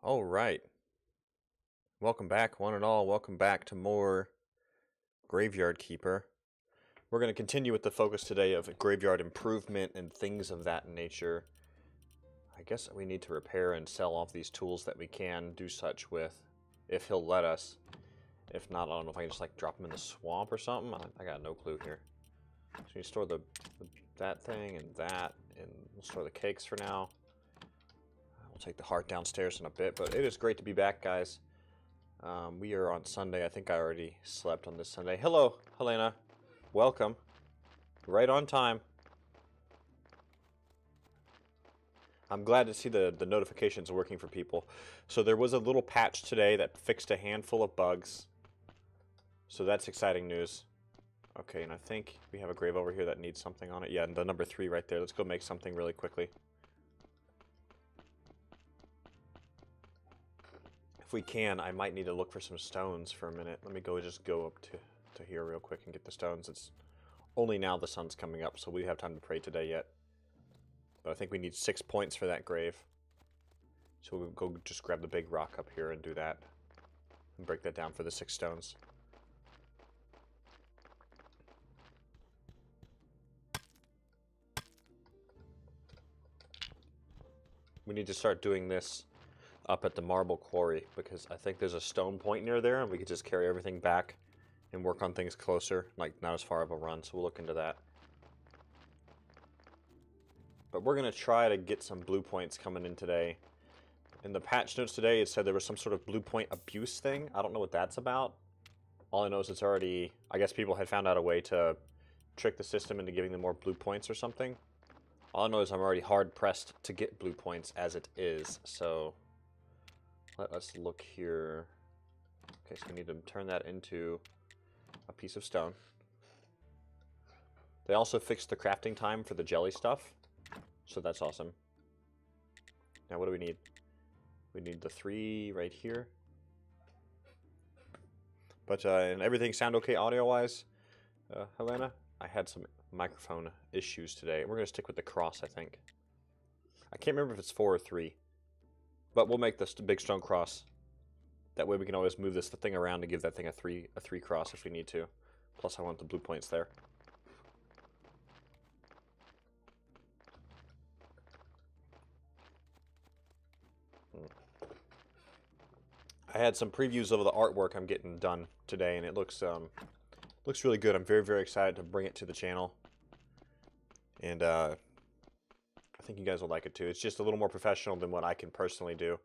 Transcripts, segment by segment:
All right. Welcome back, one and all. Welcome back to more Graveyard Keeper. We're going to continue with the focus today of graveyard improvement and things of that nature. I guess we need to repair and sell off these tools that we can do such with, if he'll let us. If not, I don't know if I can just like drop them in the swamp or something. I got no clue here. So you store that thing and that, and we'll store the cakes for now. We'll take the heart downstairs in a bit, but it is great to be back, guys. We are on Sunday. I think I already slept on this Sunday. Hello, Helena. Welcome. Right on time. I'm glad to see the notifications working for people. So there was a little patch today that fixed a handful of bugs. So that's exciting news. Okay, and I think we have a grave over here that needs something on it. Yeah, and the number 3 right there. Let's go make something really quickly. If we can, I might need to look for some stones for a minute. Let me just go up to here real quick and get the stones. It's only now the sun's coming up, so we have time to pray today yet. But I think we need 6 points for that grave. So we'll go just grab the big rock up here and do that. And break that down for the 6 stones. We need to start doing this up at the marble quarry, because I think there's a stone point near there, and we could just carry everything back and work on things closer, like not as far of a run, so we'll look into that. But we're going to try to get some blue points coming in today. In the patch notes today, it said there was some sort of blue point abuse thing. I don't know what that's about. All I know is it's already, I guess people had found out a way to trick the system into giving them more blue points or something. All I know is I'm already hard-pressed to get blue points as it is, so let us look here. Okay, so we need to turn that into a piece of stone. They also fixed the crafting time for the jelly stuff, so that's awesome. Now what do we need? We need the 3 right here. But and everything sound okay audio-wise, Helena? I had some microphone issues today. We're going to stick with the cross, I think. I can't remember if it's 4 or 3. But we'll make this a big stone cross. That way we can always move this thing around to give that thing a 3 cross if we need to. Plus I want the blue points there. I had some previews of the artwork I'm getting done today, and it looks really good. I'm very, very excited to bring it to the channel. And I think you guys will like it too. It's just a little more professional than what I can personally do.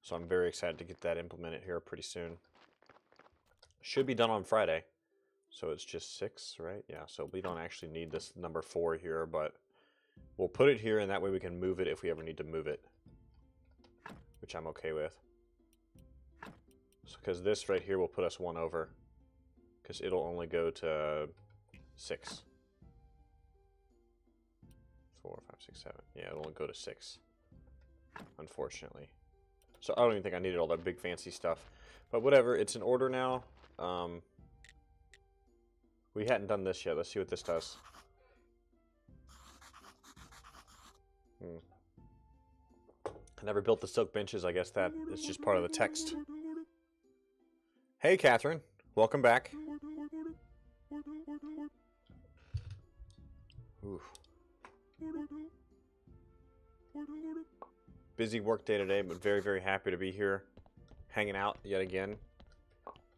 So I'm very excited to get that implemented here pretty soon. Should be done on Friday. So it's just 6, right? Yeah, so we don't actually need this number 4 here, but we'll put it here, and that way we can move it if we ever need to move it. Which I'm okay with. So, because this right here will put us 1 over. Because it'll only go to 6. 4, 5, 6, 7. Yeah, it'll only go to 6. Unfortunately. So I don't even think I needed all that big fancy stuff. But whatever, it's in order now. We hadn't done this yet. Let's see what this does. I never built the silk benches. I guess that is just part of the text. Hey, Catherine. Welcome back. Oof. Busy work day today, but very, very happy to be here, hanging out yet again.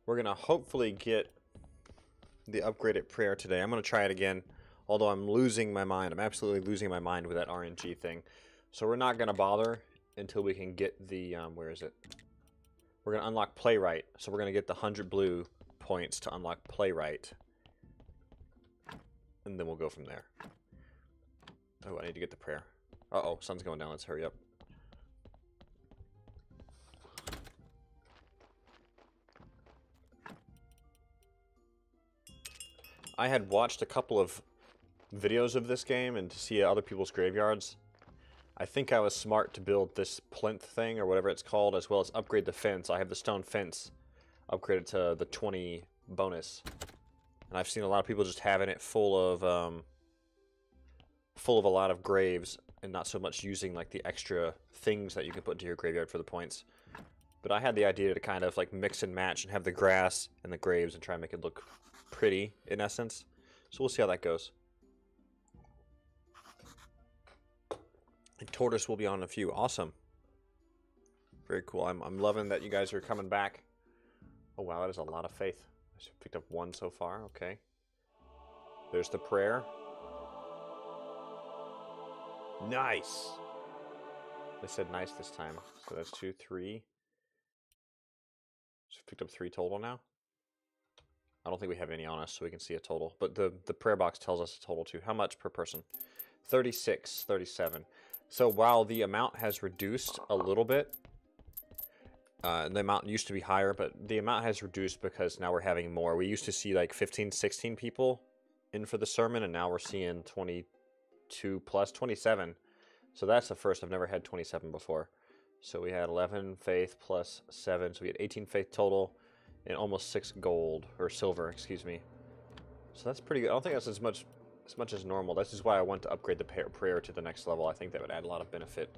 We're going to hopefully get the upgraded prayer today. I'm going to try it again, although I'm losing my mind. I'm absolutely losing my mind with that RNG thing. So we're not going to bother until we can get the, where is it? We're going to unlock Playwright. So we're going to get the 100 blue points to unlock Playwright. And then we'll go from there. Oh, I need to get the prayer. Uh-oh, sun's going down. Let's hurry up. I had watched a couple of videos of this game and to see other people's graveyards. I think I was smart to build this plinth thing, or whatever it's called, as well as upgrade the fence. I have the stone fence upgraded to the 20 bonus. And I've seen a lot of people just having it full of a lot of graves and not so much using like the extra things that you can put into your graveyard for the points. But I had the idea to kind of like mix and match and have the grass and the graves and try and make it look pretty in essence. So we'll see how that goes. And Tortoise will be on in a few. Awesome. Very cool. I'm loving that you guys are coming back. Oh wow, that is a lot of faith. I just picked up one so far. Okay. There's the prayer. Nice. They said nice this time. So that's 2, 3. So picked up 3 total now. I don't think we have any on us, so we can see a total. But the prayer box tells us a total too. How much per person? 36, 37. So while the amount has reduced a little bit, the amount used to be higher, but the amount has reduced because now we're having more. We used to see like 15, 16 people in for the sermon, and now we're seeing 22 plus 27. So that's the first. I've never had 27 before. So we had 11 faith plus 7. So we had 18 faith total and almost 6 gold, or silver, excuse me. So that's pretty good. I don't think that's as much as normal. This is why I want to upgrade the prayer to the next level. I think that would add a lot of benefit.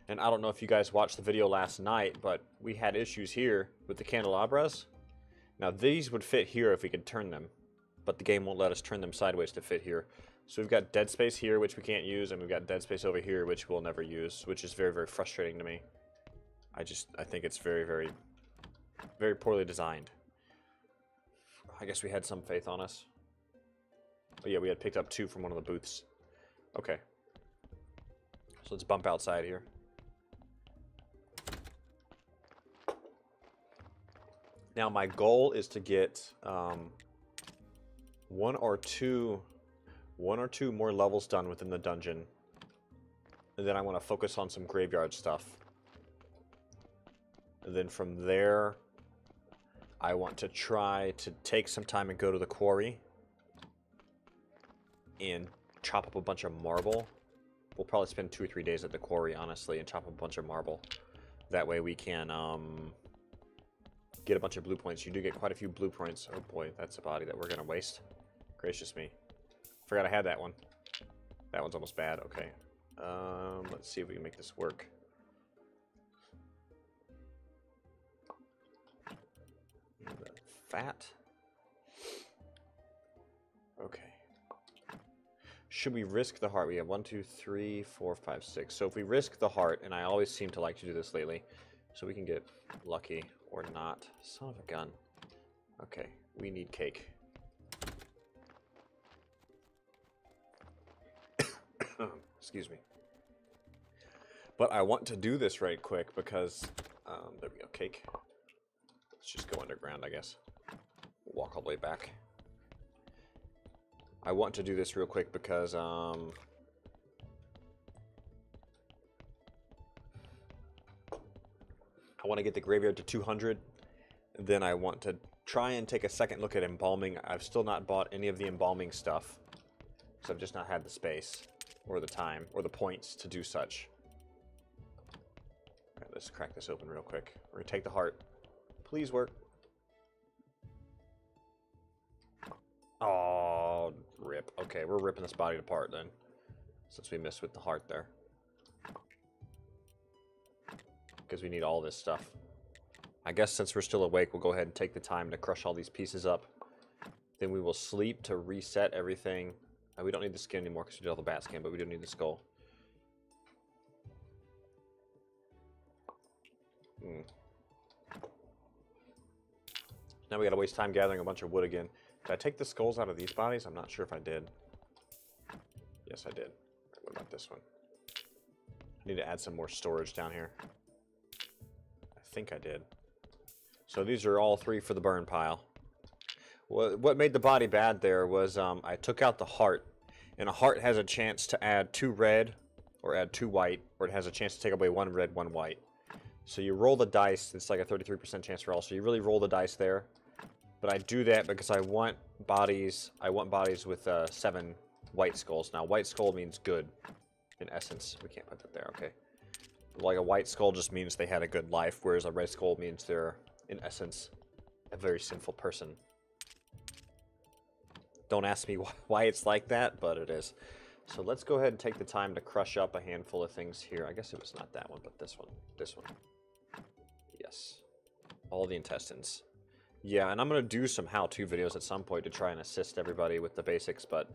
And I don't know if you guys watched the video last night, but we had issues here with the candelabras. Now these would fit here if we could turn them, but the game won't let us turn them sideways to fit here. So we've got dead space here, which we can't use, and we've got dead space over here, which we'll never use, which is very, very frustrating to me. I think it's very, very, very poorly designed. I guess we had some faith on us. But yeah, we had picked up 2 from one of the booths. Okay. So let's bump outside here. Now my goal is to get one or two more levels done within the dungeon, and then I want to focus on some graveyard stuff. And then from there, I want to try to take some time and go to the quarry and chop up a bunch of marble. We'll probably spend 2 or 3 days at the quarry, honestly, and chop up a bunch of marble. That way we can get a bunch of blue points. You do get quite a few blue points. Oh boy, that's a body that we're gonna waste. Gracious me. Forgot I had that one. That one's almost bad. Okay. Let's see if we can make this work. Fat. Okay. Should we risk the heart? We have 1, 2, 3, 4, 5, 6. So if we risk the heart, and I always seem to like to do this lately, so we can get lucky or not. Son of a gun. Okay, we need cake. Excuse me. But I want to do this right quick because, there we go, cake. Let's just go underground, I guess. Walk all the way back. I want to do this real quick because, I want to get the graveyard to 200. Then I want to try and take a second look at embalming. I've still not bought any of the embalming stuff, so I've just not had the space or the time or the points to do such. All right, let's crack this open real quick. We're gonna take the heart. Please work. Oh, rip. Okay, we're ripping this body apart then, since we missed with the heart there. Because we need all this stuff. I guess since we're still awake, we'll go ahead and take the time to crush all these pieces up. Then we will sleep to reset everything. And we don't need the skin anymore because we did all the bat skin, but we do need the skull. Now we gotta waste time gathering a bunch of wood again. Did I take the skulls out of these bodies? I'm not sure if I did. Yes, I did. Right, what about this one? I need to add some more storage down here. I think I did. So these are all 3 for the burn pile. What made the body bad there was I took out the heart. And a heart has a chance to add 2 red or add 2 white, or it has a chance to take away 1 red, 1 white. So you roll the dice. It's like a 33% chance for all. So you really roll the dice there. But I do that because I want bodies. I want bodies with 7 white skulls. Now, white skull means good, in essence. We can't put that there. Okay. Like a white skull just means they had a good life, whereas a red skull means they're, in essence, a very sinful person. Don't ask me why it's like that, but it is. So let's go ahead and take the time to crush up a handful of things here. I guess it was not that one, but this one. This one. Yes. All the intestines. Yeah, and I'm going to do some how-to videos at some point to try and assist everybody with the basics, but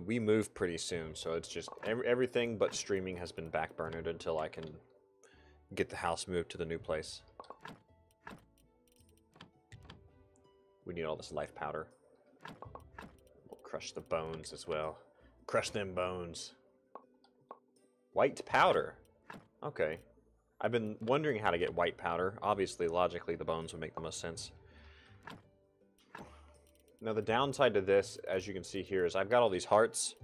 we move pretty soon, so it's just everything but streaming has been backburnered until I can get the house moved to the new place. We need all this life powder. We'll crush the bones as well. Crush them bones. White powder. Okay. I've been wondering how to get white powder. Obviously, logically, the bones would make the most sense. Now, the downside to this, as you can see here, is I've got all these hearts.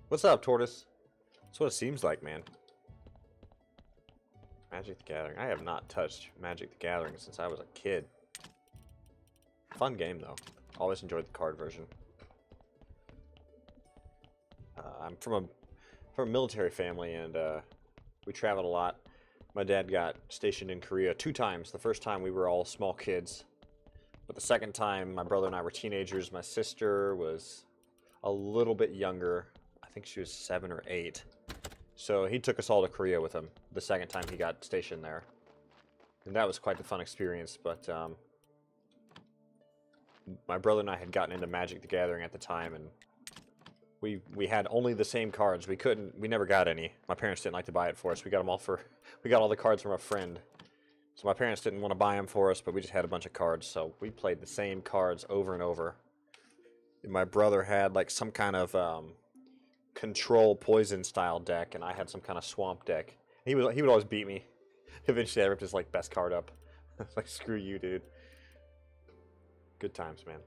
What's up, Tortoise? That's what it seems like, man. Magic the Gathering. I have not touched Magic the Gathering since I was a kid. Fun game, though. Always enjoyed the card version. I'm from a military family, and we traveled a lot. My dad got stationed in Korea 2 times. The first time we were all small kids. But the second time, my brother and I were teenagers. My sister was a little bit younger. I think she was 7 or 8. So he took us all to Korea with him the second time he got stationed there. And that was quite the fun experience. But my brother and I had gotten into Magic the Gathering at the time, and we had only the same cards. We never got any. My parents didn't like to buy it for us. We got all the cards from a friend. So my parents didn't want to buy them for us, but we just had a bunch of cards. So we played the same cards over and over. And my brother had like some kind of control poison style deck, and I had some kind of swamp deck. He would always beat me. Eventually I ripped his like best card up. Like, screw you, dude. Good times, man.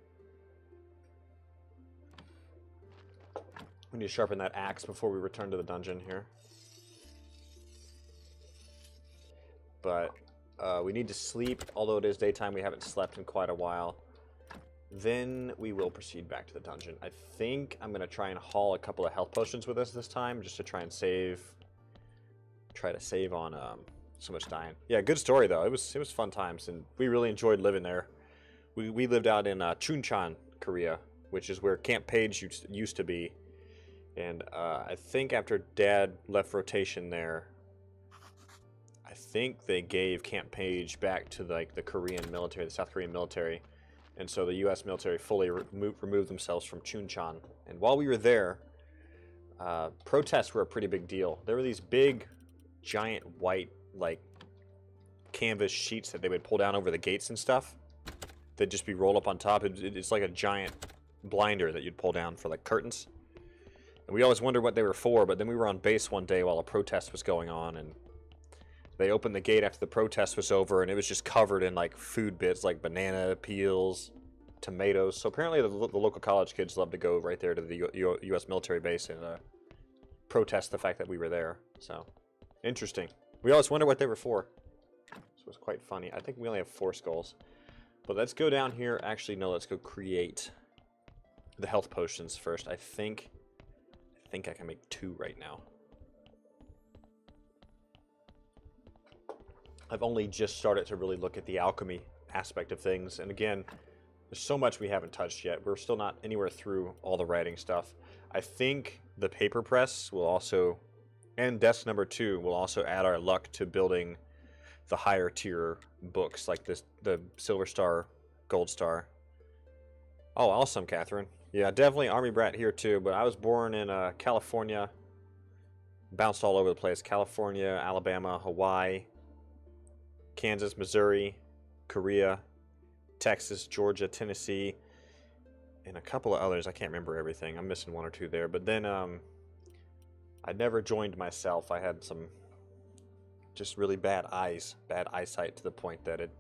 We need to sharpen that axe before we return to the dungeon here. But we need to sleep. Although it is daytime, we haven't slept in quite a while. Then we will proceed back to the dungeon. I think I'm going to try and haul a couple of health potions with us this time, just to try and save. Try to save on so much dying. Yeah, good story though. It was fun times, and we really enjoyed living there. We lived out in Chuncheon, Korea, which is where Camp Page used to be. And I think after Dad left rotation there, I think they gave Camp Page back to like the Korean military, the South Korean military. And so the U.S. military fully removed themselves from Chuncheon. And while we were there, protests were a pretty big deal. There were these big, giant white, like, canvas sheets that they would pull down over the gates and stuff. They'd just be rolled up on top. It's like a giant blinder that you'd pull down for, like, curtains. And we always wondered what they were for, but then we were on base one day while a protest was going on, and they opened the gate after the protest was over, and it was just covered in, like, food bits, like banana peels, tomatoes. So apparently the local college kids love to go right there to the U.S. military base and protest the fact that we were there. So, interesting. We always wonder what they were for. So it was quite funny. I think we only have 4 skulls. But let's go down here. Actually, no, let's go create the health potions first. I think I can make 2 right now. I've only just started to really look at the alchemy aspect of things. And again, there's so much we haven't touched yet. We're still not anywhere through all the writing stuff. I think the paper press will also, and desk number 2 will also add our luck to building the higher tier books, like this, the Silver Star, Gold Star. Oh, awesome, Catherine. Yeah, definitely Army brat here too, but I was born in California, bounced all over the place. California, Alabama, Hawaii, Kansas, Missouri, Korea, Texas, Georgia, Tennessee, and a couple of others. I can't remember everything. I'm missing 1 or 2 there. But then I never joined myself. I had some just really bad eyesight to the point that it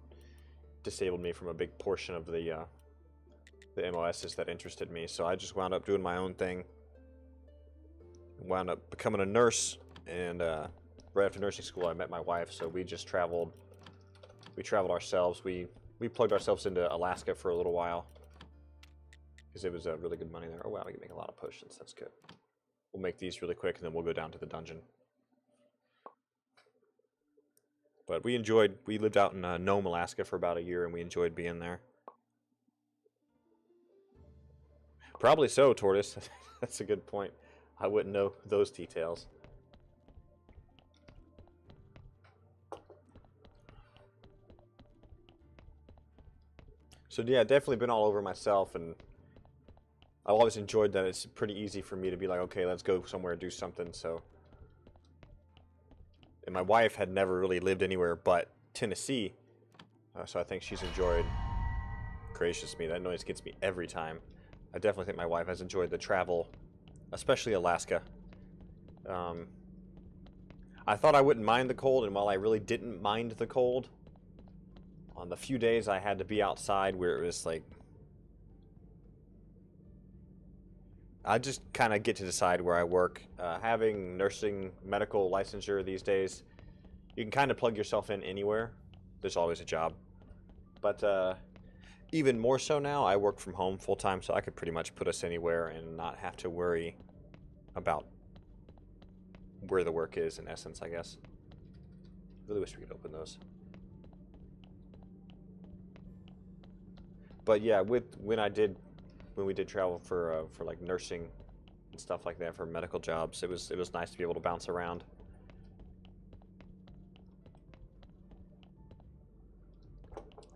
disabled me from a big portion of the MOSs that interested me. So I just wound up doing my own thing. Wound up becoming a nurse, and right after nursing school I met my wife, so we just traveled. We traveled ourselves. We plugged ourselves into Alaska for a little while because it was really good money there. Oh wow, we can make a lot of potions. That's good. We'll make these really quick, and then we'll go down to the dungeon. But we lived out in Nome, Alaska for about a year, and we enjoyed being there. Probably so, Tortoise. That's a good point. I wouldn't know those details. So yeah, definitely been all over myself, and I've always enjoyed that it's pretty easy for me to be like, okay, let's go somewhere, do something. So, and my wife had never really lived anywhere but Tennessee, so I think she's enjoyed. Gracious me, that noise gets me every time. I definitely think my wife has enjoyed the travel, especially Alaska. I thought I wouldn't mind the cold, and while I really didn't mind the cold, on the few days I had to be outside where it was like, I just kind of get to decide where I work. Having nursing medical licensure these days, you can kind of plug yourself in anywhere. There's always a job. But even more so now, I work from home full time, so I could pretty much put us anywhere and not have to worry about where the work is, in essence, I guess. Really wish we could open those. But yeah, when we did travel for like nursing and stuff like that, for medical jobs, it was nice to be able to bounce around.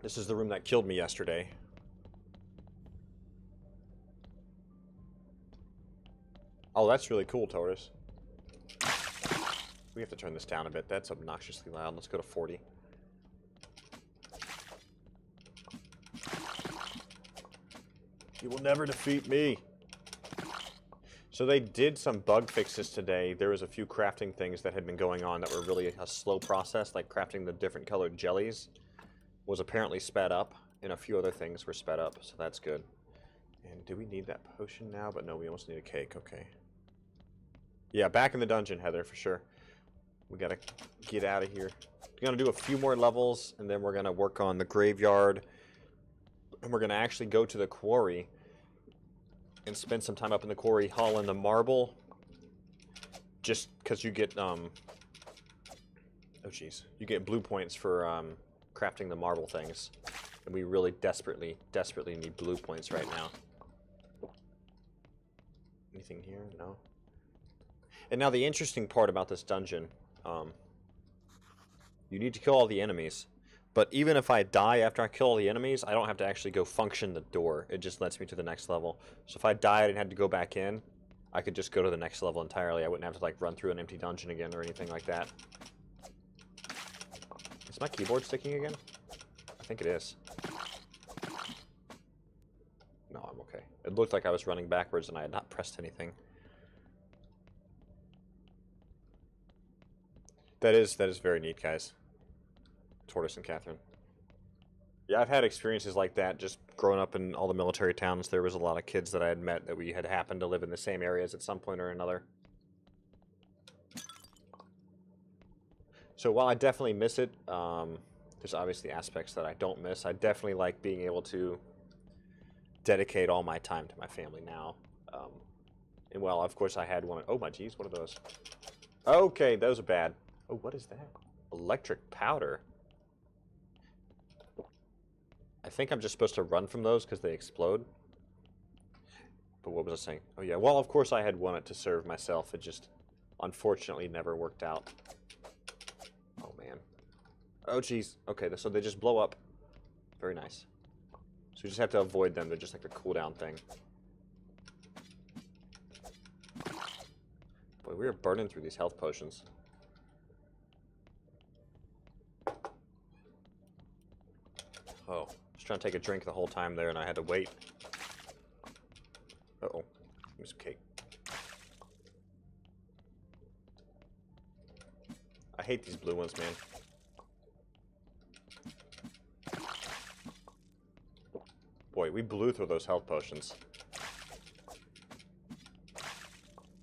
This is the room that killed me yesterday. Oh, that's really cool, Tortoise. We have to turn this down a bit. That's obnoxiously loud. Let's go to 40. You will never defeat me. So they did some bug fixes today. There was a few crafting things that had been going on that were really a slow process, like crafting the different colored jellies was apparently sped up, and a few other things were sped up, so that's good. And do we need that potion now? But no, we almost need a cake. Okay. Yeah, back in the dungeon, Heather, for sure. We gotta get out of here. We're gonna do a few more levels, and then we're gonna work on the graveyard. And we're gonna actually go to the quarry and spend some time up in the quarry hauling the marble. Just because you get, oh jeez, you get blue points for crafting the marble things. And we really desperately need blue points right now. Anything here? No. And now the interesting part about this dungeon, you need to kill all the enemies. But even if I die after I kill all the enemies, I don't have to actually go function the door. It just lets me to the next level. So if I died and had to go back in, I could just go to the next level entirely. I wouldn't have to like run through an empty dungeon again or anything like that. Is my keyboard sticking again? I think it is. No, I'm okay. It looked like I was running backwards and I had not pressed anything. That is very neat, guys. Tortoise and Catherine. Yeah, I've had experiences like that just growing up in all the military towns. There was a lot of kids that I had met that we had happened to live in the same areas at some point or another. So while I definitely miss it, there's obviously aspects that I don't miss. I definitely like being able to dedicate all my time to my family now. And well, of course I had one. Oh my geez, what are those? Okay, those are bad. Oh, what is that? Electric powder. I think I'm just supposed to run from those because they explode. But what was I saying? Oh yeah, well of course I had wanted to serve myself. It just unfortunately never worked out. Oh man. Oh geez. Okay, so they just blow up. Very nice. So you just have to avoid them. They're just like a cooldown thing. Boy, we are burning through these health potions. Oh, I was trying to take a drink the whole time there and I had to wait. Uh-oh. Give me some cake. I hate these blue ones, man. Boy, we blew through those health potions.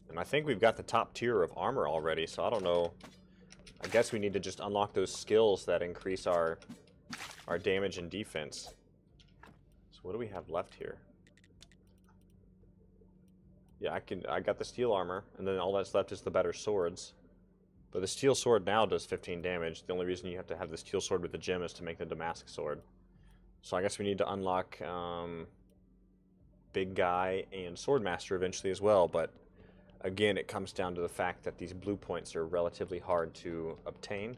And I think we've got the top tier of armor already, so I don't know. I guess we need to just unlock those skills that increase our damage and defense. So what do we have left here? Yeah, I got the steel armor, and then all that's left is the better swords. But the steel sword now does 15 damage. The only reason you have to have the steel sword with the gem is to make the Damascus sword. So I guess we need to unlock big guy and swordmaster eventually as well, but again, it comes down to the fact that these blue points are relatively hard to obtain.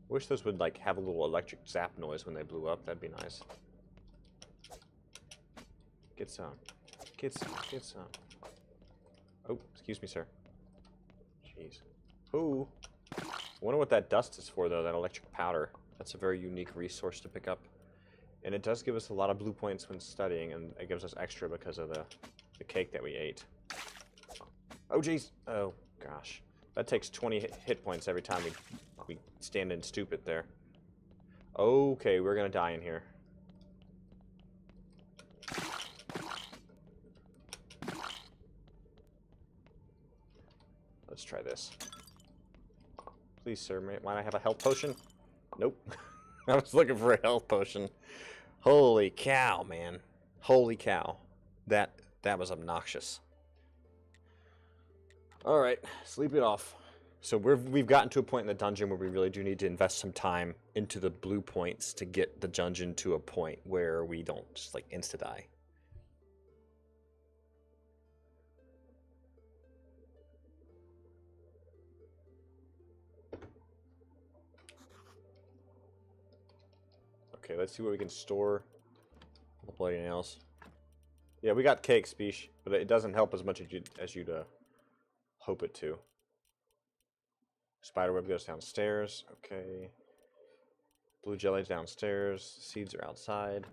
Wish those would like have a little electric zap noise when they blew up. That'd be nice. Get some. Get some. Get some. Oh, excuse me, sir. Jeez. Ooh. I wonder what that dust is for, though, that electric powder. That's a very unique resource to pick up. And it does give us a lot of blue points when studying, and it gives us extra because of the cake that we ate. Oh, jeez. Oh, gosh. That takes 20 hit points every time we stand in stupid there. Okay, we're going to die in here. Let's try this. Please, sir, might I have a health potion? Nope. I was looking for a health potion. Holy cow, man. Holy cow. That was obnoxious. Alright, sleep it off. So we've gotten to a point in the dungeon where we really do need to invest some time into the blue points to get the dungeon to a point where we don't just like insta-die. Okay, let's see what we can store. The bloody nails. Yeah, we got cake, Speech, but it doesn't help as much as you'd hope it to. Spiderweb goes downstairs. Okay. Blue jelly's downstairs. Seeds are outside.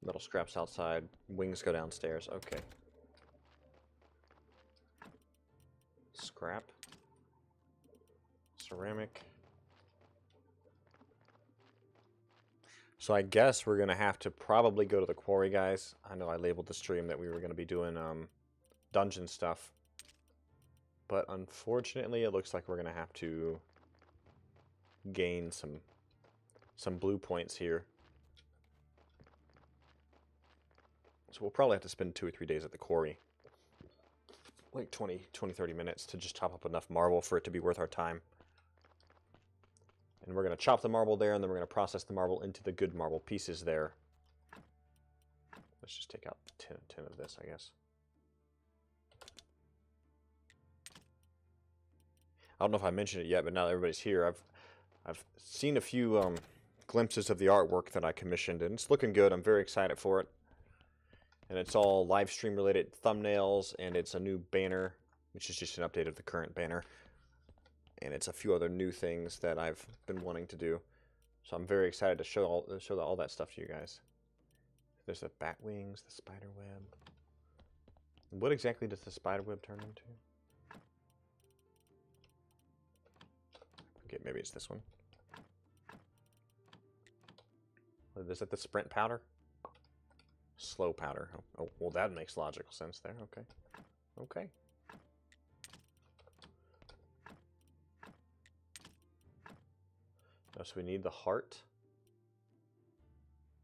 Metal scraps outside. Wings go downstairs. Okay. Scrap. Ceramic. So I guess we're going to have to probably go to the quarry, guys. I know I labeled the stream that we were going to be doing dungeon stuff. But unfortunately, it looks like we're going to have to gain some blue points here. So we'll probably have to spend 2 or 3 days at the quarry. Like 20, 30 minutes to just chop up enough marble for it to be worth our time. And we're going to chop the marble there, and then we're going to process the marble into the good marble pieces there. Let's just take out 10 of this, I guess. I don't know if I mentioned it yet, but now that everybody's here, I've seen a few glimpses of the artwork that I commissioned, and it's looking good. I'm very excited for it. And it's all live stream related thumbnails, and it's a new banner, which is just an update of the current banner. And it's a few other new things that I've been wanting to do. So I'm very excited to show all that stuff to you guys. There's the bat wings, the spider web. What exactly does the spider web turn into? Okay, maybe it's this one. Is that the sprint powder? Slow powder. Oh, well, that makes logical sense there. Okay. Okay. So we need the heart.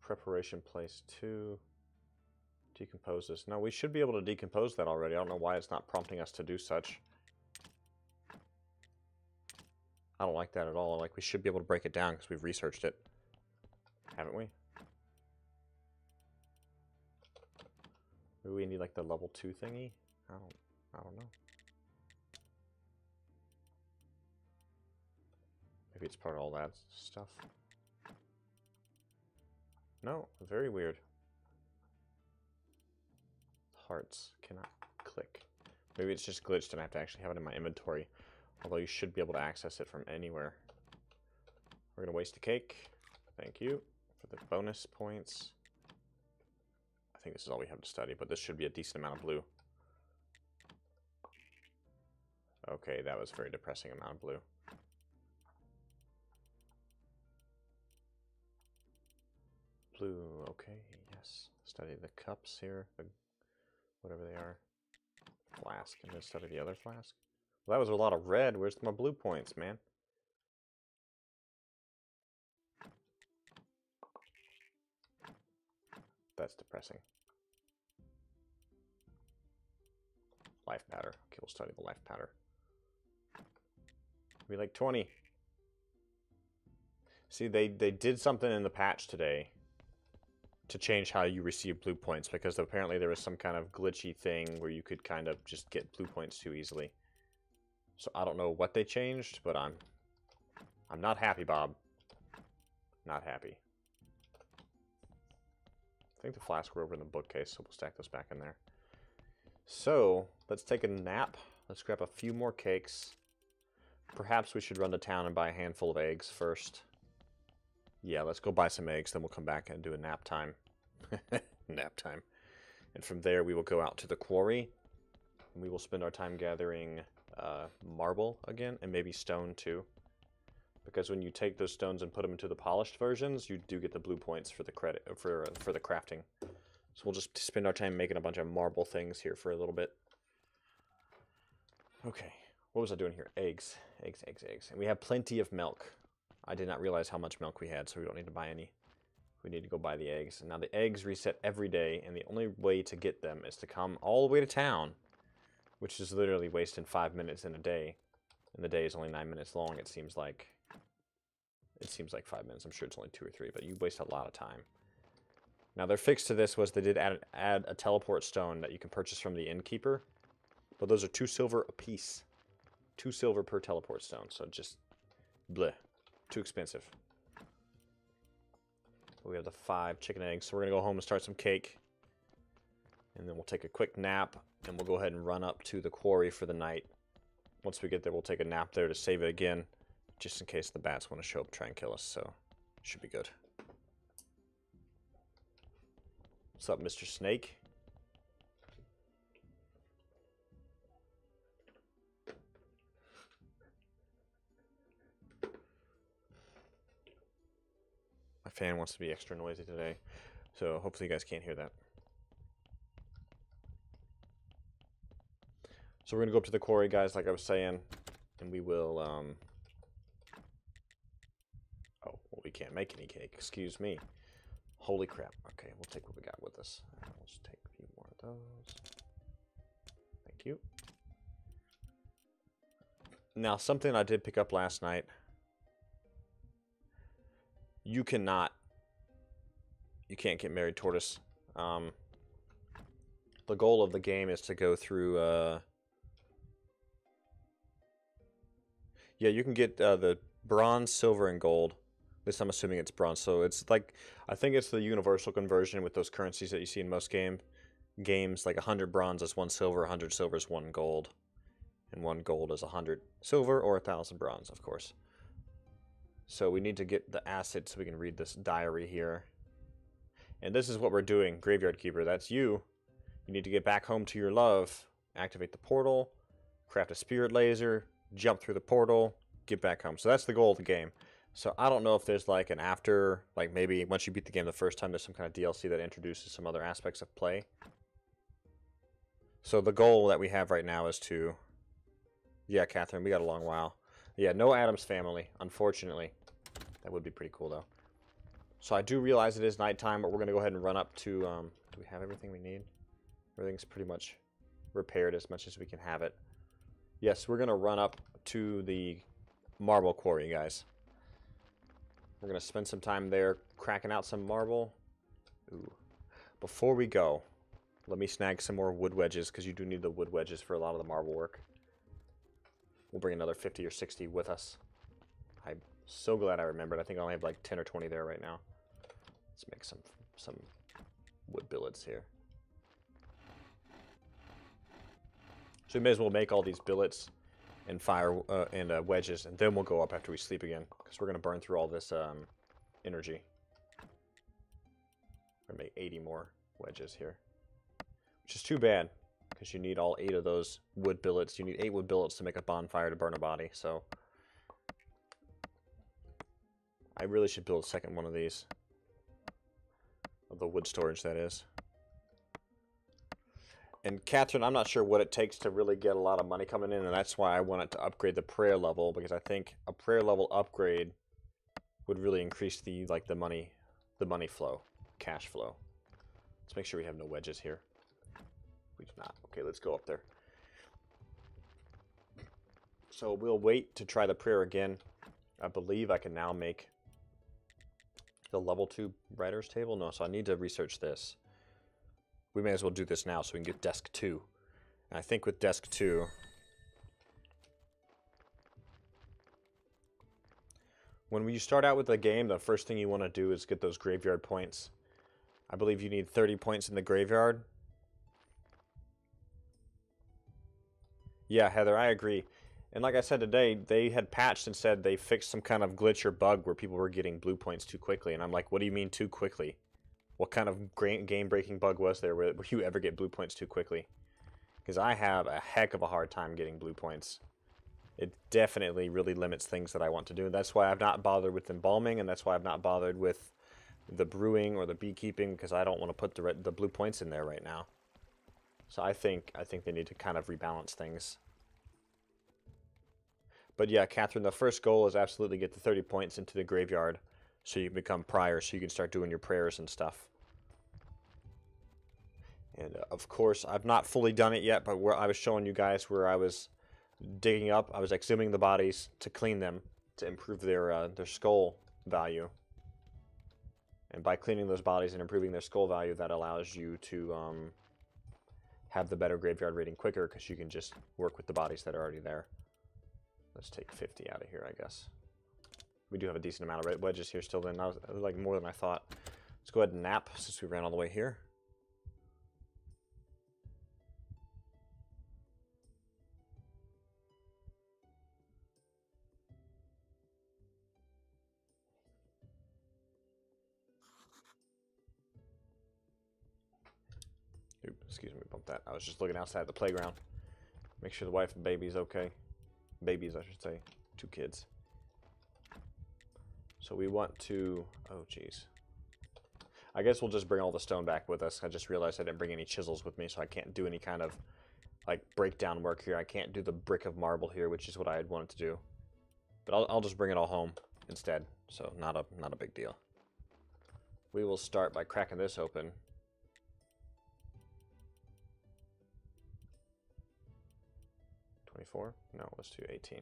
Preparation place 2. Decompose this. Now we should be able to decompose that already. I don't know why it's not prompting us to do such. I don't like that at all. Like, we should be able to break it down because we've researched it. Haven't we? Maybe we need like the level 2 thingy? I don't know. Maybe it's part of all that stuff. No, very weird. Hearts cannot click. Maybe it's just glitched and I have to actually have it in my inventory. Although you should be able to access it from anywhere. We're going to waste a cake. Thank you for the bonus points. I think this is all we have to study, but this should be a decent amount of blue. Okay, that was a very depressing amount of blue. Blue, okay, yes. Study the cups here, whatever they are. Flask, and then study the other flask. Well, that was a lot of red. Where's my blue points, man? That's depressing. Life powder. Okay, we'll study the life powder. Be like 20. See, they did something in the patch today to change how you receive blue points, because apparently there was some kind of glitchy thing where you could kind of just get blue points too easily. So I don't know what they changed, but I'm not happy, Bob. Not happy. I think the flasks were over in the bookcase, so we'll stack those back in there. So, let's take a nap. Let's grab a few more cakes. Perhaps we should run to town and buy a handful of eggs first. Yeah, let's go buy some eggs, then we'll come back and do a nap time. Nap time. And from there, we will go out to the quarry. And we will spend our time gathering marble again, and maybe stone too. Because when you take those stones and put them into the polished versions, you do get the blue points for the credit for the crafting. So we'll just spend our time making a bunch of marble things here for a little bit. Okay, what was I doing here? Eggs, eggs, eggs, eggs. And we have plenty of milk. I did not realize how much milk we had, so we don't need to buy any. We need to go buy the eggs. And now the eggs reset every day, and the only way to get them is to come all the way to town, which is literally wasting 5 minutes in a day. And the day is only 9 minutes long, it seems like. It seems like 5 minutes. I'm sure it's only 2 or 3, but you waste a lot of time. Now, their fix to this was they did add a teleport stone that you can purchase from the innkeeper. But those are 2 silver a piece. 2 silver per teleport stone. So just bleh. Too expensive. We have the 5 chicken eggs. So we're going to go home and start some cake. And then we'll take a quick nap. And we'll go ahead and run up to the quarry for the night. Once we get there, we'll take a nap there to save it again. Just in case the bats want to show up and try and kill us. So, should be good. What's up, Mr. Snake? My fan wants to be extra noisy today, so hopefully you guys can't hear that. So we're going to go up to the quarry, guys, like I was saying, and we will, oh, well, we can't make any cake, excuse me. Holy crap. Okay, we'll take what we got with us. Let's take a few more of those. Thank you. Now, something I did pick up last night. You can't get married, Tortoise. The goal of the game is to go through, yeah, you can get the bronze, silver, and gold. At least I'm assuming it's bronze. So it's like, I think it's the universal conversion with those currencies that you see in most games. Like 100 bronze is 1 silver, 100 silver is 1 gold. And 1 gold is 100 silver or 1,000 bronze, of course. So we need to get the acid so we can read this diary here. And this is what we're doing, Graveyard Keeper. That's you. You need to get back home to your love. Activate the portal. Craft a spirit laser. Jump through the portal. Get back home. So that's the goal of the game. So I don't know if there's like an after, like maybe once you beat the game the first time, there's some kind of DLC that introduces some other aspects of play. So the goal that we have right now is to, yeah, Catherine, we got a long while. Yeah, no Addams Family, unfortunately. That would be pretty cool though. So I do realize it is nighttime, but we're going to go ahead and run up to, do we have everything we need? Everything's pretty much repaired as much as we can have it. Yes, we're going to run up to the marble quarry, guys. We're going to spend some time there cracking out some marble. Ooh. Before we go, let me snag some more wood wedges, because you do need the wood wedges for a lot of the marble work. We'll bring another 50 or 60 with us. I'm so glad I remembered. I think I only have like 10 or 20 there right now. Let's make some wood billets here. So we may as well make all these billets and wedges, and then we'll go up after we sleep again, because we're going to burn through all this energy. We're going to make 80 more wedges here, which is too bad, because you need all 8 of those wood billets. You need 8 wood billets to make a bonfire to burn a body, so I really should build a second one of these. Of the wood storage, that is. And Catherine, I'm not sure what it takes to really get a lot of money coming in, and that's why I wanted to upgrade the prayer level, because I think a prayer level upgrade would really increase the money flow, cash flow. Let's make sure we have no wedges here. We do not. Okay, let's go up there. So we'll wait to try the prayer again. I believe I can now make The level 2 writer's table? No, so I need to research this. We may as well do this now so we can get desk 2. And I think with desk 2... when you start out with the game, the first thing you want to do is get those graveyard points. I believe you need 30 points in the graveyard. Yeah, Heather, I agree. And like I said today, they had patched and said they fixed some kind of glitch or bug where people were getting blue points too quickly. And I'm like, what do you mean too quickly? What kind of game-breaking bug was there where you ever get blue points too quickly? Because I have a heck of a hard time getting blue points. It definitely really limits things that I want to do. That's why I've not bothered with embalming, and that's why I've not bothered with the brewing or the beekeeping, because I don't want to put the blue points in there right now. So I think they need to kind of rebalance things. But yeah, Catherine, the first goal is absolutely get the 30 points into the graveyard so you can become prior, so you can start doing your prayers and stuff. And of course, I've not fully done it yet, but where I was showing you guys where I was digging up, I was exhuming the bodies to clean them, to improve their skull value. And by cleaning those bodies and improving their skull value, that allows you to have the better graveyard rating quicker, because you can just work with the bodies that are already there. Let's take 50 out of here, I guess. We do have a decent amount of red wedges here still then. I was like more than I thought. Let's go ahead and nap since we ran all the way here. Oops, excuse me, bump that. I was just looking outside the playground. Make sure the wife and baby's okay. Babies, I should say. 2 kids. So we want to... oh, jeez. I guess we'll just bring all the stone back with us. I just realized I didn't bring any chisels with me, so I can't do any kind of, like, breakdown work here. I can't do the brick of marble here, which is what I had wanted to do. But I'll just bring it all home instead, so not a big deal. We will start by cracking this open. No, let's do 18.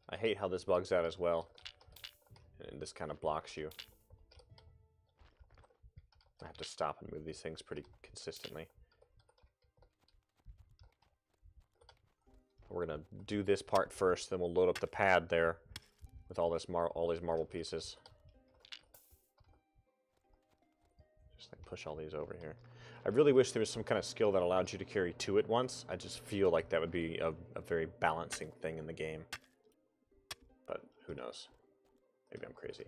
I hate how this bugs out as well. And this kind of blocks you. I have to stop and move these things pretty consistently. We're gonna do this part first, then we'll load up the pad there with all these marble pieces. Just like push all these over here. I really wish there was some kind of skill that allowed you to carry 2 at once. I just feel like that would be a very balancing thing in the game. But who knows? Maybe I'm crazy.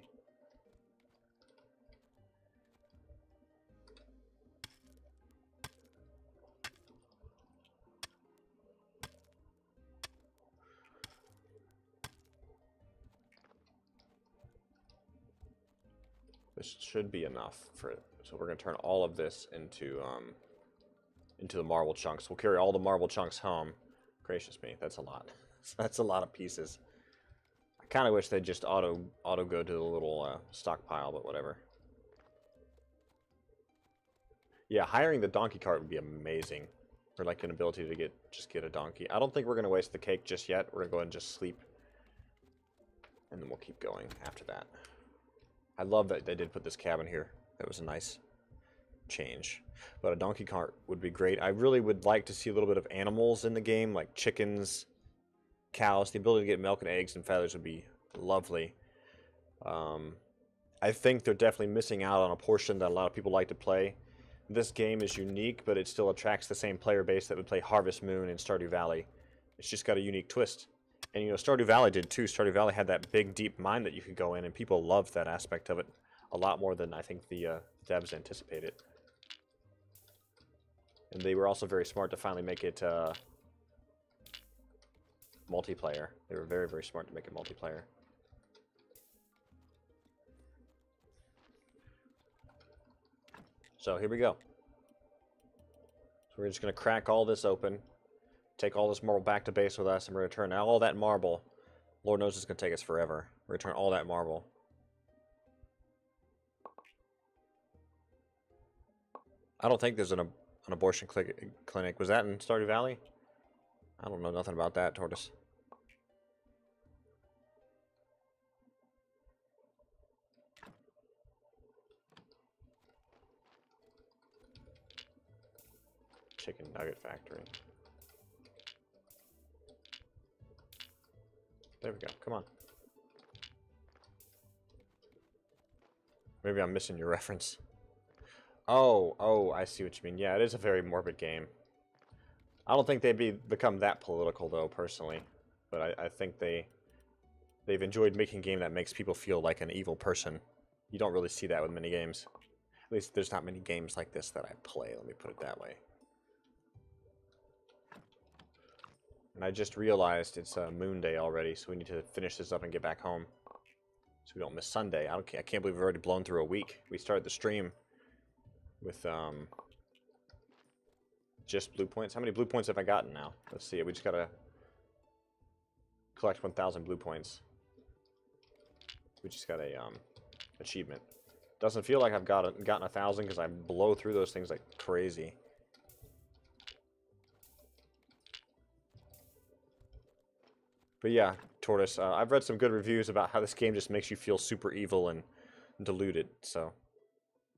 This should be enough for it. So we're going to turn all of this into the marble chunks. We'll carry all the marble chunks home. Gracious me, that's a lot. That's a lot of pieces. I kind of wish they'd just auto go to the little stockpile, but whatever. Yeah, hiring the donkey cart would be amazing. For like an ability to just get a donkey. I don't think we're going to waste the cake just yet. We're going to go ahead and just sleep. And then we'll keep going after that. I love that they did put this cabin here. That was a nice change. But a donkey cart would be great. I really would like to see a little bit of animals in the game, like chickens, cows. The ability to get milk and eggs and feathers would be lovely. I think they're definitely missing out on a portion that a lot of people like to play. This game is unique, but it still attracts the same player base that would play Harvest Moon and Stardew Valley. It's just got a unique twist. And, you know, Stardew Valley did too. Stardew Valley had that big, deep mine that you could go in, and people loved that aspect of it a lot more than I think the devs anticipated. And they were also very smart to finally make it multiplayer. They were very, very smart to make it multiplayer. So here we go. So we're just going to crack all this open. Take all this marble back to base with us, and we're going to turn all that marble. Lord knows it's going to take us forever. We're going to turn all that marble. I don't think there's an an abortion clinic. Was that in Stardew Valley? I don't know nothing about that, Tortoise. Chicken nugget factory. There we go. Come on. Maybe I'm missing your reference. Oh, I see what you mean. Yeah, it is a very morbid game. I don't think they'd become that political, though, personally. But I think they've enjoyed making a game that makes people feel like an evil person. You don't really see that with many games. At least there's not many games like this that I play, let me put it that way. And I just realized it's Moon Day already, so we need to finish this up and get back home. So we don't miss Sunday. I can't believe we've already blown through a week. We started the stream with just blue points. How many blue points have I gotten now? Let's see. We just gotta collect 1,000 blue points. We just got a achievement. Doesn't feel like I've gotten 1,000 because I blow through those things like crazy. But yeah, Tortoise, I've read some good reviews about how this game just makes you feel super evil and deluded, so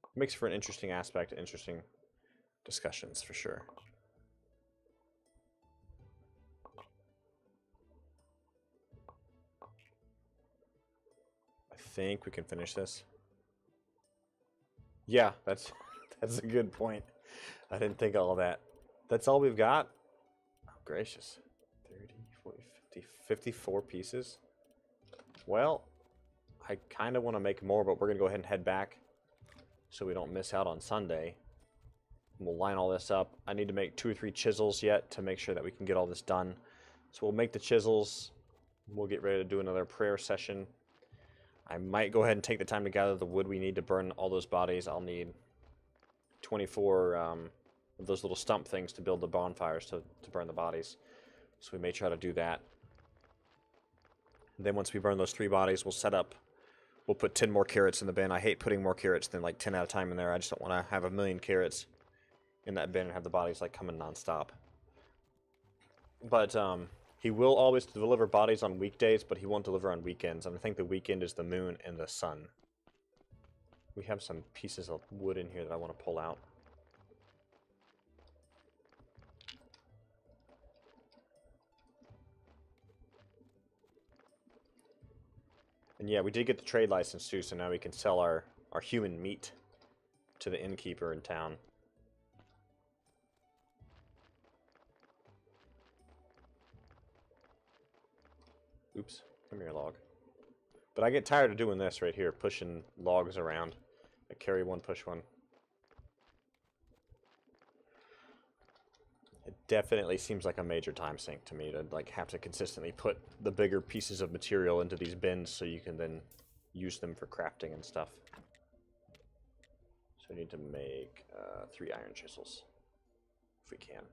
it makes for an interesting aspect, interesting discussions for sure. I think we can finish this. Yeah, that's a good point. I didn't think all of that. That's all we've got? Oh, gracious. 30, 40, 50, 54 pieces. Well, I kind of want to make more, but we're going to go ahead and head back so we don't miss out on Sunday. We'll line all this up. I need to make 2 or 3 chisels yet to make sure that we can get all this done. So we'll make the chisels. We'll get ready to do another prayer session. I might go ahead and take the time to gather the wood we need to burn all those bodies. I'll need 24 of those little stump things to build the bonfires to burn the bodies. So we may try to do that. And then once we burn those 3 bodies, we'll set up. We'll put 10 more carrots in the bin. I hate putting more carrots than like 10 at a time in there. I just don't want to have 1,000,000 carrots in that bin and have the bodies like coming nonstop. But he will always deliver bodies on weekdays, but he won't deliver on weekends. And I think the weekend is the moon and the sun. We have some pieces of wood in here that I want to pull out. And yeah, we did get the trade license too, so now we can sell our human meat to the innkeeper in town. Oops, come here, log. But I get tired of doing this right here, pushing logs around. I carry one, push one. It definitely seems like a major time sink to me to like have to consistently put the bigger pieces of material into these bins so you can then use them for crafting and stuff. So I need to make 3 iron chisels, if we can.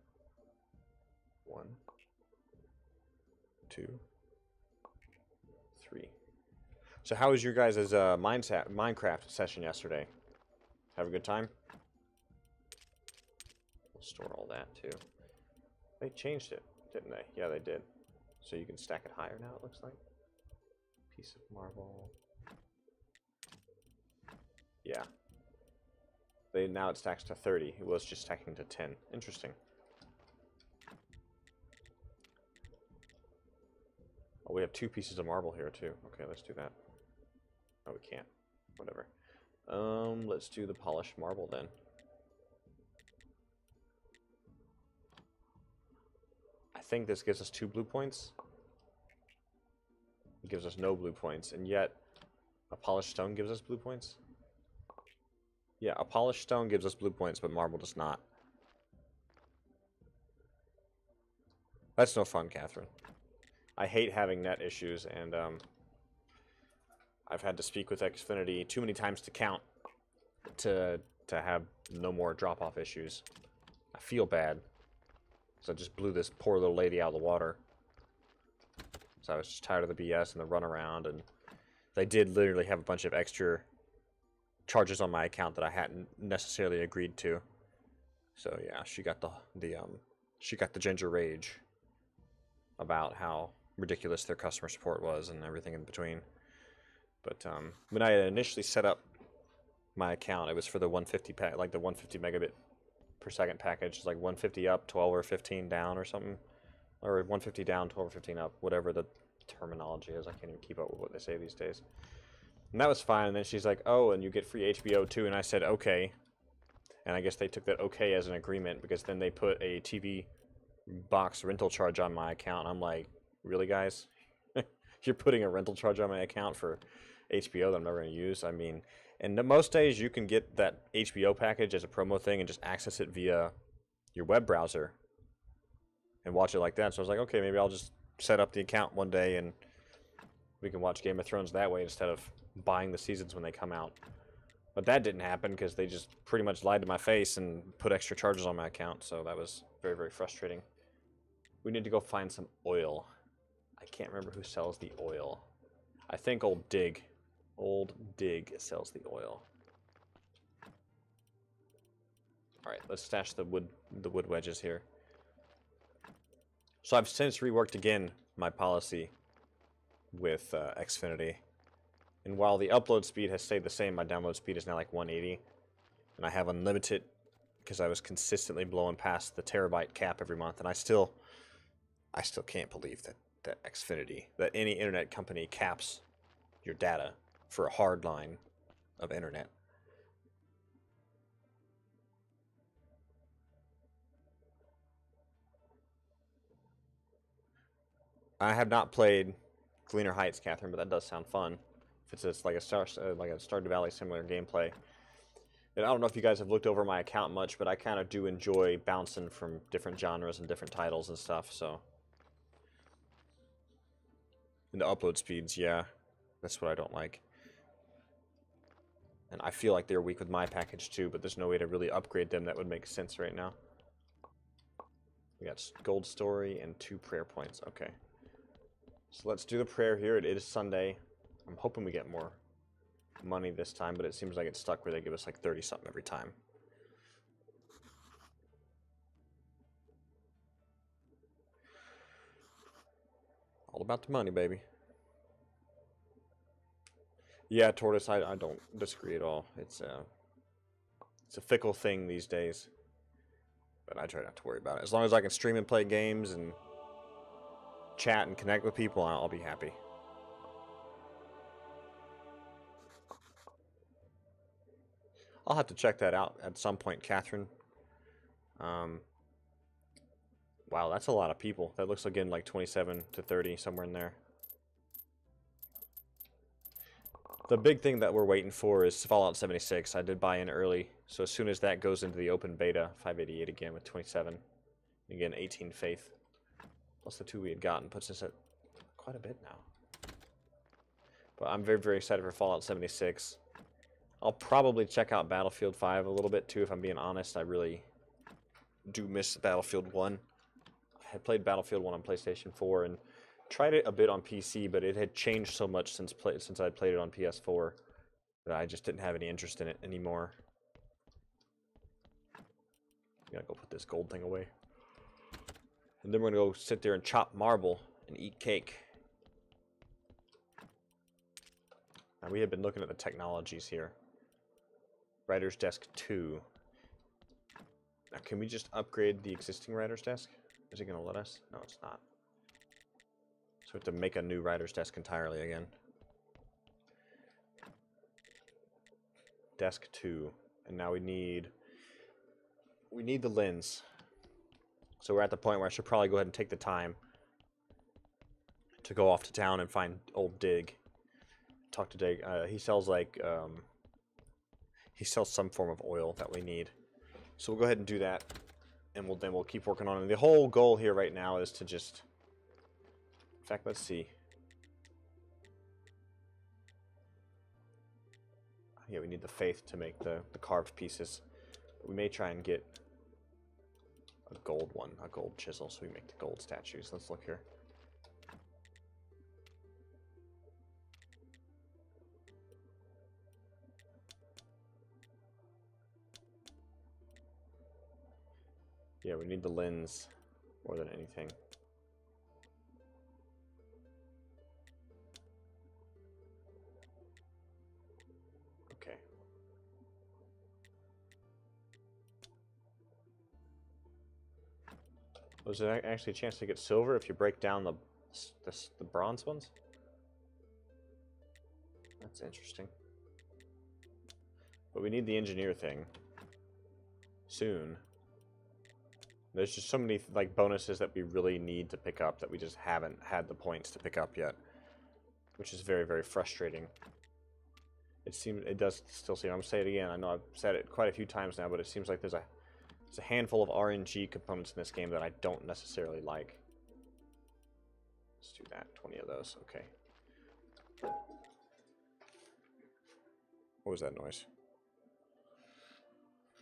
1, 2, 3. So how was your guys' Minecraft session yesterday? Have a good time? We'll store all that too. They changed it, didn't they? Yeah, they did. So you can stack it higher now, it looks like. Piece of marble. Yeah. Now it stacks to 30. It was just stacking to 10. Interesting. Oh, we have 2 pieces of marble here too. Okay, let's do that. Oh, we can't. Whatever. Let's do the polished marble then. I think this gives us 2 blue points. It gives us no blue points, and yet a polished stone gives us blue points. Yeah, a polished stone gives us blue points, but marble does not. That's no fun, Catherine. I hate having net issues, and I've had to speak with Xfinity too many times to count to have no more drop-off issues. I feel bad. So I just blew this poor little lady out of the water. So I was just tired of the BS and the runaround, and they did literally have a bunch of extra charges on my account that I hadn't necessarily agreed to. So yeah, she got the ginger rage about how ridiculous their customer support was and everything in between. But when I initially set up my account, it was for the 150 like the 150 megabit per second package. It's like 150 up, 12 or 15 down or something, or 150 down, 12 or 15 up, whatever the terminology is. I can't even keep up with what they say these days. And that was fine. And then she's like, "Oh, and you get free HBO too." And I said, "Okay." And I guess they took that okay as an agreement, because then they put a TV box rental charge on my account. I'm like, really, guys? You're putting a rental charge on my account for HBO that I'm never going to use? I mean, and most days you can get that HBO package as a promo thing and just access it via your web browser and watch it like that. So I was like, okay, maybe I'll just set up the account one day and we can watch Game of Thrones that way instead of buying the seasons when they come out. But that didn't happen because they just pretty much lied to my face and put extra charges on my account. So that was very, very frustrating. We need to go find some oil. I can't remember who sells the oil. I think Old Dig. Old Dig sells the oil. Alright, let's stash the wood wedges here. So I've since reworked again my policy with Xfinity. And while the upload speed has stayed the same, my download speed is now like 180. And I have unlimited because I was consistently blowing past the terabyte cap every month. And I still can't believe that Xfinity, that any internet company caps your data for a hard line of internet. I have not played Gleaner Heights, Catherine, but that does sound fun. If it's just like a Stardew Valley similar gameplay. And I don't know if you guys have looked over my account much, but I kind of do enjoy bouncing from different genres and different titles and stuff, so. And the upload speeds, yeah, that's what I don't like. And I feel like they're weak with my package too, but there's no way to really upgrade them that would make sense right now. We got gold story and 2 prayer points. Okay. So let's do the prayer here. It is Sunday. I'm hoping we get more money this time, but it seems like it's stuck where they give us like 30-something every time. All about the money, baby. Yeah, Tortoise, I don't disagree at all. It's a fickle thing these days. But I try not to worry about it. As long as I can stream and play games and chat and connect with people, I'll be happy. I'll have to check that out at some point, Catherine. Wow, that's a lot of people. That looks again like 27 to 30, somewhere in there. The big thing that we're waiting for is Fallout 76. I did buy in early, so as soon as that goes into the open beta, 588 again with 27. Again, 18 faith. Plus the 2 we had gotten puts us at quite a bit now. But I'm very, very excited for Fallout 76. I'll probably check out Battlefield 5 a little bit too, if I'm being honest. I really do miss Battlefield 1. I had played Battlefield 1 on PlayStation 4 and tried it a bit on PC, but it had changed so much since I'd played it on PS4 that I just didn't have any interest in it anymore. I gotta go put this gold thing away. And then we're gonna go sit there and chop marble and eat cake. Now we have been looking at the technologies here. Writer's Desk 2. Now can we just upgrade the existing Writer's Desk? Is it gonna let us? No, it's not. So we have to make a new Writer's Desk entirely again. Desk 2. And now we need the lens. So we're at the point where I should probably go ahead and take the time to go off to town and find Old Dig. Talk to Dig. He sells like he sells some form of oil that we need. So we'll go ahead and do that, and we'll keep working on it. The whole goal here right now is to just. In fact, let's see. Yeah, we need the faith to make the carved pieces. We may try and get a gold one, a gold chisel, so we make the gold statues. Let's look here. Yeah, we need the lens more than anything. Okay. Was there actually a chance to get silver if you break down the bronze ones? That's interesting. But we need the engineer thing soon. There's just so many like bonuses that we really need to pick up that we just haven't had the points to pick up yet, which is very, very frustrating. It does still seem, I'm gonna say it again, I know I've said it quite a few times now, but it seems like there's a handful of RNG components in this game that I don't necessarily like. Let's do that, 20 of those, okay. What was that noise?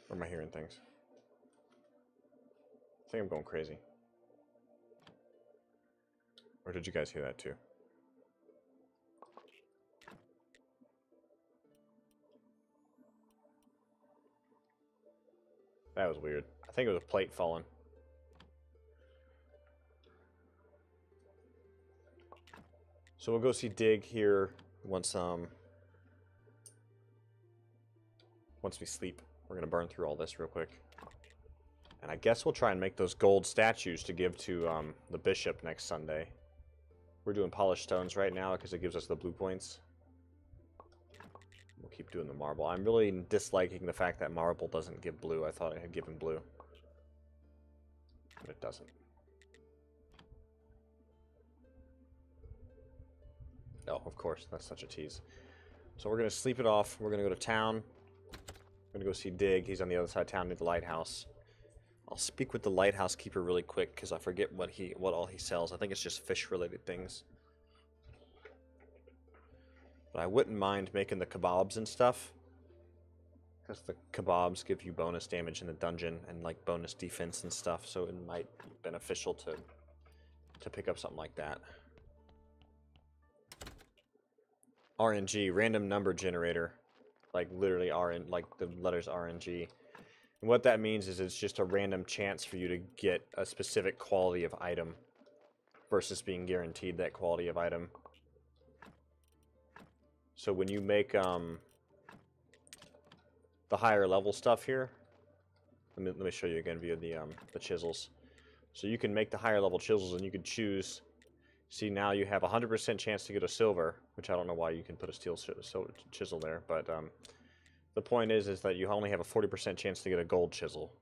Or am I hearing things? I think I'm going crazy. Or did you guys hear that too? That was weird. I think it was a plate falling. So we'll go see Dig here once we sleep. We're gonna burn through all this real quick. And I guess we'll try and make those gold statues to give to the bishop next Sunday. We're doing polished stones right now because it gives us the blue points. We'll keep doing the marble. I'm really disliking the fact that marble doesn't give blue. I thought it had given blue. But it doesn't. Oh, of course. That's such a tease. So we're going to sleep it off. We're going to go to town. We're going to go see Dig. He's on the other side of town near the lighthouse. I'll speak with the lighthouse keeper really quick because I forget what all he sells. I think it's just fish-related things. But I wouldn't mind making the kebabs and stuff, because the kebabs give you bonus damage in the dungeon and like bonus defense and stuff, so it might be beneficial to pick up something like that. RNG, random number generator, like literally like the letters RNG. And what that means is it's just a random chance for you to get a specific quality of item versus being guaranteed that quality of item. So when you make the higher level stuff here, let me show you again via the chisels. So you can make the higher level chisels and you can choose. See, now you have a 100% chance to get a silver, which I don't know why you can put a steel chisel there, but the point is that you only have a 40% chance to get a gold chisel.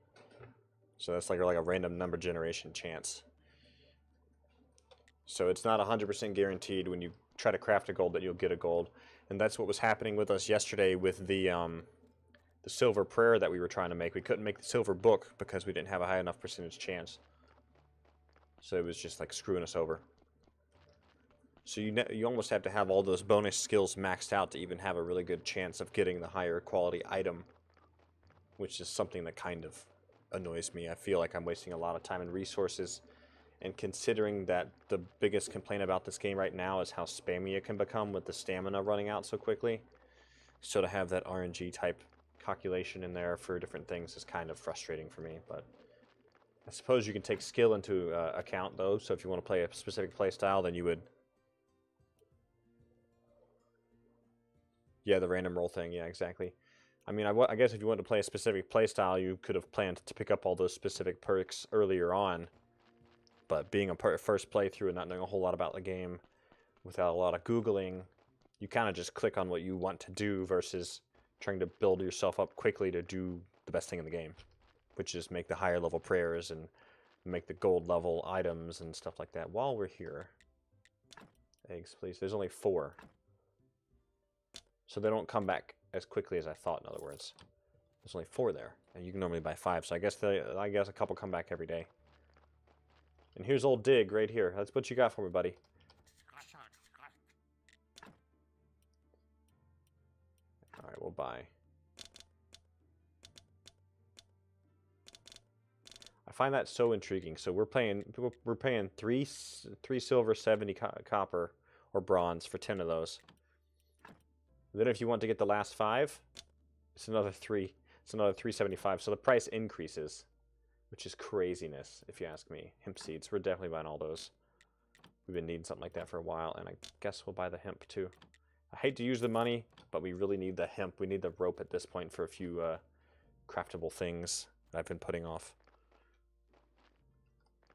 So that's like a random number generation chance. So it's not 100% guaranteed when you try to craft a gold that you'll get a gold. And that's what was happening with us yesterday with the silver prayer that we were trying to make. We couldn't make the silver book because we didn't have a high enough percentage chance. So it was just like screwing us over. So you almost have to have all those bonus skills maxed out to even have a really good chance of getting the higher quality item, which is something that kind of annoys me. I feel like I'm wasting a lot of time and resources. And considering that the biggest complaint about this game right now is how spammy it can become with the stamina running out so quickly, so to have that RNG type calculation in there for different things is kind of frustrating for me. But I suppose you can take skill into account though, so if you want to play a specific play style, then you would... Yeah, the random roll thing, yeah, exactly. I mean, I guess if you wanted to play a specific play style, you could have planned to pick up all those specific perks earlier on. But being a first playthrough and not knowing a whole lot about the game, without a lot of Googling, you kind of just click on what you want to do versus trying to build yourself up quickly to do the best thing in the game, which is make the higher level prayers and make the gold level items and stuff like that. While we're here, eggs, please. There's only 4. So they don't come back as quickly as I thought, in other words. There's only 4 there, and you can normally buy 5, so I guess a couple come back every day. And here's old Dig right here. That's what you got for me, buddy. Alright, we'll buy. I find that so intriguing. So we're paying 3 silver, 70 copper, or bronze for 10 of those. Then if you want to get the last 5, it's another 3. It's another 375. So the price increases, which is craziness, if you ask me. Hemp seeds. We're definitely buying all those. We've been needing something like that for a while, and I guess we'll buy the hemp too. I hate to use the money, but we really need the hemp. We need the rope at this point for a few craftable things that I've been putting off.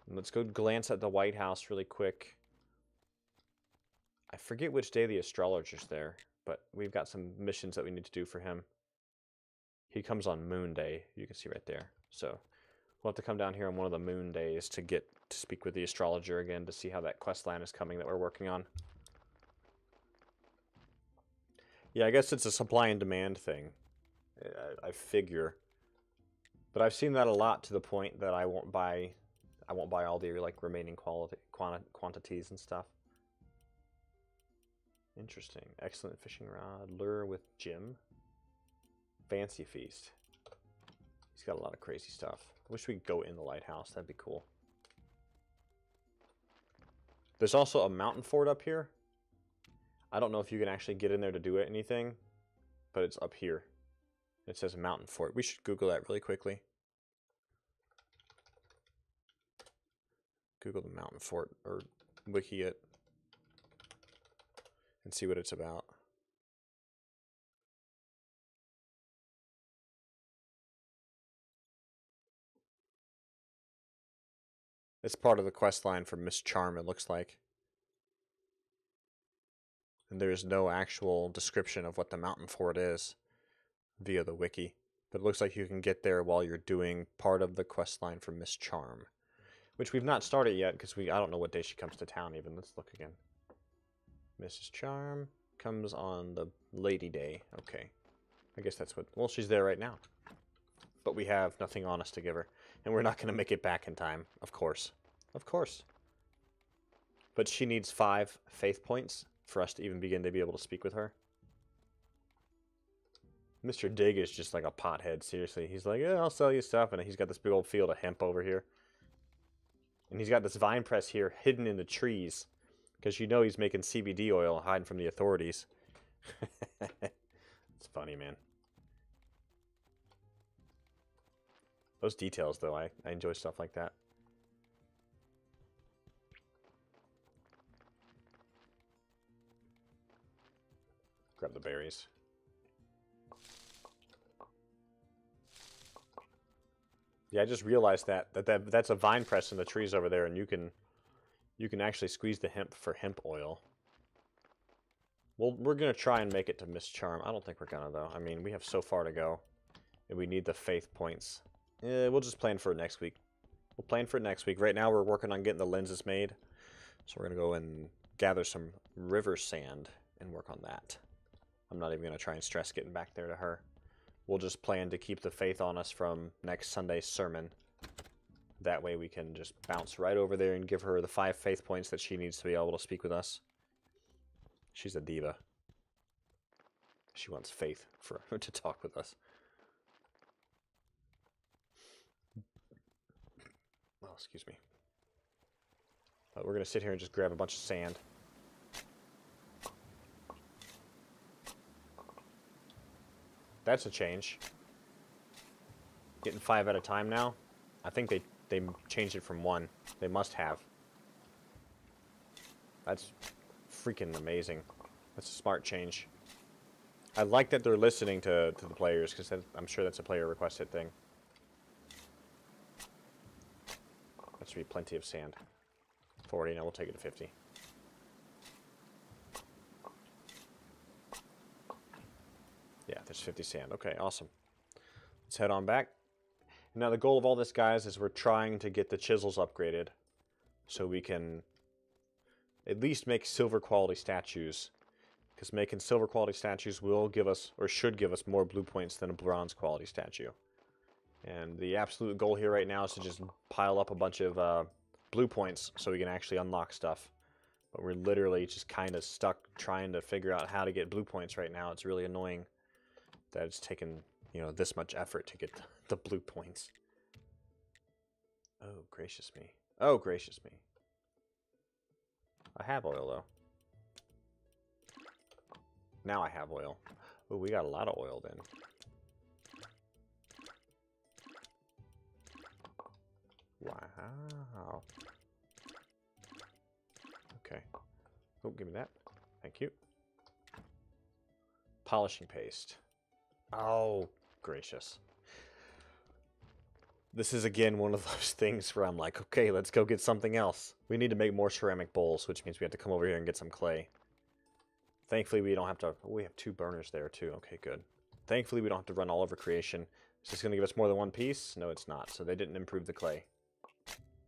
And let's go glance at the White House really quick. I forget which day the astrologer's there, but we've got some missions that we need to do for him. He comes on Moon Day, you can see right there. So we'll have to come down here on one of the moon days to get to speak with the astrologer again to see how that quest line is coming that we're working on. Yeah, I guess it's a supply and demand thing. I figure. But I've seen that a lot to the point that I won't buy all the like remaining quantities and stuff. Interesting. Excellent fishing rod. Lure with Jim. Fancy feast. He's got a lot of crazy stuff. I wish we could go in the lighthouse. That'd be cool. There's also a mountain fort up here. I don't know if you can actually get in there to do anything, but it's up here. It says mountain fort. We should Google that really quickly. Google the mountain fort, or wiki it, and see what it's about. It's part of the quest line for Miss Charm, it looks like. And there's no actual description of what the mountain fort is via the wiki. But it looks like you can get there while you're doing part of the quest line for Miss Charm. Which we've not started yet, because I don't know what day she comes to town even. Let's look again. Mrs. Charm comes on the Lady Day. Okay. I guess that's what... Well, she's there right now. But we have nothing on us to give her. And we're not going to make it back in time, of course. Of course. But she needs 5 faith points for us to even begin to be able to speak with her. Mr. Dig is just like a pothead, seriously. He's like, yeah, I'll sell you stuff. And he's got this big old field of hemp over here. And he's got this vine press here hidden in the trees. Because you know he's making CBD oil hiding from the authorities. It's funny, man. Those details, though, I enjoy stuff like that. Grab the berries. Yeah, I just realized that's a vine press in the trees over there, and you can actually squeeze the hemp for hemp oil. Well, we're gonna try and make it to Miss Charm. I don't think we're gonna though. I mean, we have so far to go, and we need the faith points. We'll just plan for it next week. We'll plan for it next week. Right now, we're working on getting the lenses made, so we're gonna go and gather some river sand and work on that. I'm not even gonna try and stress getting back there to her. We'll just plan to keep the faith on us from next Sunday's sermon. That way we can just bounce right over there and give her the 5 faith points that she needs to be able to speak with us. She's a diva. She wants faith for her to talk with us. Oh, excuse me. We're going to sit here and just grab a bunch of sand. That's a change. Getting 5 at a time now. I think they changed it from 1. They must have. That's freaking amazing. That's a smart change. I like that they're listening to the players, because I'm sure that's a player requested thing. That should be plenty of sand. 40, now we'll take it to 50. Yeah, there's 50 sand. Okay, awesome. Let's head on back. Now the goal of all this, guys, is we're trying to get the chisels upgraded so we can at least make silver quality statues. Because making silver quality statues will give us, or should give us, more blue points than a bronze quality statue. And the absolute goal here right now is to just pile up a bunch of blue points so we can actually unlock stuff. But we're literally just kind of stuck trying to figure out how to get blue points right now. It's really annoying that it's taken, you know, this much effort to get the blue points. Oh, gracious me. Oh, gracious me. I have oil, though. Now I have oil. Oh, we got a lot of oil then. Wow. Okay. Oh, give me that. Thank you. Polishing paste. Oh, gracious. This is, again, one of those things where I'm like, okay, let's go get something else. We need to make more ceramic bowls, which means we have to come over here and get some clay. Thankfully, we don't have to... Oh, we have 2 burners there, too. Okay, good. Thankfully, we don't have to run all over creation. Is this going to give us more than 1 piece? No, it's not. So they didn't improve the clay.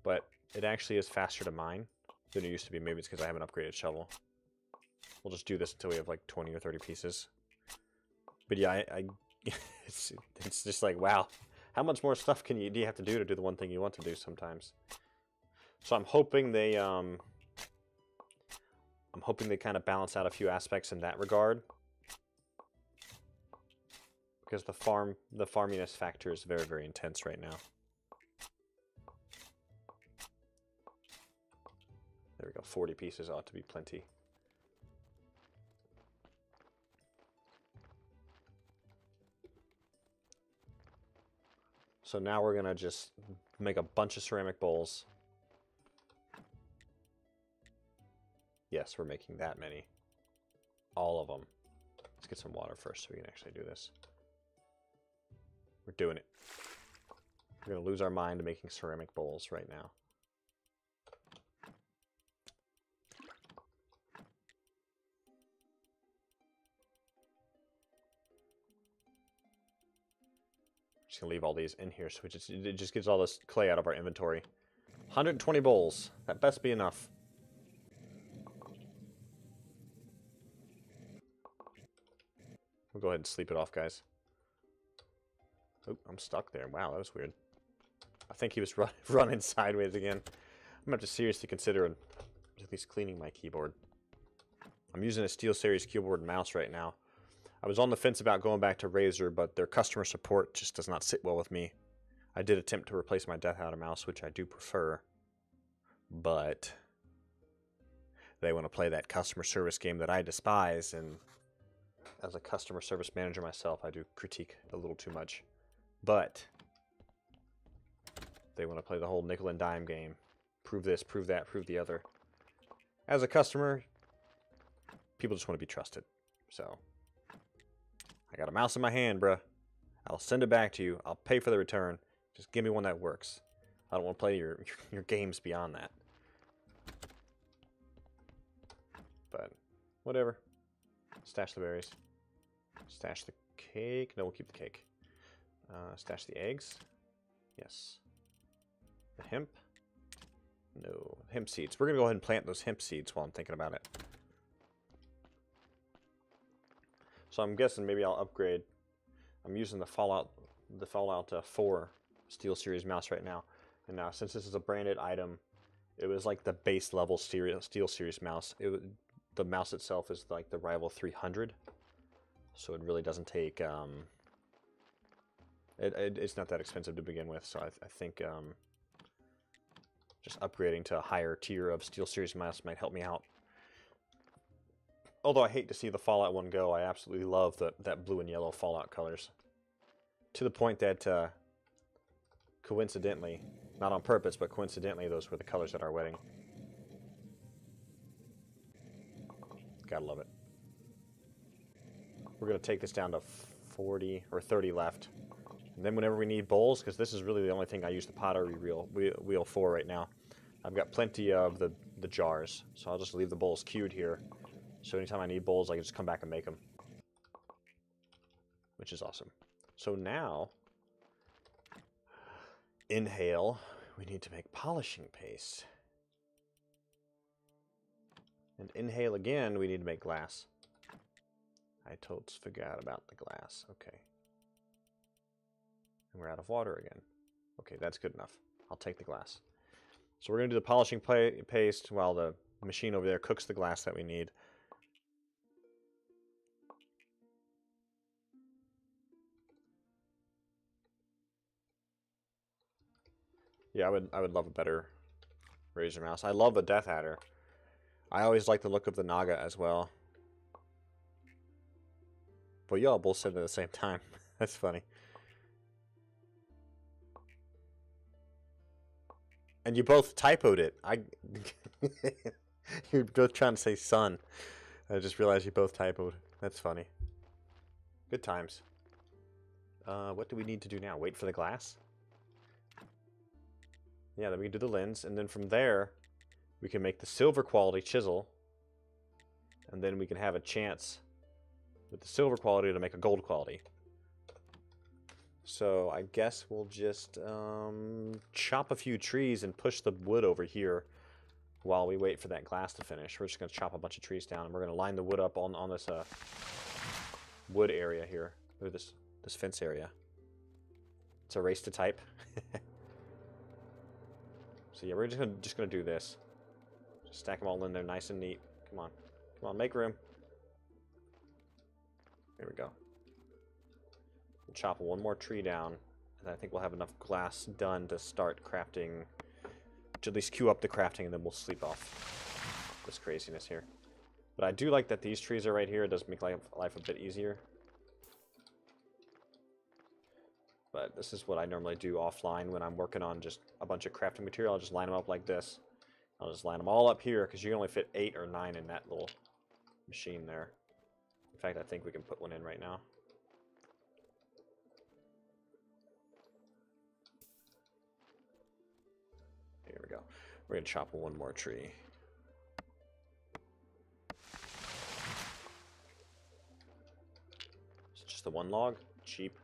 But it actually is faster to mine than it used to be. Maybe it's because I have an upgraded shovel. We'll just do this until we have like 20 or 30 pieces. But yeah, it's just like, wow. How much more stuff do you have to do the one thing you want to do sometimes? So I'm hoping they kind of balance out a few aspects in that regard. Because the farminess factor is very, very intense right now. There we go, 40 pieces ought to be plenty. So now we're gonna just make a bunch of ceramic bowls. Yes, we're making that many. All of them. Let's get some water first so we can actually do this. We're doing it. We're gonna lose our mind to making ceramic bowls right now. Just gonna leave all these in here so it just gets all this clay out of our inventory. 120 bowls. That best be enough. We'll go ahead and sleep it off, guys. Oh, I'm stuck there. Wow, that was weird. I think he was running sideways again. I'm gonna have to seriously consider at least cleaning my keyboard. I'm using a SteelSeries keyboard and mouse right now. I was on the fence about going back to Razer, but their customer support just does not sit well with me. I did attempt to replace my Death Adder mouse, which I do prefer, but they want to play that customer service game that I despise, and as a customer service manager myself, I do critique a little too much. But they want to play the whole nickel and dime game. Prove this, prove that, prove the other. As a customer, people just want to be trusted. So I got a mouse in my hand, bruh. I'll send it back to you. I'll pay for the return. Just give me one that works. I don't want to play your games beyond that. But whatever. Stash the berries. Stash the cake. No, we'll keep the cake. Stash the eggs. Yes. The hemp. No. Hemp seeds. We're going to go ahead and plant those hemp seeds while I'm thinking about it. So I'm guessing maybe I'll upgrade. I'm using the Fallout 4 SteelSeries mouse right now. And now, since this is a branded item, it was like the base level SteelSeries mouse. The mouse itself is like the Rival 300. So it really doesn't take... it's not that expensive to begin with. So I think just upgrading to a higher tier of SteelSeries mouse might help me out. Although I hate to see the Fallout one go, I absolutely love that blue and yellow Fallout colors. To the point that, coincidentally, not on purpose, but coincidentally, those were the colors at our wedding. Gotta love it. We're going to take this down to 40 or 30 left. And then whenever we need bowls, because this is really the only thing I use the pottery wheel for right now, I've got plenty of the jars. So I'll just leave the bowls queued here. So anytime I need bowls, I can just come back and make them. Which is awesome. So now, inhale, we need to make polishing paste. And inhale again, we need to make glass. I totally forgot about the glass. Okay. And we're out of water again. Okay, that's good enough. I'll take the glass. So we're going to do the polishing paste while the machine over there cooks the glass that we need. Yeah, I would love a better Razer mouse. I love a Death Adder. I always like the look of the Naga as well. But y'all both said it at the same time. That's funny. And you both typoed it. You're both trying to say sun. I just realized you both typoed. That's funny. Good times. What do we need to do now? Wait for the glass? Yeah, then we can do the lens, and then from there, we can make the silver quality chisel, and then we can have a chance with the silver quality to make a gold quality. So I guess we'll just chop a few trees and push the wood over here while we wait for that glass to finish. We're just going to chop a bunch of trees down, and we're going to line the wood up on this wood area here, or this fence area. It's a race to type. So yeah, we're just gonna do this. Just stack them all in there nice and neat. Come on, make room. There we go. We'll chop one more tree down, and I think we'll have enough glass done to start crafting. To at least queue up the crafting, and then we'll sleep off this craziness here. But I do like that these trees are right here. It does make life a bit easier. But this is what I normally do offline when I'm working on just a bunch of crafting material. I'll just line them up like this. I'll just line them all up here because you can only fit 8 or 9 in that little machine there. In fact, I think we can put one in right now. Here we go. We're going to chop one more tree. It's just the one log. Cheap.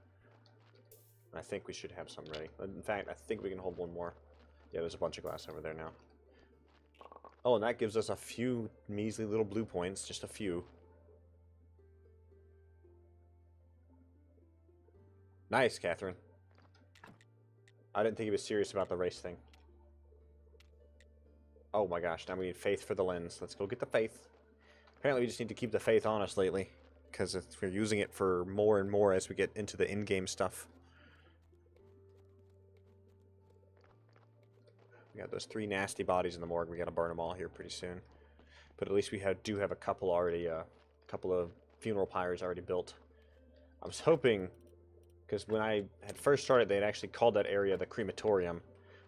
I think we should have some ready. In fact, I think we can hold one more. Yeah, there's a bunch of glass over there now. Oh, and that gives us a few measly little blue points. Just a few. Nice, Catherine. I didn't think he was serious about the race thing. Oh my gosh, now we need faith for the lens. Let's go get the faith. Apparently we just need to keep the faith on us lately, because we're using it for more and more as we get into the in-game stuff. We got those 3 nasty bodies in the morgue. We got to burn them all here pretty soon. But at least we do have a couple already, a couple of funeral pyres already built. I was hoping, because when I had first started, they had actually called that area the crematorium.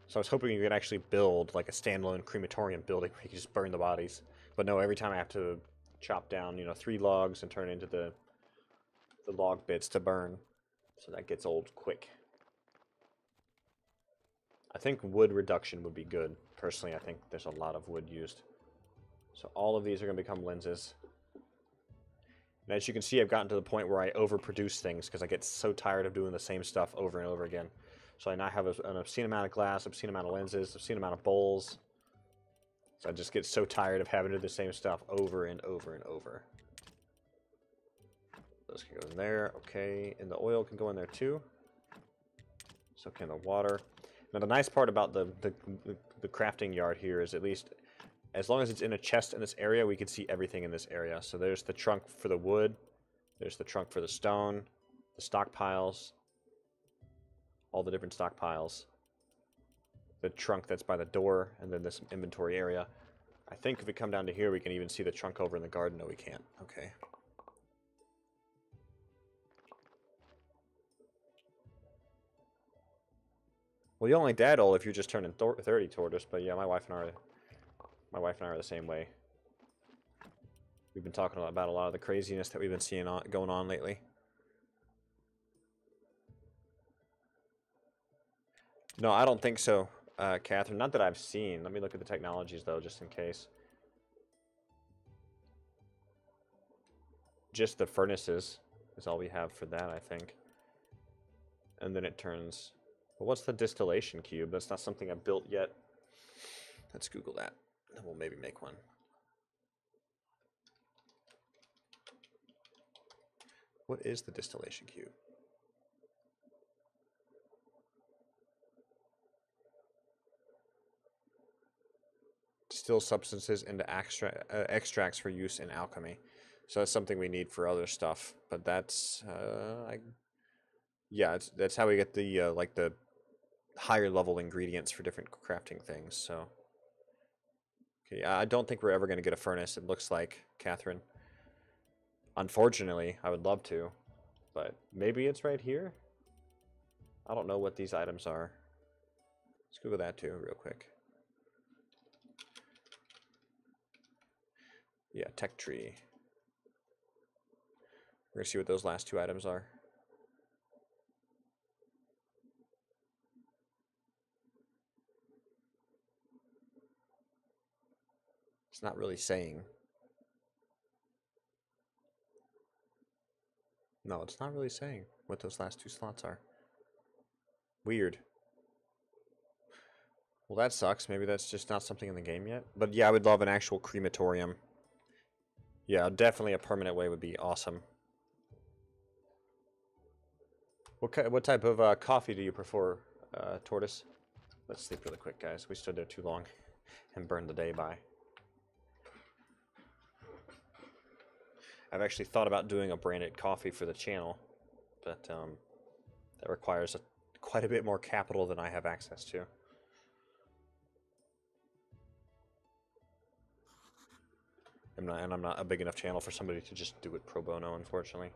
So I was hoping you could actually build like a standalone crematorium building where you could just burn the bodies. But no, every time I have to chop down, 3 logs and turn it into the log bits to burn. So that gets old quick. I think wood reduction would be good. Personally, I think there's a lot of wood used. So all of these are going to become lenses. And as you can see, I've gotten to the point where I overproduce things because I get so tired of doing the same stuff over and over again. So I now have an obscene amount of glass, obscene amount of lenses, obscene amount of bowls. So I just get so tired of having to do the same stuff over and over and over. Those can go in there. Okay, and the oil can go in there too. So can the water. Now the nice part about the crafting yard here is at least as long as it's in a chest in this area, we can see everything in this area. So there's the trunk for the wood, there's the trunk for the stone, the stockpiles, all the different stockpiles, the trunk that's by the door, and then this inventory area. I think if we come down to here, we can even see the trunk over in the garden. No, we can't. Okay. Well, you only dad old if you're just turning 30 toward us, but yeah, my wife and I are the same way. We've been talking about a lot of the craziness that we've been seeing going on lately. No, I don't think so, Catherine. Not that I've seen. Let me look at the technologies, though, just in case. Just the furnaces is all we have for that, I think. And then it turns... Well, what's the distillation cube? That's not something I've built yet. Let's Google that. And we'll maybe make one. What is the distillation cube? Distill substances into extracts for use in alchemy. So that's something we need for other stuff. But that's, yeah, that's how we get the like the higher level ingredients for different crafting things. So, okay, I don't think we're ever going to get a furnace. It looks like, Catherine. Unfortunately, I would love to, but maybe it's right here. I don't know what these items are. Let's Google that too, real quick. Yeah, tech tree. We're gonna see what those last two items are. It's not really saying. No, it's not really saying what those last two slots are. Weird. Well, that sucks. Maybe that's just not something in the game yet. But yeah, I would love an actual crematorium. Yeah, definitely a permanent way would be awesome. What type of coffee do you prefer, Tortoise? Let's sleep really quick, guys. We stood there too long and burned the day by. I've actually thought about doing a branded coffee for the channel, but that requires quite a bit more capital than I have access to. And I'm not a big enough channel for somebody to just do it pro bono, unfortunately.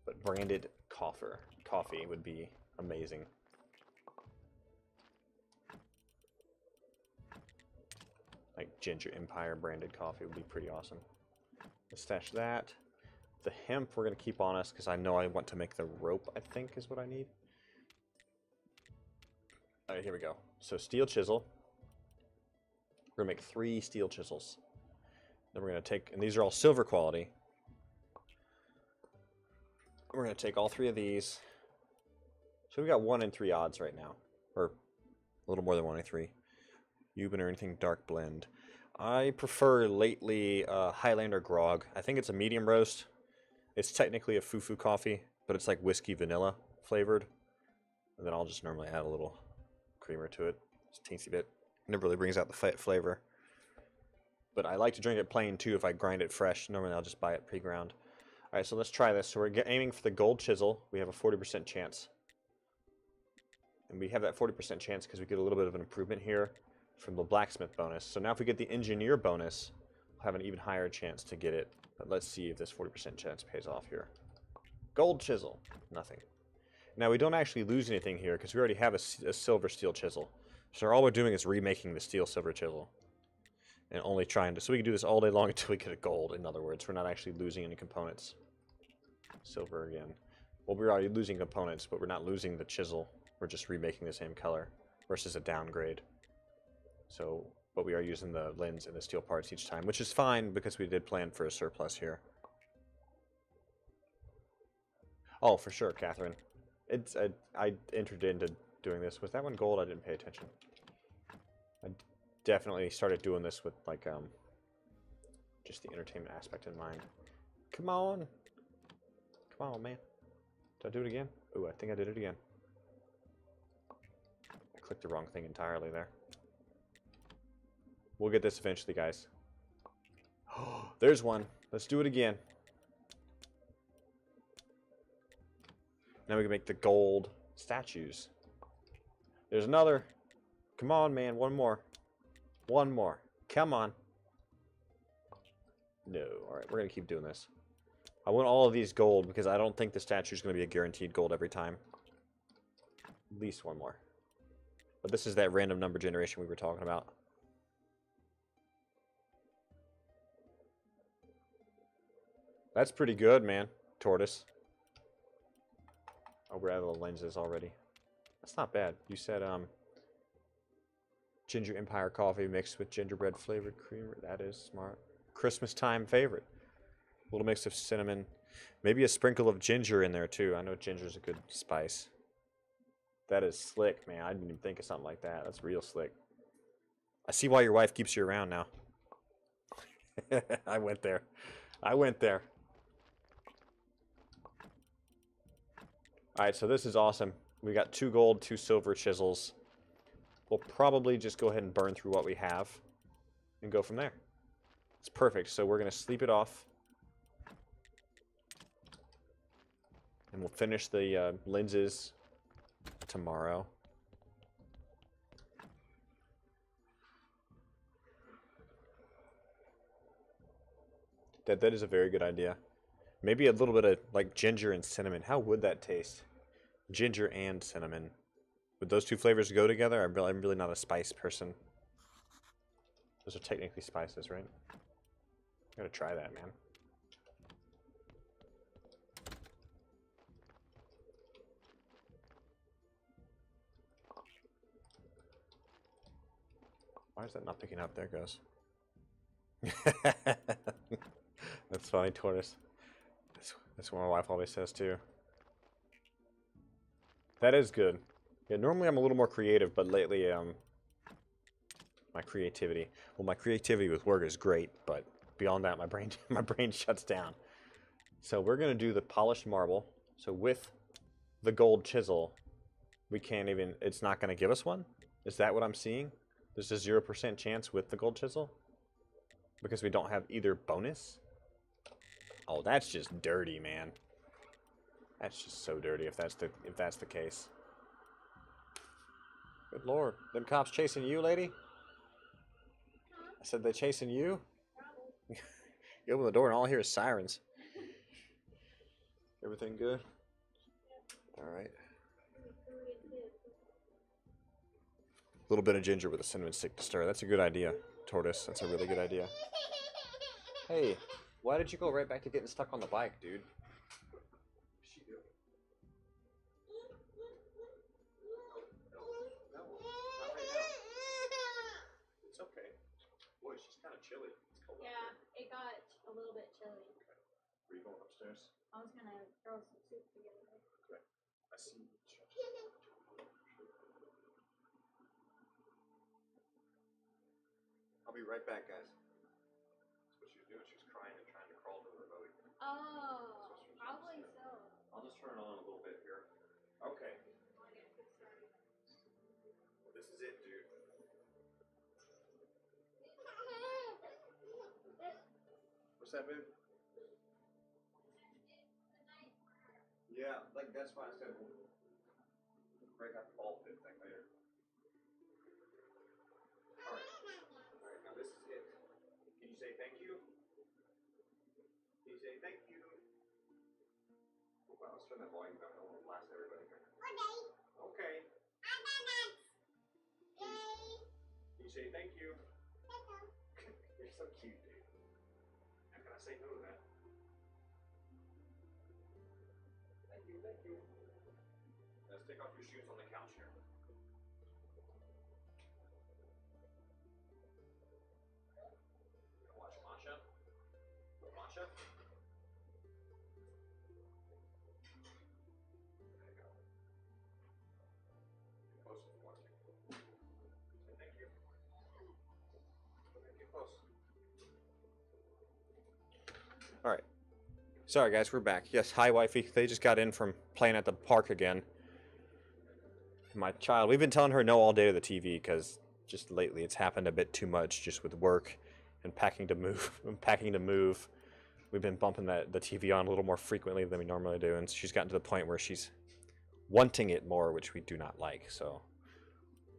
But branded coffee would be amazing. Like Ginger Empire branded coffee would be pretty awesome. Let's stash that. The hemp we're going to keep on us because I know I want to make the rope, I think is what I need. Alright, here we go. So steel chisel. We're going to make 3 steel chisels. Then we're going to take, and these are all silver quality. We're going to take all 3 of these. So we got 1 in 3 odds right now. Or a little more than 1 in 3. Yuban or anything dark blend. I prefer lately Highlander Grog. I think it's a medium roast. It's technically a fufu coffee, but it's like whiskey vanilla flavored. And then I'll just normally add a little creamer to it. Just a teensy bit. Never really brings out the flavor. But I like to drink it plain too if I grind it fresh. Normally I'll just buy it pre-ground. Alright, so let's try this. So we're aiming for the gold chisel. We have a 40% chance. And we have that 40% chance because we get a little bit of an improvement here from the blacksmith bonus. So now if we get the engineer bonus, we'll have an even higher chance to get it. But let's see if this 40% chance pays off here. Gold chisel. Nothing. Now we don't actually lose anything here because we already have a silver steel chisel. So all we're doing is remaking the steel silver chisel. And only trying to... So we can do this all day long until we get a gold, in other words. We're not actually losing any components. Silver again. Well, we're already losing components, but we're not losing the chisel. We're just remaking the same color versus a downgrade. So, but we are using the lens and the steel parts each time, which is fine because we did plan for a surplus here. Oh, for sure, Catherine. It's I entered into doing this. Was that one gold? I didn't pay attention. I definitely started doing this with like just the entertainment aspect in mind. Come on. Come on, man. Did I do it again? Ooh, I think I did it again. I clicked the wrong thing entirely there. We'll get this eventually, guys. Oh, there's one. Let's do it again. Now we can make the gold statues. There's another. Come on, man. One more. One more. Come on. No. Alright, we're going to keep doing this. I want all of these gold because I don't think the statue is going to be a guaranteed gold every time. At least one more. But this is that random number generation we were talking about. That's pretty good, man. Tortoise. Oh, we're out of the lenses already. That's not bad. You said, Ginger Empire coffee mixed with gingerbread flavored creamer. That is smart. Christmas time favorite. A little mix of cinnamon. Maybe a sprinkle of ginger in there, too. I know ginger's a good spice. That is slick, man. I didn't even think of something like that. That's real slick. I see why your wife keeps you around now. I went there. I went there. Alright, so this is awesome. We got 2 gold, 2 silver chisels. We'll probably just go ahead and burn through what we have and go from there. It's perfect. So we're going to sleep it off. And we'll finish the lenses tomorrow. That is a very good idea. Maybe a little bit of like ginger and cinnamon. How would that taste? Ginger and cinnamon. Would those 2 flavors go together? I'm really not a spice person. Those are technically spices, right? Gotta try that, man. Why is that not picking up? There it goes. That's funny, Tortoise. That's what my wife always says too. That is good. Yeah, normally I'm a little more creative, but lately, my creativity with work is great, but beyond that, my brain shuts down. So we're gonna do the polished marble. So with the gold chisel, we can't even. It's not gonna give us one. Is that what I'm seeing? There's a 0% chance with the gold chisel because we don't have either bonus. Oh, that's just dirty, man. That's just so dirty if that's the case. Good lord, them cops chasing you, lady? I said they're chasing you? You open the door and all I hear is sirens. Everything good? Alright. A little bit of ginger with a cinnamon stick to stir. That's a good idea, Tortoise. That's a really good idea. Hey, why did you go right back to getting stuck on the bike, dude? It's okay. Boy, she's kind of chilly. It's cold. Yeah, it got a little bit chilly. Okay. Were you going upstairs? I was gonna throw some soup together. Okay. I see. I'll be right back, guys. That's what she was doing. She was crying and trying to crawl to the remote. Oh, probably so. I'll just turn it on a little bit here. Okay. This is it, dude. What's that, babe? Yeah, like that's why I said we'll break out the ball pit thing later. Alright. Alright, now this is it. Can you say thank you? Can you say thank you? Oh, wow, let's turn that volume down. I don't want to blast everybody here. Okay. Can you say thank you? You're so cute, dude. How can I say no to that? Thank you, thank you. Let's take off your shoes on the couch here. Watch Masha. Masha. There you go. Get close if you want to. Say thank you. Get close. All right. Sorry, guys, we're back. Yes, hi, wifey. They just got in from playing at the park again. My child, we've been telling her no all day to the TV because just lately it's happened a bit too much just with work and packing to move. We've been bumping the TV on a little more frequently than we normally do, and she's gotten to the point where she's wanting it more, which we do not like. So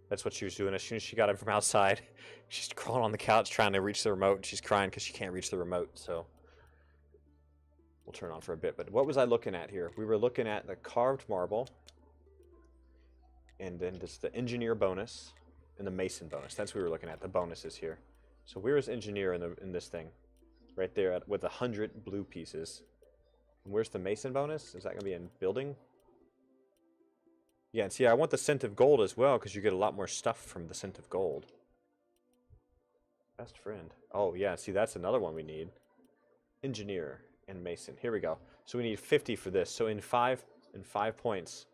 that's what she was doing. As soon as she got in from outside, she's crawling on the couch trying to reach the remote, and she's crying because she can't reach the remote. So we'll turn it on for a bit. But what was I looking at here? We were looking at the carved marble, and then just the engineer bonus and the mason bonus. That's what we were looking at, the bonuses here. So where's engineer in this thing? Right there with 100 blue pieces. And where's the mason bonus? Is that going to be in building? Yeah, and see, I want the scent of gold as well because you get a lot more stuff from the scent of gold. Best friend. Oh, yeah, see, that's another one we need. Engineer and mason. Here we go. So we need 50 for this. So in five points,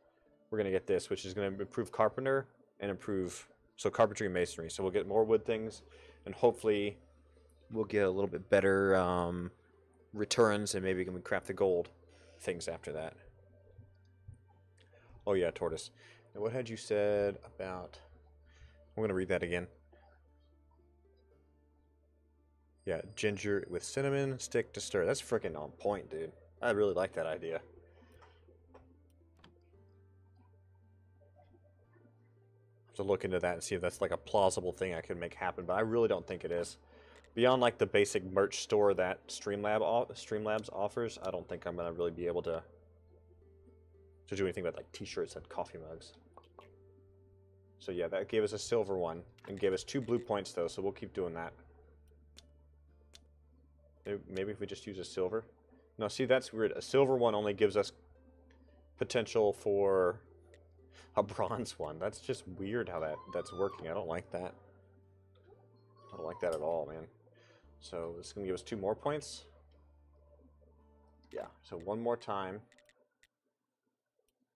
we're going to get this, which is going to improve carpenter and improve, so carpentry and masonry. So we'll get more wood things, and hopefully we'll get a little bit better returns, and maybe we can craft the gold things after that. Oh yeah, tortoise. Now what had you said about, I'm going to read that again. Yeah, ginger with cinnamon stick to stir. That's freaking on point, dude. I really like that idea. To look into that and see if that's like a plausible thing I can make happen, but I really don't think it is. Beyond like the basic merch store that Streamlabs offers, I don't think I'm gonna really be able to do anything about like t-shirts and coffee mugs. So yeah, that gave us a silver one and gave us 2 blue points though, so we'll keep doing that. Maybe if we just use a silver. No, see, that's weird. A silver one only gives us potential for a bronze one. That's just weird how that's working. I don't like that. I don't like that at all, man. So this is going to give us 2 more points. Yeah, so one more time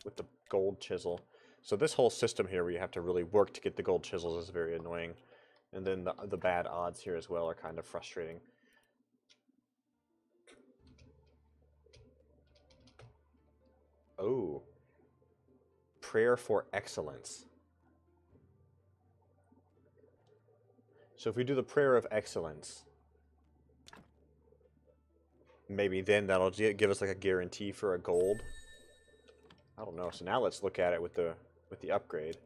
with the gold chisel. So this whole system here where you have to really work to get the gold chisels is very annoying. And then the bad odds here as well are kind of frustrating. Oh. Prayer for excellence. So if we do the prayer of excellence, maybe then that'll give us like a guarantee for a gold. I don't know. So now let's look at it with the upgrade.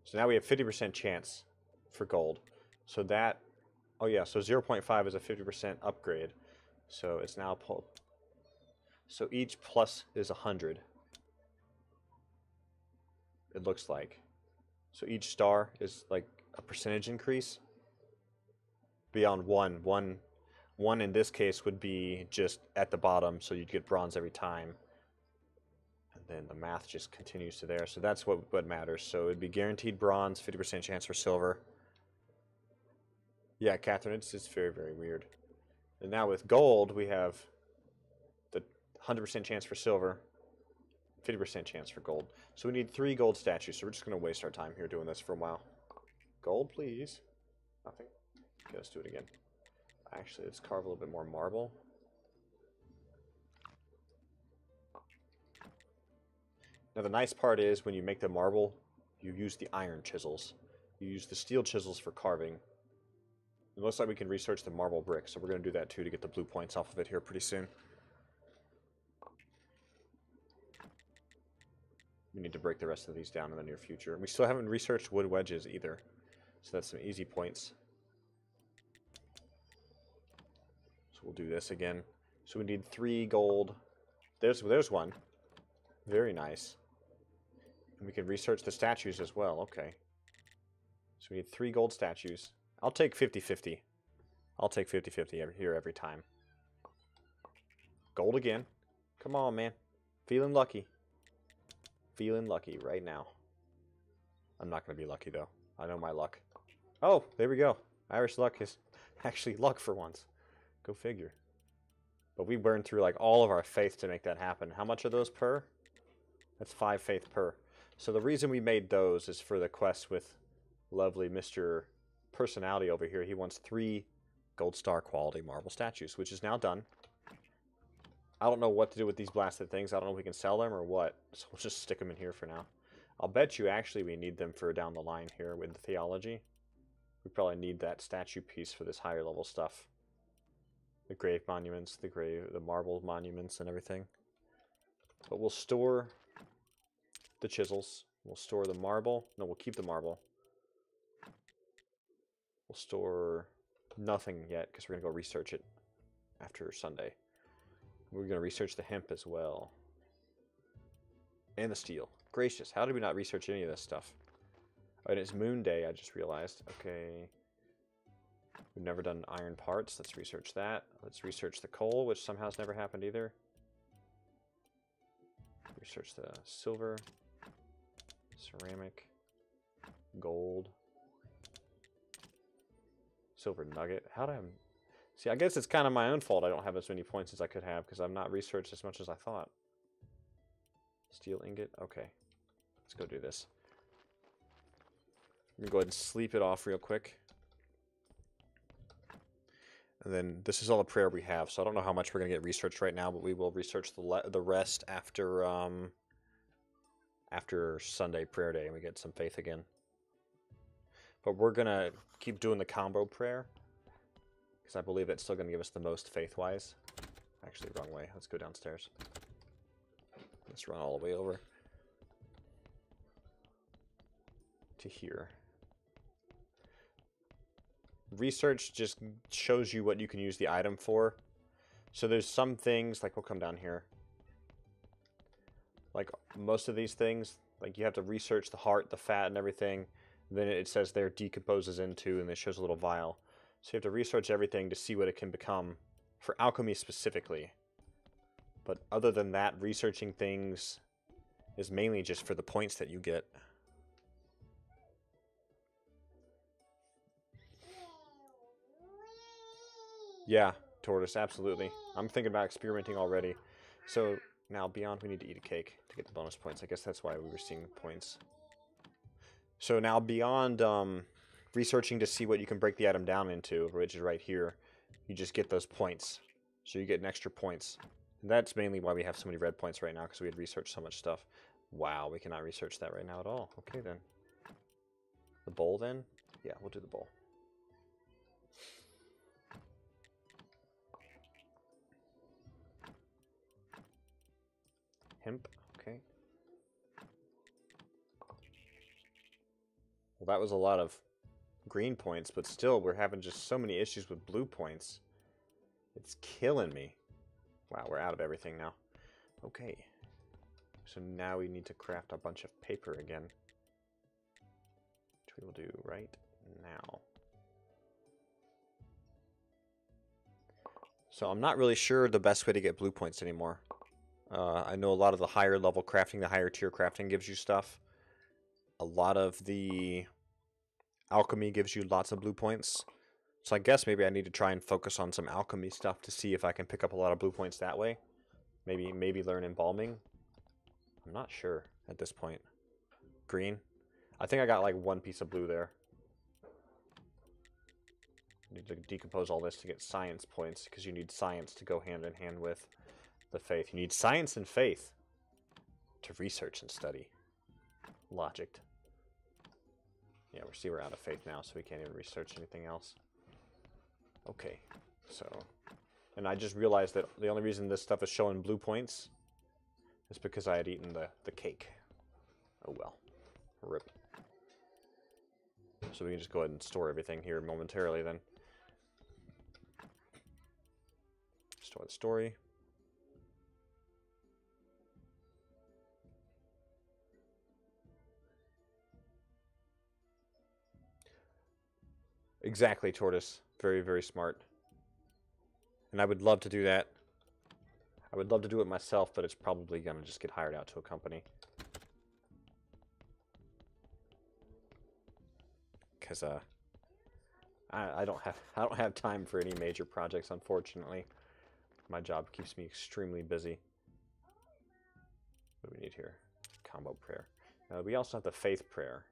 So now we have 50% chance for gold. So that, oh yeah, so 0.5 is a 50% upgrade. So it's now, so each plus is 100. It looks like. So each star is like a percentage increase beyond 1. One in this case would be just at the bottom, so you'd get bronze every time. And then the math just continues to there. So that's what matters. So it'd be guaranteed bronze, 50% chance for silver. Yeah, Catherine, it's very, very weird. And now with gold, we have the 100% chance for silver, 50% chance for gold. So we need 3 gold statues, so we're just going to waste our time here doing this for a while. Gold, please. Nothing. Okay, let's do it again. Actually, let's carve a little bit more marble. Now the nice part is when you make the marble, you use the iron chisels. You use the steel chisels for carving. It looks like we can research the marble brick, so we're going to do that too to get the blue points off of it here pretty soon. We need to break the rest of these down in the near future. We still haven't researched wood wedges either, so that's some easy points. So we'll do this again. So we need 3 gold. There's one. Very nice. And we can research the statues as well. Okay. So we need 3 gold statues. I'll take 50-50. I'll take 50-50 here every time. Gold again. Come on, man. Feeling lucky. Feeling lucky right now. I'm not going to be lucky, though. I know my luck. Oh, there we go. Irish luck is actually luck for once. Go figure. But we burned through like all of our faith to make that happen. How much are those per? That's 5 faith per. So the reason we made those is for the quest with lovely Mr. Personality over here. He wants 3 gold star quality marble statues, which is now done. I don't know what to do with these blasted things. I don't know if we can sell them or what. So we'll just stick them in here for now. I'll bet you actually we need them for down the line here with the theology. We probably need that statue piece for this higher level stuff. The grave monuments, the marble monuments and everything. But we'll store the chisels. We'll store the marble. No, we'll keep the marble. We'll store nothing yet because we're going to go research it after Sunday. We're going to research the hemp as well. And the steel. Gracious, how did we not research any of this stuff? Oh, and it's Moon Day, I just realized. Okay. We've never done iron parts. Let's research that. Let's research the coal, which somehow has never happened either. Research the silver. Ceramic. Gold. Silver nugget. How did I... See, I guess it's kind of my own fault I don't have as many points as I could have because I've not researched as much as I thought. Steel ingot. Okay. Let's go do this. Let me go ahead and sleep it off real quick. And then this is all the prayer we have, so I don't know how much we're going to get researched right now, but we will research the rest after after Sunday prayer day and we get some faith again. But we're going to keep doing the combo prayer because I believe it's still going to give us the most faith-wise. Actually, wrong way. Let's go downstairs. Let's run all the way over to here. Research just shows you what you can use the item for. So there's some things, like we'll come down here. Like most of these things, like you have to research the heart, the fat, and everything. Then it says there decomposes into, and it shows a little vial. So you have to research everything to see what it can become for alchemy specifically. But other than that, researching things is mainly just for the points that you get. Yeah, Tortoise, absolutely. I'm thinking about experimenting already. So now beyond, we need to eat a cake to get the bonus points. I guess that's why we were seeing points. So now beyond researching to see what you can break the item down into, which is right here, you just get those points. So you get an extra points. And that's mainly why we have so many red points right now, because we had researched so much stuff. Wow, we cannot research that right now at all. Okay then. The bowl then? Yeah, we'll do the bowl. Hemp, okay. Well, that was a lot of green points, but still, we're having just so many issues with blue points. It's killing me. Wow, we're out of everything now. Okay. So now we need to craft a bunch of paper again. Which we will do right now. So I'm not really sure the best way to get blue points anymore. I know a lot of the higher level crafting, the higher tier crafting gives you stuff. A lot of the alchemy gives you lots of blue points. So I guess maybe I need to try and focus on some alchemy stuff to see if I can pick up a lot of blue points that way. Maybe learn embalming. I'm not sure at this point. Green. I think I got like one piece of blue there. I need to decompose all this to get science points, because you need science to go hand in hand with the faith. You need science and faith to research and study. Logicked. Yeah, we're out of faith now, so we can't even research anything else. Okay, so... And I just realized that the only reason this stuff is showing blue points is because I had eaten the cake. Oh well. Rip. So we can just go ahead and store everything here momentarily then. Store the story. Exactly, Tortoise. Very, very smart. And I would love to do that. I would love to do it myself, but it's probably going to just get hired out to a company. Because I don't have time for any major projects, unfortunately. My job keeps me extremely busy. What do we need here? Combo prayer. We also have the faith prayer.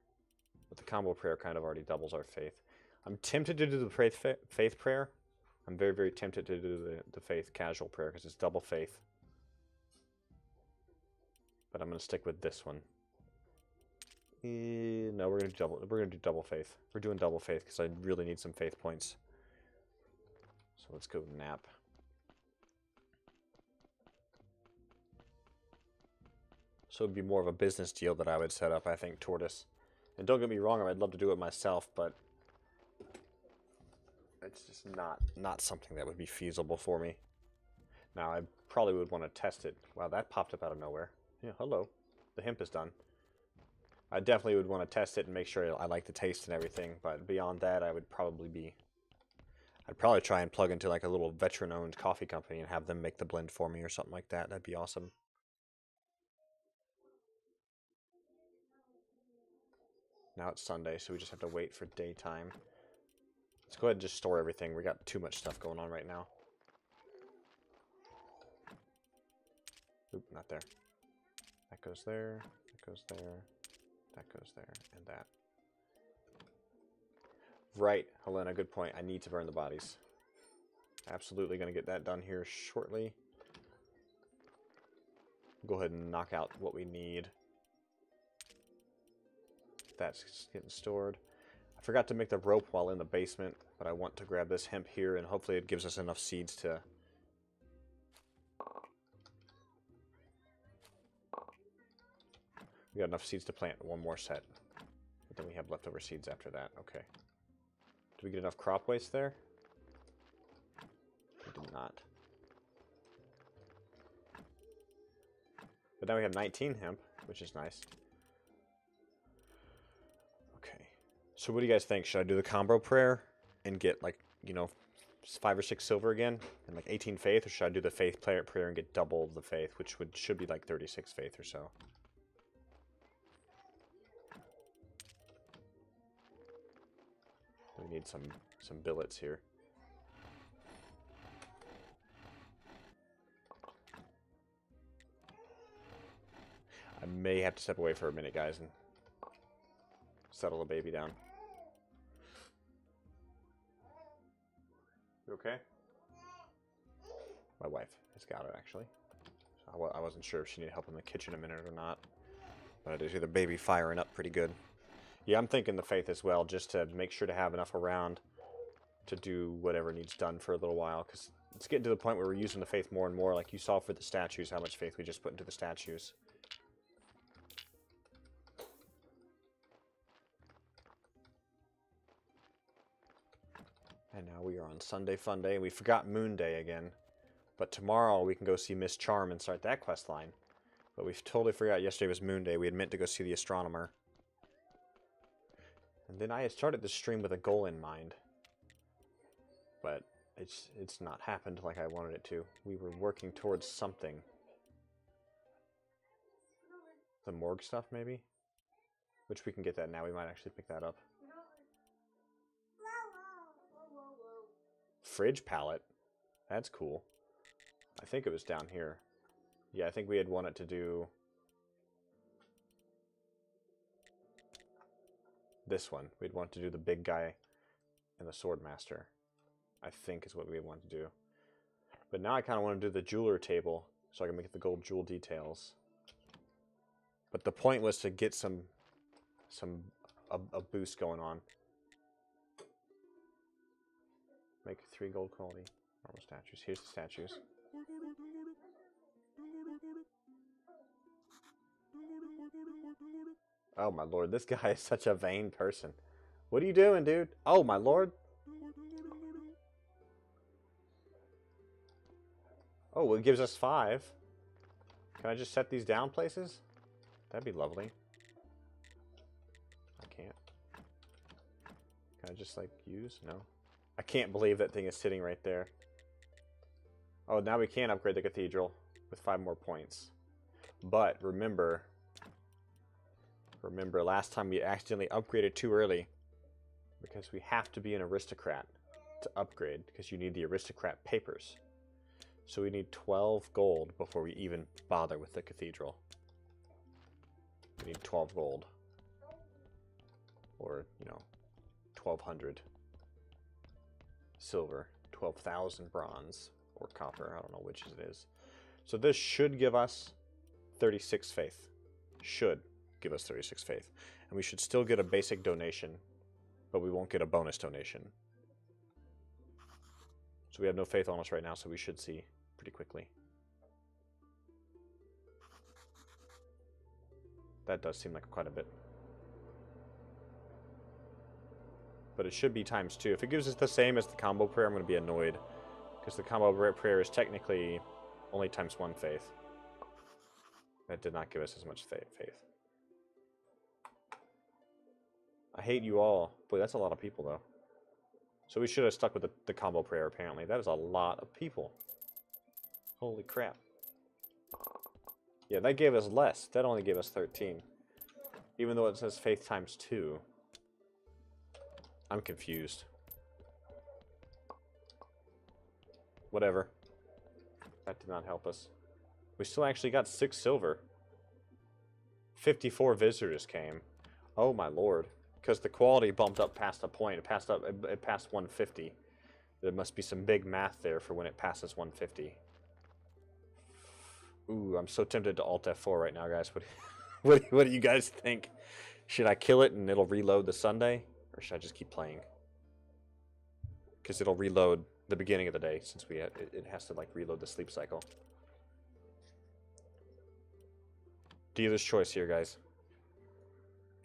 But the combo prayer kind of already doubles our faith. I'm tempted to do the faith prayer. I'm very, very tempted to do the faith casual prayer because it's double faith. But I'm going to stick with this one. No, we're going to do double faith. We're doing double faith because I really need some faith points. So let's go nap. So it'd be more of a business deal that I would set up, I think, Tortoise. And don't get me wrong, I'd love to do it myself, but it's just not something that would be feasible for me. Now, I probably would want to test it. Wow, that popped up out of nowhere. Yeah, hello. The hemp is done. I definitely would want to test it and make sure I like the taste and everything, but beyond that, I'd probably try and plug into like a little veteran-owned coffee company and have them make the blend for me or something like that. That'd be awesome. Now it's Sunday, so we just have to wait for daytime. Let's go ahead and just store everything. We got too much stuff going on right now. Oop, not there. That goes there, that goes there, that goes there, and that. Right, Helena, good point. I need to burn the bodies. Absolutely going to get that done here shortly. Go ahead and knock out what we need. That's getting stored. I forgot to make the rope while in the basement, but I want to grab this hemp here, and hopefully it gives us enough seeds to... We got enough seeds to plant one more set. But then we have leftover seeds after that. Okay. Did we get enough crop waste there? We did not. But now we have 19 hemp, which is nice. Okay. So what do you guys think? Should I do the combo prayer and get, like, you know, just 5 or 6 silver again, and like 18 faith, or should I do the faith prayer and get double the faith, which should be like 36 faith or so. We need some billets here. I may have to step away for a minute, guys, and settle the baby down. You okay? My wife has got it, actually. So I wasn't sure if she needed help in the kitchen a minute or not. But I did hear the baby firing up pretty good. Yeah, I'm thinking the faith as well, just to make sure to have enough around to do whatever needs done for a little while. Because it's getting to the point where we're using the faith more and more. Like you saw for the statues, how much faith we just put into the statues. And now we are on Sunday Fun Day. We forgot Moon Day again. But tomorrow we can go see Miss Charm and start that quest line. But we totally forgot yesterday was Moon Day. We had meant to go see the astronomer. And then I had started the stream with a goal in mind. But it's not happened like I wanted it to. We were working towards something. The morgue stuff, maybe? Which we can get that now. We might actually pick that up. Fridge palette? That's cool. I think it was down here. Yeah, I think we had wanted to do this one. We'd want to do the big guy and the sword master. I think is what we want to do. But now I kind of want to do the jeweler table so I can make the gold jewel details. But the point was to get a boost going on. Make 3 gold quality normal statues. Here's the statues. Oh my lord, this guy is such a vain person. What are you doing, dude? Oh my lord. Oh, well, it gives us 5. Can I just set these down places? That'd be lovely. I can't. Can I just like use? No. I can't believe that thing is sitting right there. Oh, now we can upgrade the cathedral with 5 more points. But remember last time we accidentally upgraded too early because we have to be an aristocrat to upgrade because you need the aristocrat papers. So we need 12 gold before we even bother with the cathedral. We need 12 gold. Or, you know, 1,200 silver, 12,000 bronze, or copper. I don't know which it is. So this should give us 36 faith. Should give us 36 faith. And we should still get a basic donation, but we won't get a bonus donation. So we have no faith on us right now, so we should see pretty quickly. That does seem like quite a bit. But it should be ×2. If it gives us the same as the combo prayer, I'm going to be annoyed. Because the combo prayer is technically only ×1 faith. That did not give us as much faith. I hate you all. Boy, that's a lot of people, though. So we should have stuck with the combo prayer, apparently. That is a lot of people. Holy crap. Yeah, that gave us less. That only gave us 13. Even though it says faith ×2. I'm confused. Whatever. That did not help us. We still actually got 6 silver. 54 visitors came. Oh my lord. Because the quality bumped up past a point. It passed 150. There must be some big math there for when it passes 150. Ooh, I'm so tempted to Alt F4 right now, guys. What do you guys think? Should I kill it and it'll reload the Sunday? Or should I just keep playing? Because it'll reload the beginning of the day, since it has to like reload the sleep cycle. Dealer's choice here, guys.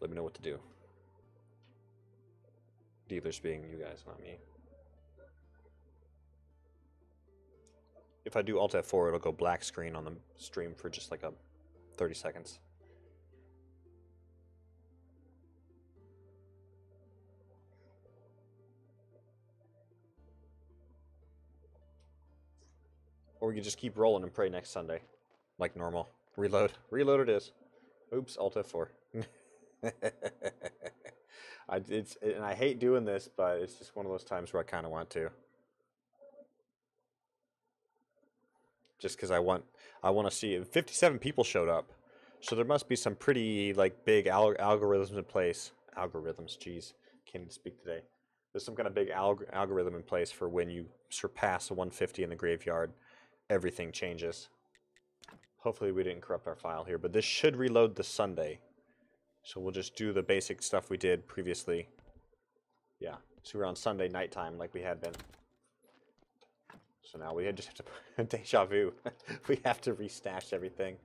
Let me know what to do. Dealers being you guys, not me. If I do Alt F4, it'll go black screen on the stream for just like 30 seconds. Or we can just keep rolling and pray next Sunday. Like normal. Reload. Reload it is. Oops, Alt F4. And I hate doing this, but it's just one of those times where I kind of want to. Just because I want to see it. 57 people showed up, so there must be some pretty like big algorithms in place. Algorithms, jeez, can't even speak today. There's some kind of big algorithm in place for when you surpass a 150 in the graveyard, everything changes. Hopefully we didn't corrupt our file here, but this should reload the Sunday. So we'll just do the basic stuff we did previously. Yeah, so we're on Sunday nighttime like we had been. So now we just have to deja vu. We have to restash everything.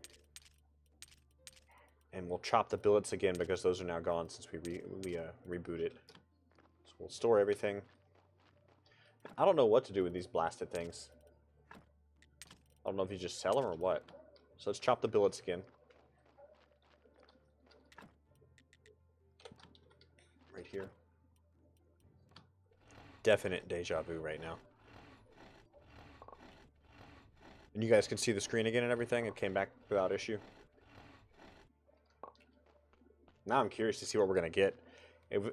And we'll chop the billets again because those are now gone since we reboot it. So we'll store everything. I don't know what to do with these blasted things. I don't know if you just sell them or what. So let's chop the billets again. Right here. Definite deja vu right now. And you guys can see the screen again and everything. It came back without issue. Now I'm curious to see what we're going to get.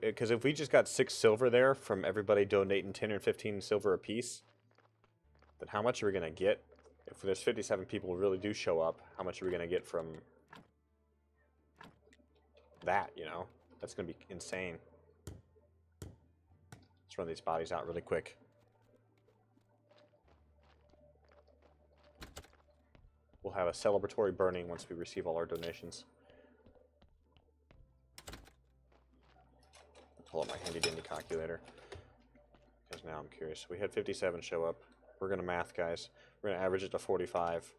Because if we just got 6 silver there from everybody donating 10 or 15 silver apiece, then how much are we going to get? If there's 57 people who really do show up, how much are we going to get from that, you know? That's going to be insane. Let's run these bodies out really quick. We'll have a celebratory burning once we receive all our donations. Pull up my handy-dandy calculator. Because now I'm curious. We had 57 show up. We're going to math, guys. We're going to average it to 45.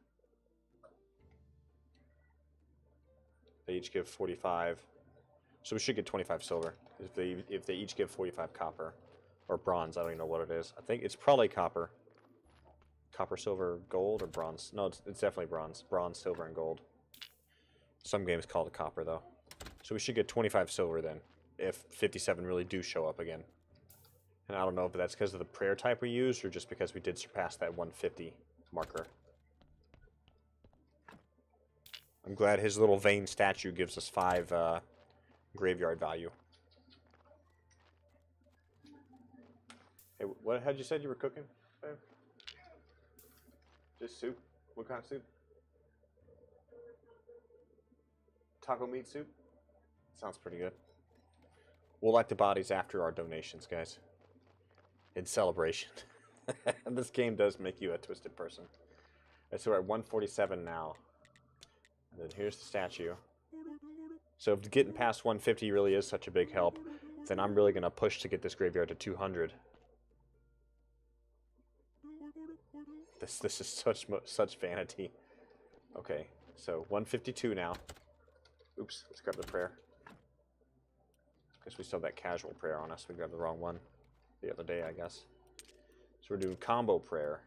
They each give 45. So we should get 25 silver. If they each give 45 copper. Or bronze, I don't even know what it is. I think it's probably copper. Copper, silver, gold, or bronze? No, it's definitely bronze. Bronze, silver, and gold. Some games call it copper, though. So we should get 25 silver then, if 57 really do show up again. And I don't know if that's because of the prayer type we used, or just because we did surpass that 150 marker. I'm glad his little vein statue gives us 5 graveyard value. Hey, how'd you said you were cooking, babe? Just soup? What kind of soup? Taco meat soup? Sounds pretty good. We'll light the bodies after our donations, guys. In celebration. This game does make you a twisted person. Right, so we're at 147 now. And then here's the statue. So if getting past 150 really is such a big help, then I'm really going to push to get this graveyard to 200. This is such vanity. Okay, so 152 now. Oops, let's grab the prayer. Guess we still have that casual prayer on us. We grabbed the wrong one the other day, I guess. So we're doing combo prayer.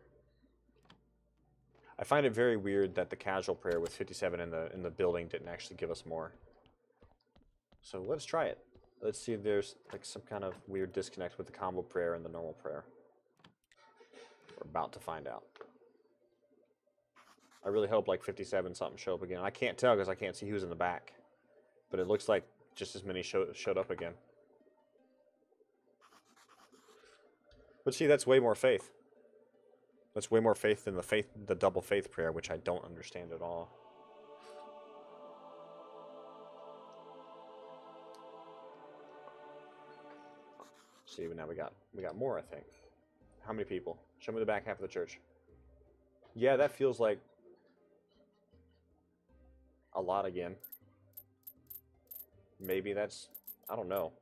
I find it very weird that the casual prayer with 57 in the building didn't actually give us more. So let's try it. Let's see if there's like some kind of weird disconnect with the combo prayer and the normal prayer. We're about to find out. I really hope like 57 something show up again. I can't tell because I can't see who's in the back. But it looks like just as many showed up again. But see, that's way more faith. That's way more faith than the double faith prayer, which I don't understand at all. See, now we got more, I think. How many people? Show me the back half of the church. Yeah, that feels like a lot again. Maybe that's, I don't know.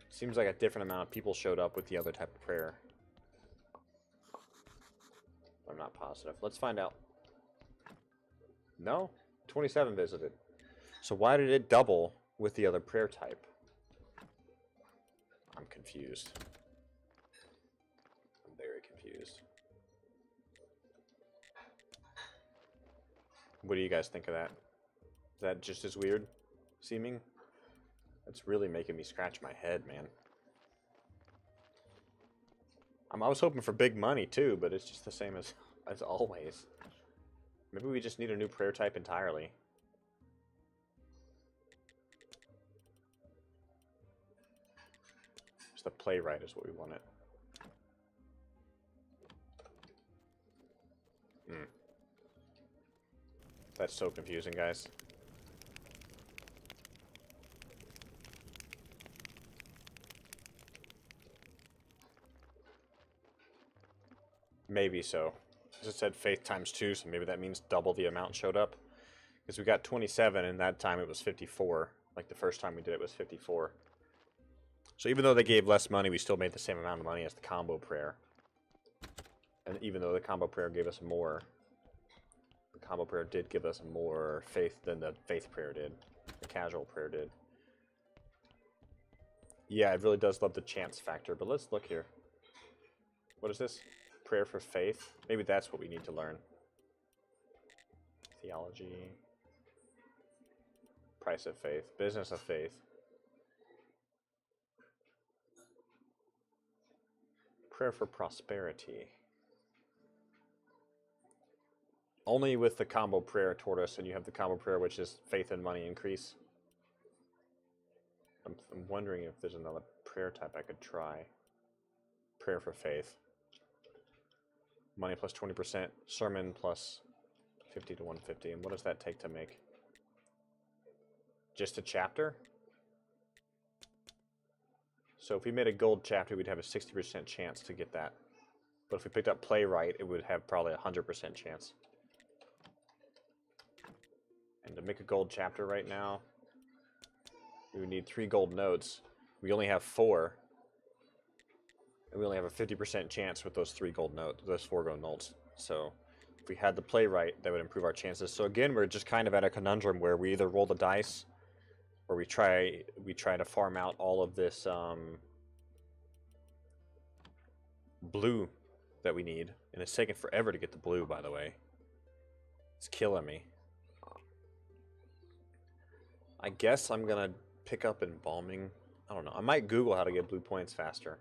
Seems like a different amount of people showed up with the other type of prayer. I'm not positive. Let's find out. No? 27 visited. So why did it double with the other prayer type? I'm confused. I'm very confused. What do you guys think of that? Is that just as weird seeming? That's really making me scratch my head, man. I was hoping for big money too, but it's just the same as As always. Maybe we just need a new prayer type entirely. Just the playwright is what we wanted. That's so confusing, guys. Maybe so. As it said faith times 2, so maybe that means double the amount showed up. Because we got 27, and that time it was 54. Like the first time we did it was 54. So even though they gave less money, we still made the same amount of money as the combo prayer. And even though the combo prayer gave us more, the combo prayer did give us more faith than the faith prayer did. The casual prayer did. Yeah, it really does love the chance factor, but let's look here. What is this? Prayer for faith? Maybe that's what we need to learn. Theology. Price of faith. Business of faith. Prayer for prosperity. Only with the combo prayer, Tortoise, and you have the combo prayer, which is faith and money increase. I'm wondering if there's another prayer type I could try. Prayer for faith. Money plus 20%. Sermon plus 50 to 150. And what does that take to make? Just a chapter? So if we made a gold chapter, we'd have a 60% chance to get that. But if we picked up playwright, it would have probably a 100% chance. And to make a gold chapter right now, we would need 3 gold notes. We only have 4. And we only have a 50% chance with those 3 gold notes, those 4 gold notes. So if we had the playwright, that would improve our chances. So again, we're just kind of at a conundrum where we either roll the dice, or we try to farm out all of this blue that we need. And it's taking forever to get the blue, by the way. It's killing me. I guess I'm gonna pick up embalming. I don't know. I might Google how to get blue points faster.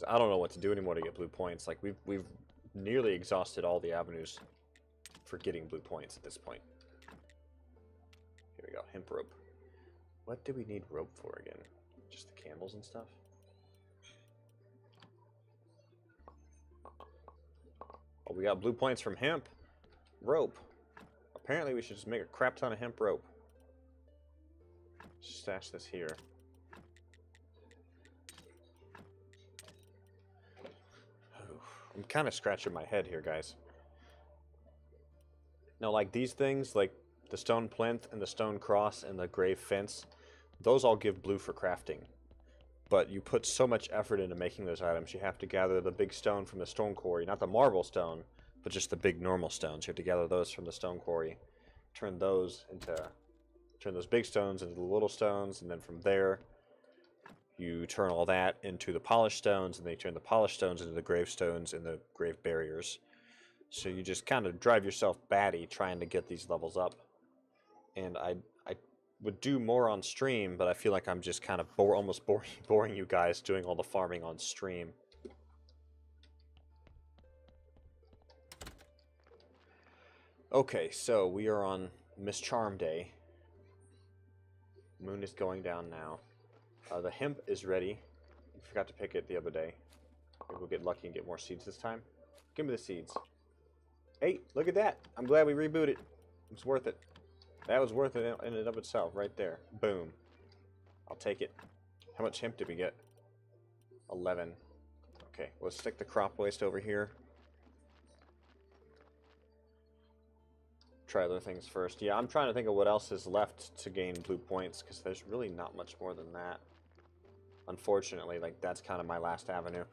I don't know what to do anymore to get blue points. Like we've nearly exhausted all the avenues for getting blue points at this point. Here we go. Hemp rope. What do we need rope for again? Just the candles and stuff? Oh, we got blue points from hemp. Rope. Apparently we should just make a crap ton of hemp rope. Stash this here. I'm kind of scratching my head here, guys. No, like these things, like the stone plinth and the stone cross and the grave fence, those all give blue for crafting. But you put so much effort into making those items. You have to gather the big stone from the stone quarry, not the marble stone, but just the big normal stones. You have to gather those from the stone quarry, turn those big stones into the little stones, and then from there you turn all that into the polished stones, and they turn the polished stones into the gravestones and the grave barriers. So you just kind of drive yourself batty trying to get these levels up. And I would do more on stream, but I feel like I'm just kind of almost boring you guys doing all the farming on stream. Okay, so we are on Miss Charm Day. Moon is going down now. The hemp is ready. I forgot to pick it the other day. Maybe we'll get lucky and get more seeds this time. Give me the seeds. Hey, look at that. I'm glad we rebooted. It's worth it. That was worth it in and of itself right there. Boom. I'll take it. How much hemp did we get? 11. Okay, let's stick the crop waste over here. Try other things first. Yeah, I'm trying to think of what else is left to gain blue points, because there's really not much more than that. Unfortunately, like that's kind of my last avenue.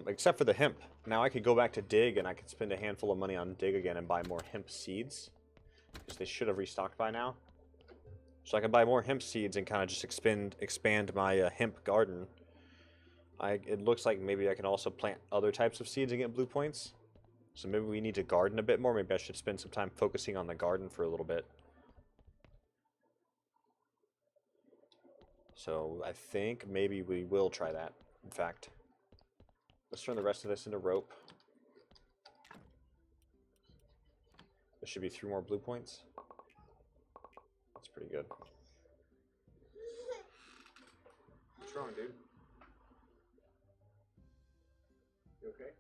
Except for the hemp. Now I could go back to dig, and I could spend a handful of money on dig again and buy more hemp seeds, because they should have restocked by now. So I can buy more hemp seeds and kind of just expand my hemp garden. It looks like maybe I can also plant other types of seeds and get blue points. So maybe we need to garden a bit more. Maybe I should spend some time focusing on the garden for a little bit. So I think maybe we will try that, in fact. Let's turn the rest of this into rope. There should be 3 more blue points. That's pretty good. What's wrong, dude? You okay?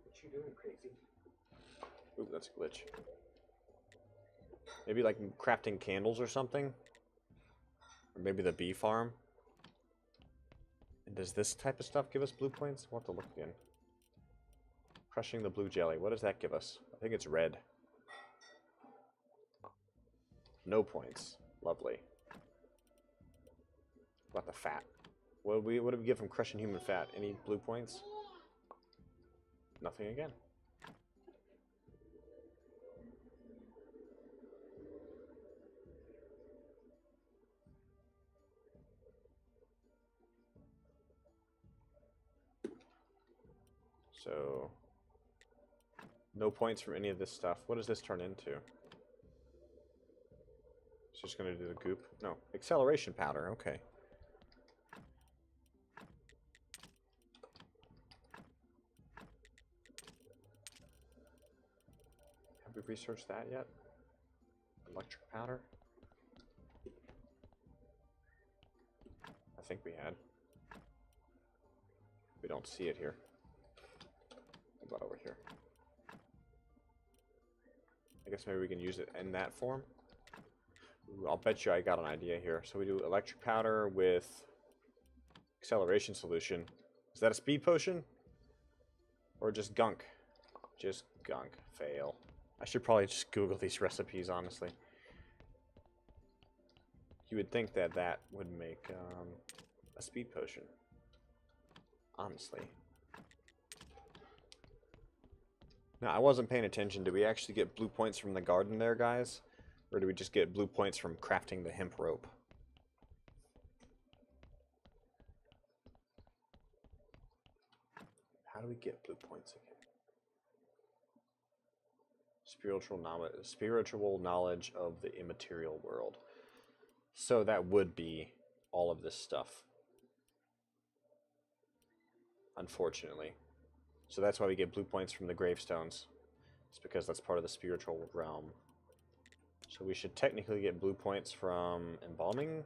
What you doing, crazy? Ooh, that's a glitch. Maybe like crafting candles or something? Or maybe the bee farm? And does this type of stuff give us blue points? We'll have to look again. Crushing the blue jelly. What does that give us? I think it's red. No points. Lovely. What about the fat? What do we get from crushing human fat? Any blue points? Nothing again. So, no points from any of this stuff. What does this turn into? It's just going to do the goop? No. Acceleration powder. Okay. Have we researched that yet? Electric powder? I think we had. We don't see it here. What about over here? I guess maybe we can use it in that form. Ooh, I'll bet you I got an idea here. So we do electric powder with acceleration solution. Is that a speed potion? Or just gunk? Just gunk. Fail. I should probably just Google these recipes, honestly. You would think that that would make a speed potion. Honestly. Now, I wasn't paying attention. Did we actually get blue points from the garden there, guys? Or do we just get blue points from crafting the hemp rope? How do we get blue points again? Spiritual knowledge of the immaterial world. So that would be all of this stuff. Unfortunately. So that's why we get blue points from the gravestones. It's because that's part of the spiritual realm. So we should technically get blue points from embalming.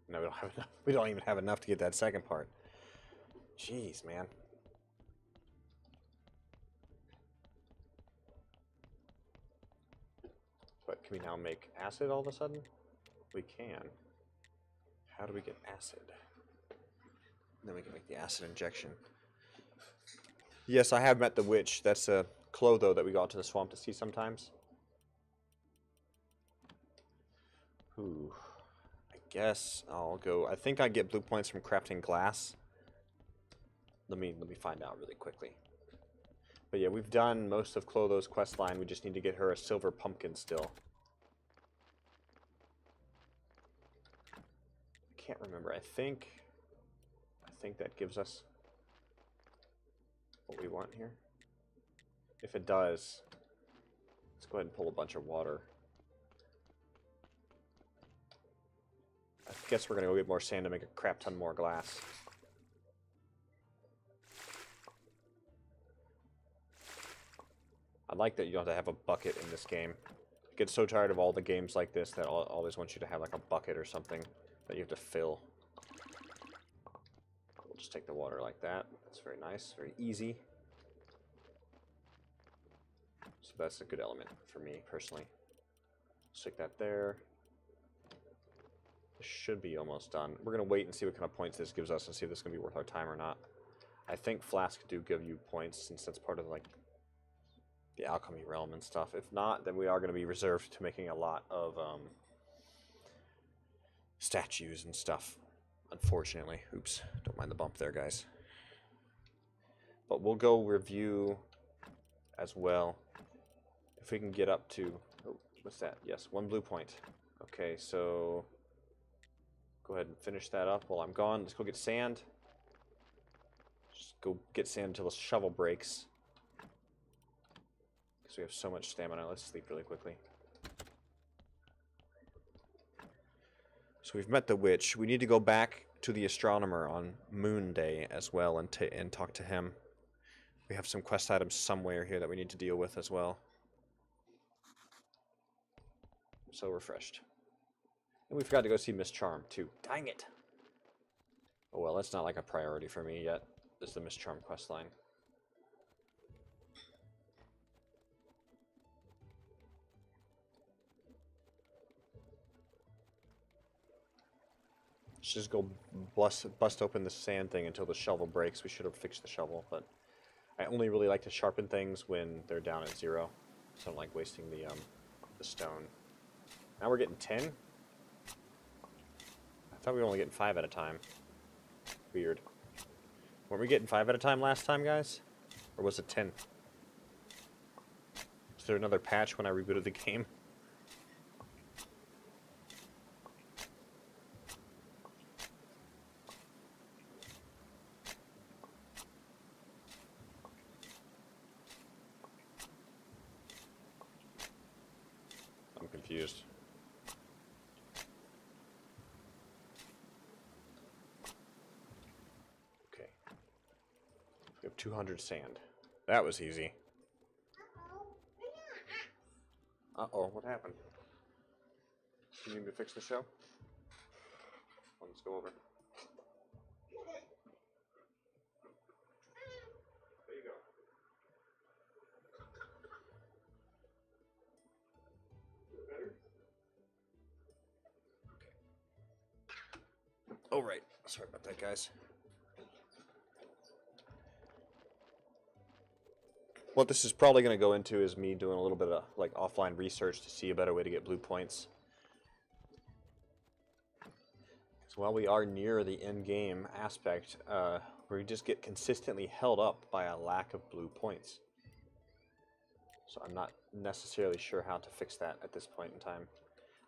No, we don't have enough. We don't even have enough to get that second part. Jeez, man. But can we now make acid all of a sudden? We can. How do we get acid? Then we can make the acid injection. Yes, I have met the witch. That's a Clotho that we go out to the swamp to see sometimes. Ooh. I guess I'll go. I think I get blue points from crafting glass. Let me find out really quickly. But yeah, we've done most of Clotho's quest line. We just need to get her a silver pumpkin still. I can't remember. I think that gives us what we want here. If it does, let's go ahead and pull a bunch of water. I guess we're gonna go get more sand to make a crap ton more glass. I like that you don't have to have a bucket in this game. I get so tired of all the games like this that always want you to have like a bucket or something that you have to fill. We'll just take the water like that. That's very nice, very easy. So that's a good element for me personally. Stick that there. This should be almost done. We're gonna wait and see what kind of points this gives us and see if this is gonna be worth our time or not. I think flasks do give you points since that's part of like the alchemy realm and stuff. If not, then we are going to be reserved to making a lot of statues and stuff, unfortunately. Oops, don't mind the bump there, guys. But we'll go review as well if we can get up to, oh, what's that? Yes, 1 blue point. Okay, so go ahead and finish that up while I'm gone. Let's go get sand. Just go get sand until the shovel breaks. because we have so much stamina. Let's sleep really quickly. So we've met the witch. We need to go back to the astronomer on Moon Day as well and talk to him. We have some quest items somewhere here that we need to deal with as well. I'm so refreshed. And we forgot to go see Miss Charm too. Dang it! Oh well, that's not like a priority for me yet. Is the Miss Charm quest line. Let's just go bust open the sand thing until the shovel breaks. We should have fixed the shovel, but I only really like to sharpen things when they're down at 0. So I don't like wasting the stone. Now we're getting 10? I thought we were only getting 5 at a time. Weird. Weren't we getting 5 at a time last time, guys? Or was it 10? Is there another patch when I rebooted the game? I'm confused. Okay. We have 200 sand. That was easy. Uh-oh, what happened? Do you need me to fix the show? Well, let's go over. There you go. Better? Okay. Oh, right. Sorry about that, guys. What this is probably going to go into is me doing a little bit of like offline research to see a better way to get blue points. So while we are near the end game aspect, we just get consistently held up by a lack of blue points. So I'm not necessarily sure how to fix that at this point in time.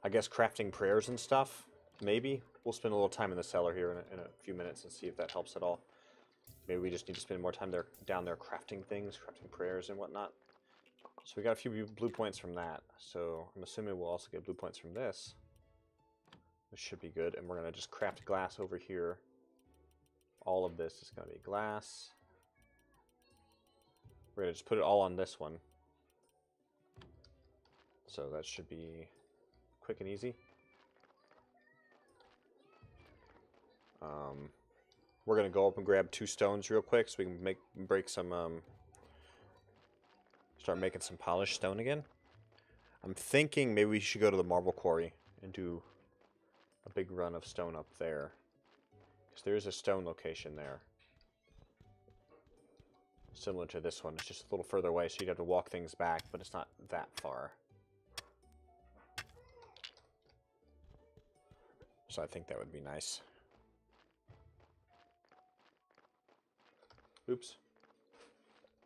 I guess crafting prayers and stuff, maybe. We'll spend a little time in the cellar here in a few minutes and see if that helps at all. Maybe we just need to spend more time down there crafting things, crafting prayers and whatnot. So we got a few blue points from that. So I'm assuming we'll also get blue points from this. This should be good. And we're going to just craft glass over here. All of this is going to be glass. We're going to just put it all on this one. So that should be quick and easy. We're going to go up and grab 2 stones real quick so we can break some, start making some polished stone again. I'm thinking maybe we should go to the marble quarry and do a big run of stone up there. Because there is a stone location there. Similar to this one. It's just a little further away, so you'd have to walk things back, but it's not that far. So I think that would be nice. Oops.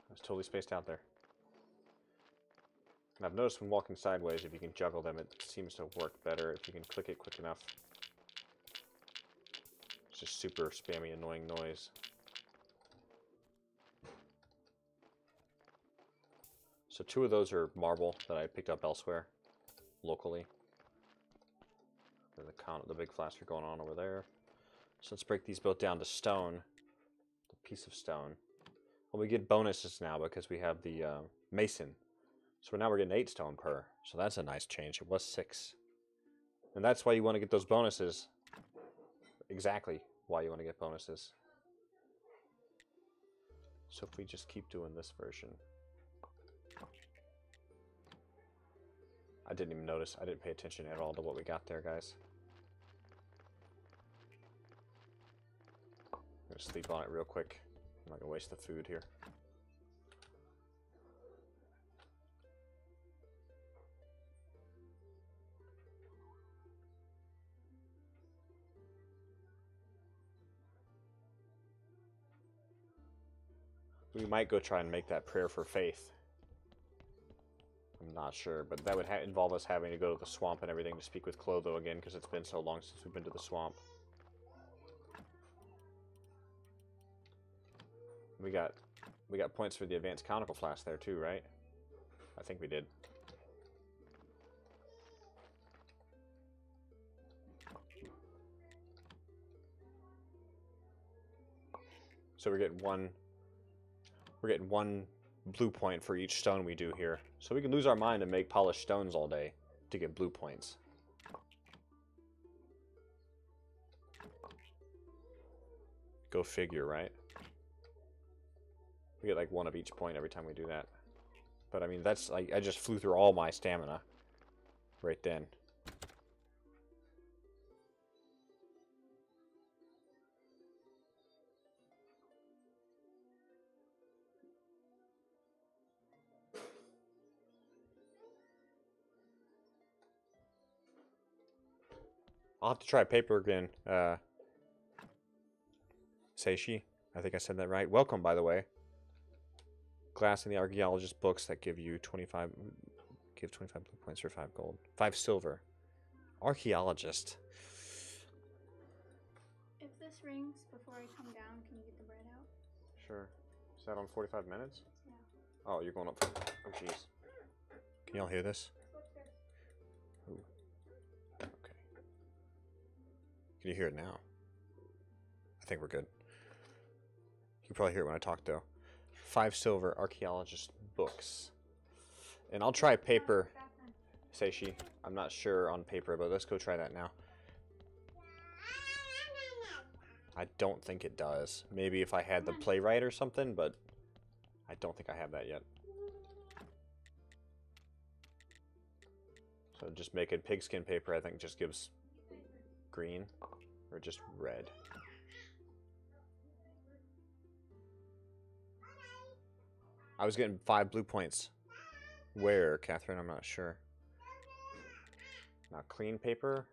I was totally spaced out there. And I've noticed when walking sideways, if you can juggle them, it seems to work better if you can click it quick enough. It's just super spammy, annoying noise. So 2 of those are marble that I picked up elsewhere, locally. There's the big flasker going on over there. So let's break these both down to stone. The piece of stone. Well, we get bonuses now because we have the mason. So now we're getting 8 stone per. So that's a nice change. It was 6. And that's why you want to get those bonuses. Exactly why you want to get bonuses. So if we just keep doing this version. I didn't even notice. I didn't pay attention at all to what we got there, guys. I'm going to sleep on it real quick. I'm not going to waste the food here. We might go try and make that prayer for faith. I'm not sure, but that would involve us having to go to the swamp and everything to speak with Clotho again, because it's been so long since we've been to the swamp. We got points for the advanced conical flask there too, right? I think we did. So we're getting one blue point for each stone we do here. So we can lose our mind and make polished stones all day to get blue points. Go figure, right? We get like one of each point every time we do that. But I mean, that's like, I just flew through all my stamina right then. I'll have to try paper again. Seishi, I think I said that right. Welcome, by the way. Glass in the archaeologist books that give you 25 blue points for 5 gold. 5 silver. Archaeologist. If this rings before I come down, can you get the bread out? Sure. Is that on 45 minutes? Yeah. Oh, you're going up. Oh, jeez. Can y'all hear this? Ooh. Okay. Can you hear it now? I think we're good. You can probably hear it when I talk, though. 5 silver archaeologist books. And I'll try paper. Seishi, I'm not sure on paper, but let's go try that now. I don't think it does. Maybe if I had the playwright or something, but I don't think I have that yet. So just making pigskin paper, I think, just gives green or just red. I was getting 5 blue points. Where, Catherine? I'm not sure. Not clean paper.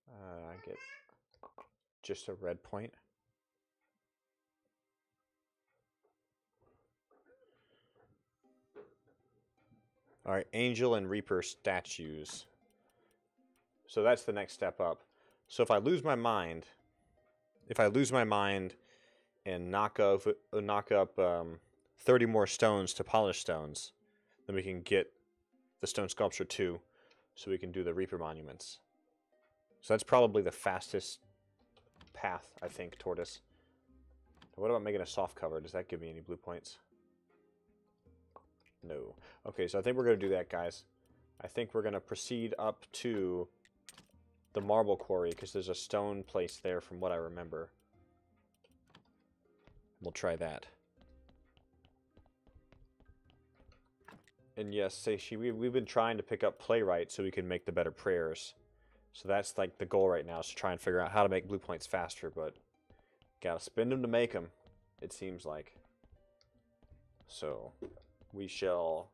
I get just a red point. All right, Angel and Reaper statues. So that's the next step up. So if I lose my mind, and knock up 30 more stones to polish stones, then we can get the stone sculpture too, so we can do the Reaper monuments. So that's probably the fastest path, I think, toward us. What about making a soft cover? Does that give me any blue points? No. Okay, so I think we're going to do that, guys. I think we're going to proceed up to the marble quarry, because there's a stone place there from what I remember. We'll try that. And yes, Seishi, we've been trying to pick up playwright so we can make the better prayers. So that's like the goal right now, is to try and figure out how to make blue points faster, but gotta spend them to make them, it seems like. So we shall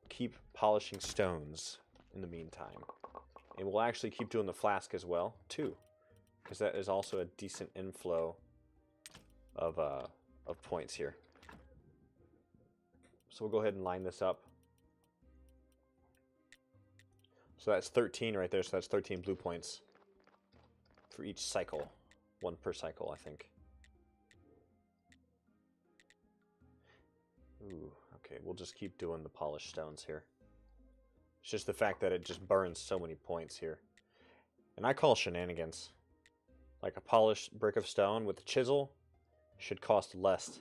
keep polishing stones in the meantime. And we'll actually keep doing the flask as well, too, because that is also a decent inflow of points here. So we'll go ahead and line this up. So that's 13 right there, so that's 13 blue points for each cycle. 1 per cycle, I think. Ooh, okay, we'll just keep doing the polished stones here. It's just the fact that it just burns so many points here. And I call shenanigans. Like a polished brick of stone with a chisel should cost less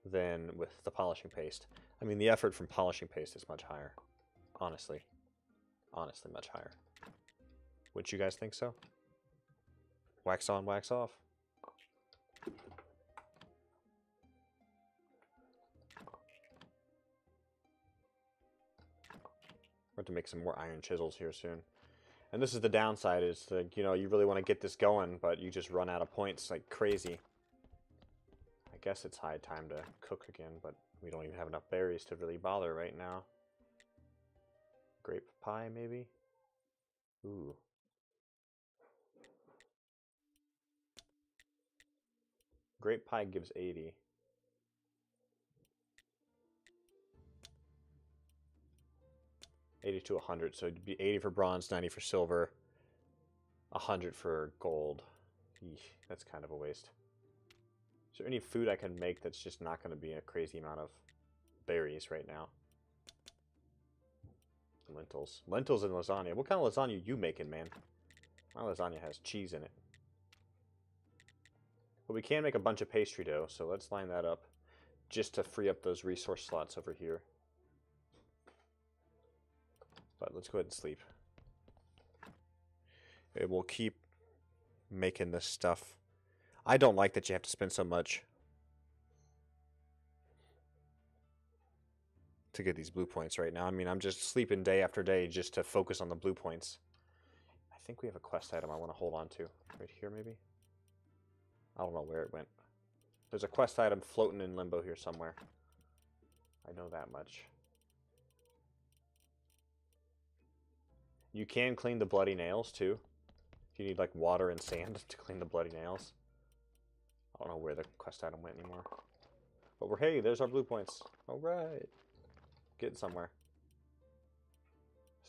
than with the polishing paste. I mean, the effort from polishing paste is much higher. Honestly. Honestly, much higher. Wouldn't you guys think so? Wax on, wax off. We're going to make some more iron chisels here soon. And this is the downside, is that, you know, you really want to get this going, but you just run out of points like crazy. I guess it's high time to cook again, but we don't even have enough berries to really bother right now. Grape pie, maybe? Ooh. Grape pie gives 80. $80 to 100, so it'd be 80 for bronze, 90 for silver, 100 for gold. Eesh, that's kind of a waste. Is there any food I can make that's just not going to be a crazy amount of berries right now. Lentils. Lentils and lasagna. What kind of lasagna are you making, man? My lasagna has cheese in it. But we can make a bunch of pastry dough, so let's line that up just to free up those resource slots over here. But let's go ahead and sleep. It will keep making this stuff. I don't like that you have to spend so much to get these blue points right now. I mean, I'm just sleeping day after day just to focus on the blue points. I think we have a quest item I want to hold on to. Right here, maybe? I don't know where it went. There's a quest item floating in limbo here somewhere. I know that much. You can clean the bloody nails, too. If you need, like, water and sand to clean the bloody nails. I don't know where the quest item went anymore. But hey, there's our blue points. Alright. Getting somewhere.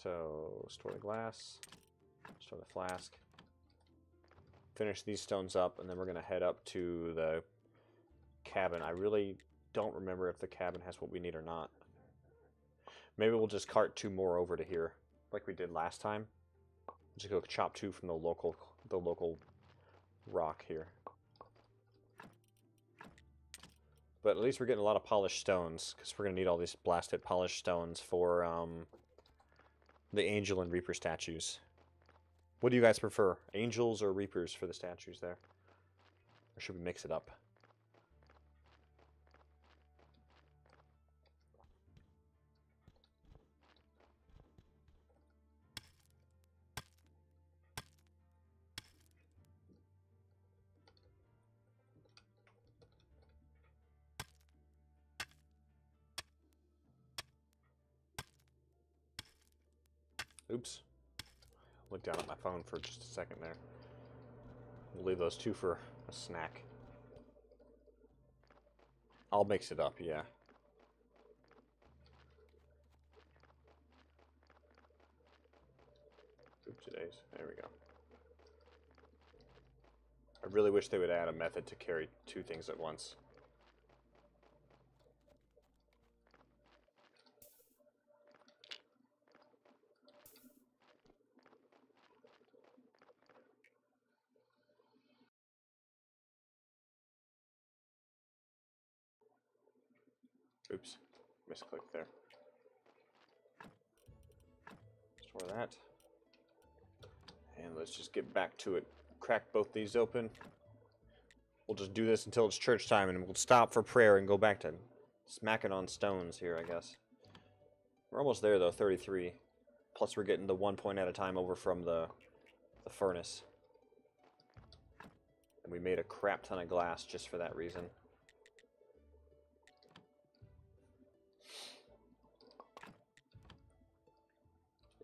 So, store the glass. Store the flask. Finish these stones up, and then we're going to head up to the cabin. I really don't remember if the cabin has what we need or not. Maybe we'll just cart 2 more over to here, like we did last time. Just go chop 2 from the local rock here. But at least we're getting a lot of polished stones, because we're going to need all these blasted polished stones for the Angel and Reaper statues. What do you guys prefer? Angels or Reapers for the statues there? Or should we mix it up? Oops. Look down at my phone for just a second there. We'll leave those 2 for a snack. I'll mix it up, yeah. Oopsie days. There we go. I really wish they would add a method to carry 2 things at once. Oops, misclicked there. Store that. And let's just get back to it. Crack both these open. We'll just do this until it's church time, and we'll stop for prayer and go back to smacking on stones here, I guess. We're almost there, though, 33. Plus we're getting the 1 point at a time over from the furnace. And we made a crap ton of glass just for that reason.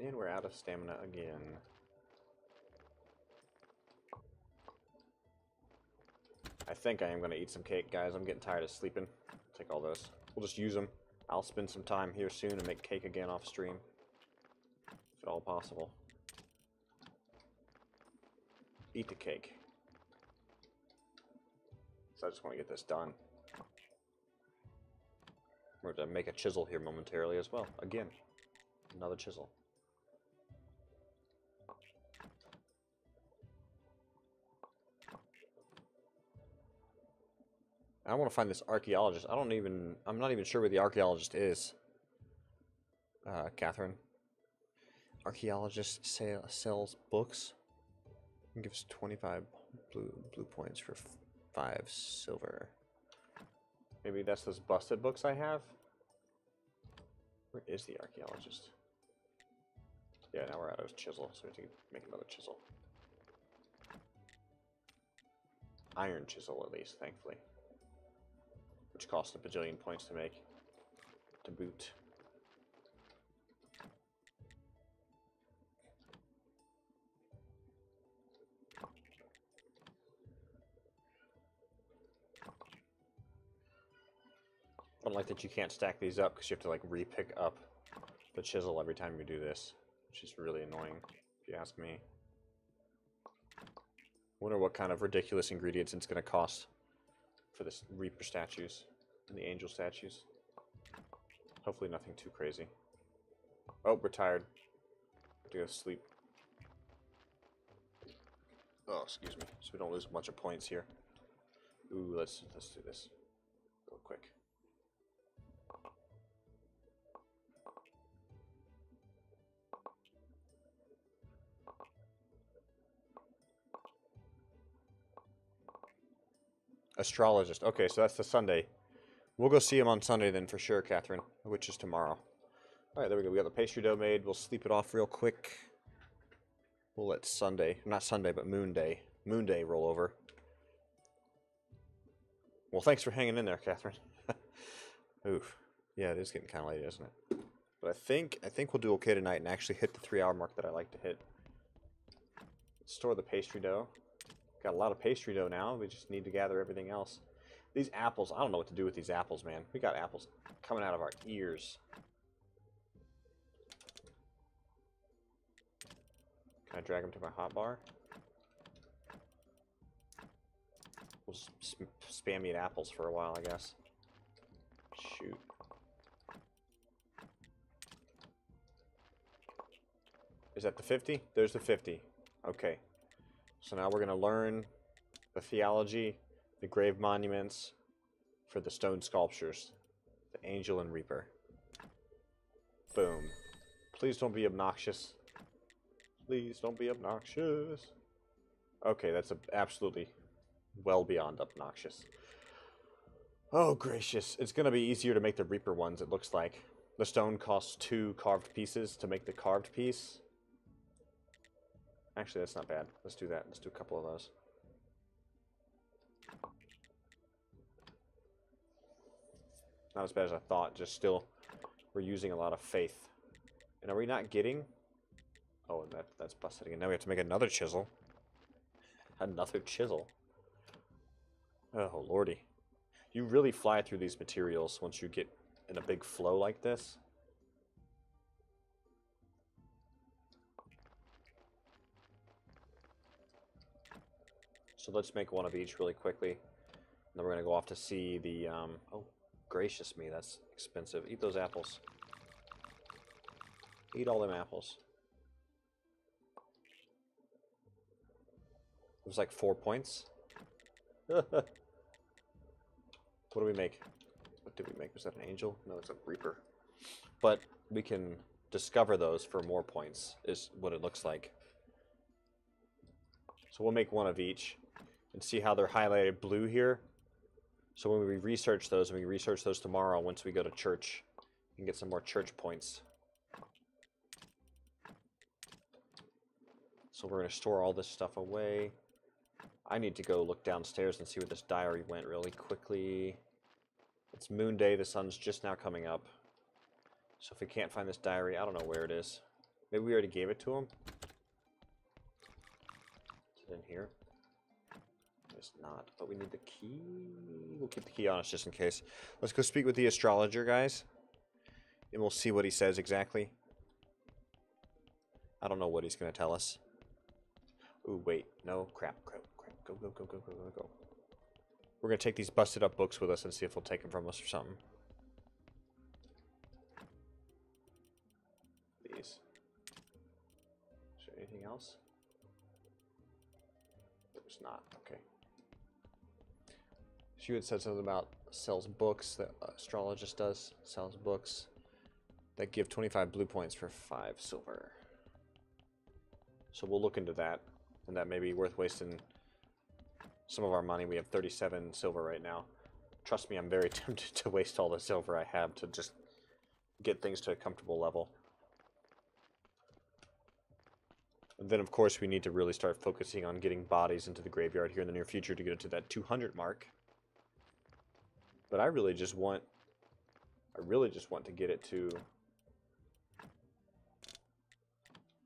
And we're out of stamina again. I think I am going to eat some cake, guys. I'm getting tired of sleeping. Take all those. We'll just use them. I'll spend some time here soon and make cake again off stream. If at all possible. Eat the cake. So I just want to get this done. We're going to make a chisel here momentarily as well. Again, another chisel. I want to find this archaeologist. I'm not even sure where the archaeologist is. Catherine. Archaeologist sells books. Gives 25 blue points for 5 silver. Maybe that's those busted books I have? Where is the archaeologist? Yeah, now we're out of chisel, so we have to make another chisel. Iron chisel, at least, thankfully. Which cost a bajillion points to make, to boot. I don't like that you can't stack these up because you have to like re-pick up the chisel every time you do this, which is really annoying, if you ask me. Wonder what kind of ridiculous ingredients it's going to cost for this Reaper statues and the Angel statues. Hopefully nothing too crazy. Oh, we're tired. Have to go sleep. Oh, excuse me. So we don't lose a bunch of points here. Ooh, let's do this real quick. Astrologist. Okay, so that's the Sunday. We'll go see him on Sunday then for sure, Catherine, which is tomorrow. All right, there we go. We got the pastry dough made. We'll sleep it off real quick. We'll let Sunday, not Sunday, but Moon Day roll over. Well, thanks for hanging in there, Catherine. Oof. Yeah, it is getting kind of late, isn't it? But I think we'll do okay tonight and actually hit the 3-hour mark that I like to hit. Store the pastry dough. Got a lot of pastry dough now. We just need to gather everything else. These apples, I don't know what to do with these apples, man. We got apples coming out of our ears. Can I drag them to my hotbar? We'll just spam eat apples for a while, I guess. Shoot. Is that the 50? There's the 50. Okay. So now we're going to learn the theology, the grave monuments for the stone sculptures. The Angel and Reaper. Boom. Please don't be obnoxious. Please don't be obnoxious. Okay, that's absolutely well beyond obnoxious. Oh, gracious. It's going to be easier to make the Reaper ones, it looks like. The stone costs 2 carved pieces to make the carved piece. Actually, that's not bad. Let's do that. Let's do a couple of those. Not as bad as I thought, just still, we're using a lot of faith. And are we not getting... Oh, that's busted again. Now we have to make another chisel. Another chisel. Oh, lordy. You really fly through these materials once you get in a big flow like this. So let's make one of each really quickly. And then we're going to go off to see the... oh, gracious me, that's expensive. Eat those apples. Eat all them apples. It was like 4 points. What do we make? What did we make? Was that an angel? No, it's a reaper. But we can discover those for more points, is what it looks like. So we'll make one of each and see how they're highlighted blue here. So when we research those, and we research those tomorrow once we go to church, we can get some more church points. So we're going to store all this stuff away. I need to go look downstairs and see where this diary went really quickly. It's Moon Day. The sun's just now coming up. So if we can't find this diary, I don't know where it is. Maybe we already gave it to him. Is it in here? It's not, but we need the key. We'll keep the key on us just in case. Let's go speak with the astrologer, guys. And we'll see what he says exactly. I don't know what he's going to tell us. Ooh, wait. No, crap. Go. We're going to take these busted up books with us and see if he'll take them from us or something. These. Is there anything else? There's not. Okay. She had said something about sells books. The astrologist does. Sells books that give 25 blue points for 5 silver. So we'll look into that. And that may be worth wasting some of our money. We have 37 silver right now. Trust me, I'm very tempted to waste all the silver I have to just get things to a comfortable level. And then, of course, we need to really start focusing on getting bodies into the graveyard here in the near future to get it to that 200 mark. But I really just want to get it to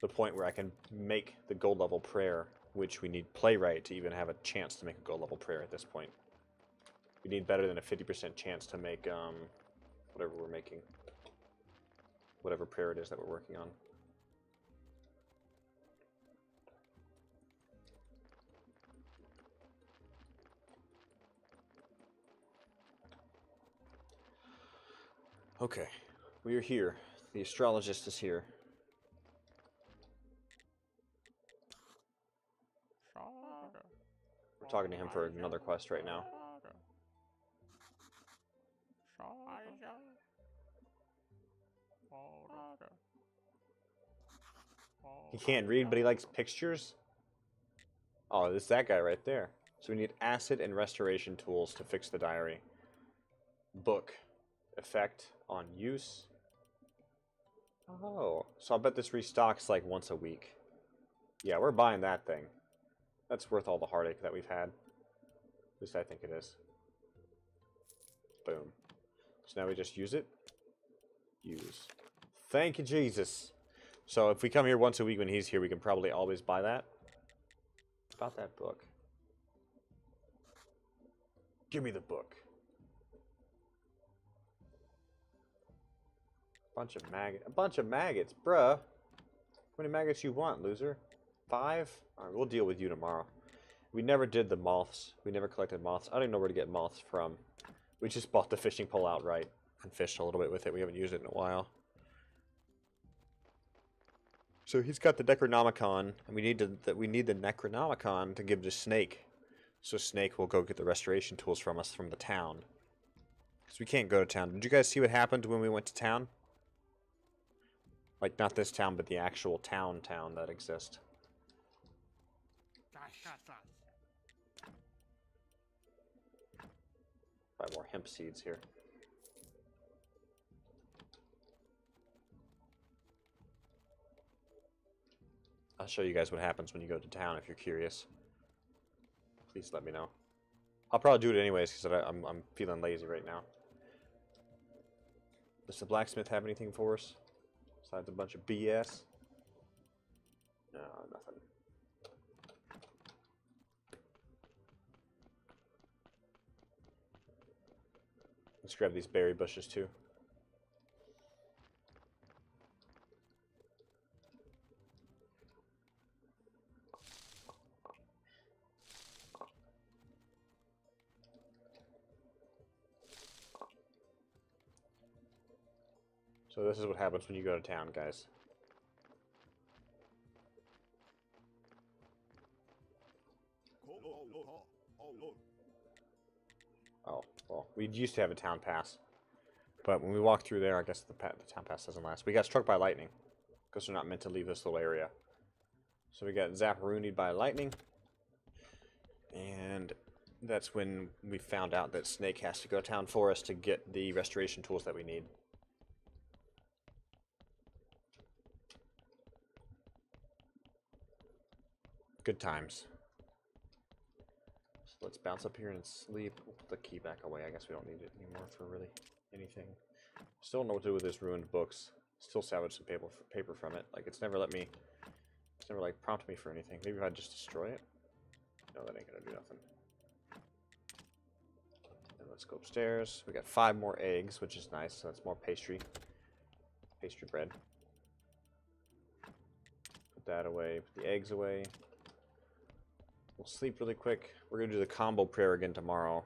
the point where I can make the gold level prayer, which we need playwright to even have a chance to make a gold level prayer at this point. We need better than a 50% chance to make whatever we're making, whatever prayer it is that we're working on. Okay, We are here. The astrologist is here. We're talking to him for another quest right now. He can't read, but he likes pictures? Oh, it's that guy right there. So we need acid and restoration tools to fix the diary. Book. Effect on use. Oh, so I bet this restocks like once a week. Yeah, we're buying that thing. That's worth all the heartache that we've had. At least I think it is. Boom. So now we just use it. Use. Thank you, Jesus. So if we come here once a week when he's here, we can probably always buy that. About that book. Give me the book. A bunch of maggots, bruh. How many maggots you want, loser? 5? Alright, we'll deal with you tomorrow. We never did the moths. We never collected moths. I don't even know where to get moths from. We just bought the fishing pole outright and fished a little bit with it. We haven't used it in a while. So he's got the Necronomicon, and we need the Necronomicon to give to Snake. So Snake will go get the restoration tools from us from the town. Because we can't go to town. Did you guys see what happened when we went to town? Like, not this town, but the actual town that exists. Buy more hemp seeds here. I'll show you guys what happens when you go to town if you're curious. Please let me know. I'll probably do it anyways because I'm feeling lazy right now. Does the blacksmith have anything for us? Besides a bunch of BS? No, nothing. Let's grab these berry bushes too. So this is what happens when you go to town, guys. Oh, well, we used to have a town pass. But when we walk through there, I guess the town pass doesn't last. We got struck by lightning. Because we're not meant to leave this little area. So we got zapparoonied by lightning. And that's when we found out that Snake has to go to town for us to get the restoration tools that we need. Good times. So let's bounce up here and sleep. We'll put the key back away. I guess we don't need it anymore for really anything. Still don't know what to do with this ruined books. Still salvage some paper from it. Like, it's never let me... It's never, like, prompt me for anything. Maybe if I just destroy it? No, that ain't gonna do nothing. And let's go upstairs. We got 5 more eggs, which is nice. So that's more pastry. Pastry bread. Put that away. Put the eggs away. We'll sleep really quick. We're going to do the combo prayer again tomorrow.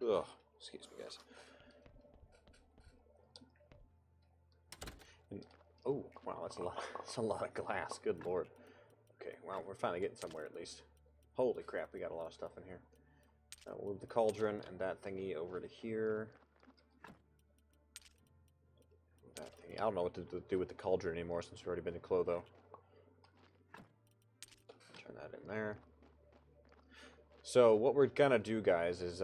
Ugh. Excuse me, guys. And, oh, wow, that's a lot. That's a lot of glass. Good lord. Okay, well, we're finally getting somewhere at least. Holy crap, we got a lot of stuff in here. We'll move the cauldron and that thingy over to here. I don't know what to do with the cauldron anymore since we've already been to Clotho. Turn that in there. So what we're gonna do, guys, is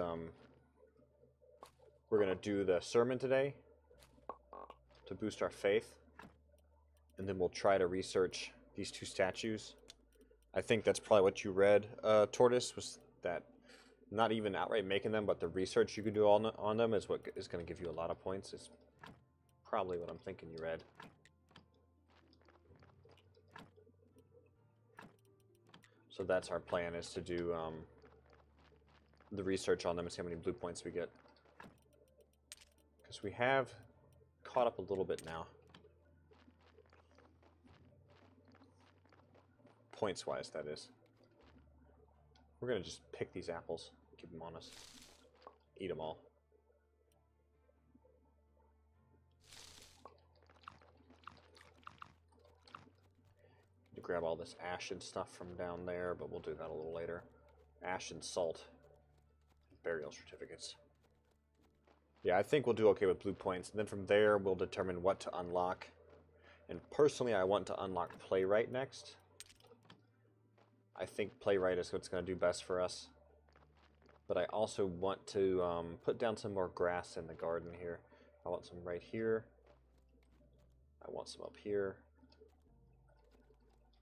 we're gonna do the sermon today to boost our faith, and then we'll try to research these 2 statues. I think that's probably what you read, Tortoise, was that not even outright making them, but the research you can do on them is what is going to give you a lot of points. It's probably what I'm thinking you read. So that's our plan, is to do the research on them and see how many blue points we get. Because we have caught up a little bit now. Points-wise, that is. We're going to just pick these apples, keep them on us, eat them all. To grab all this ash and stuff from down there, but we'll do that a little later. Ash and salt. Burial certificates. Yeah, I think we'll do okay with blue points, and then from there we'll determine what to unlock. And personally, I want to unlock Playwright next. I think Playwright is what's going to do best for us. But I also want to put down some more grass in the garden here. I want some right here. I want some up here.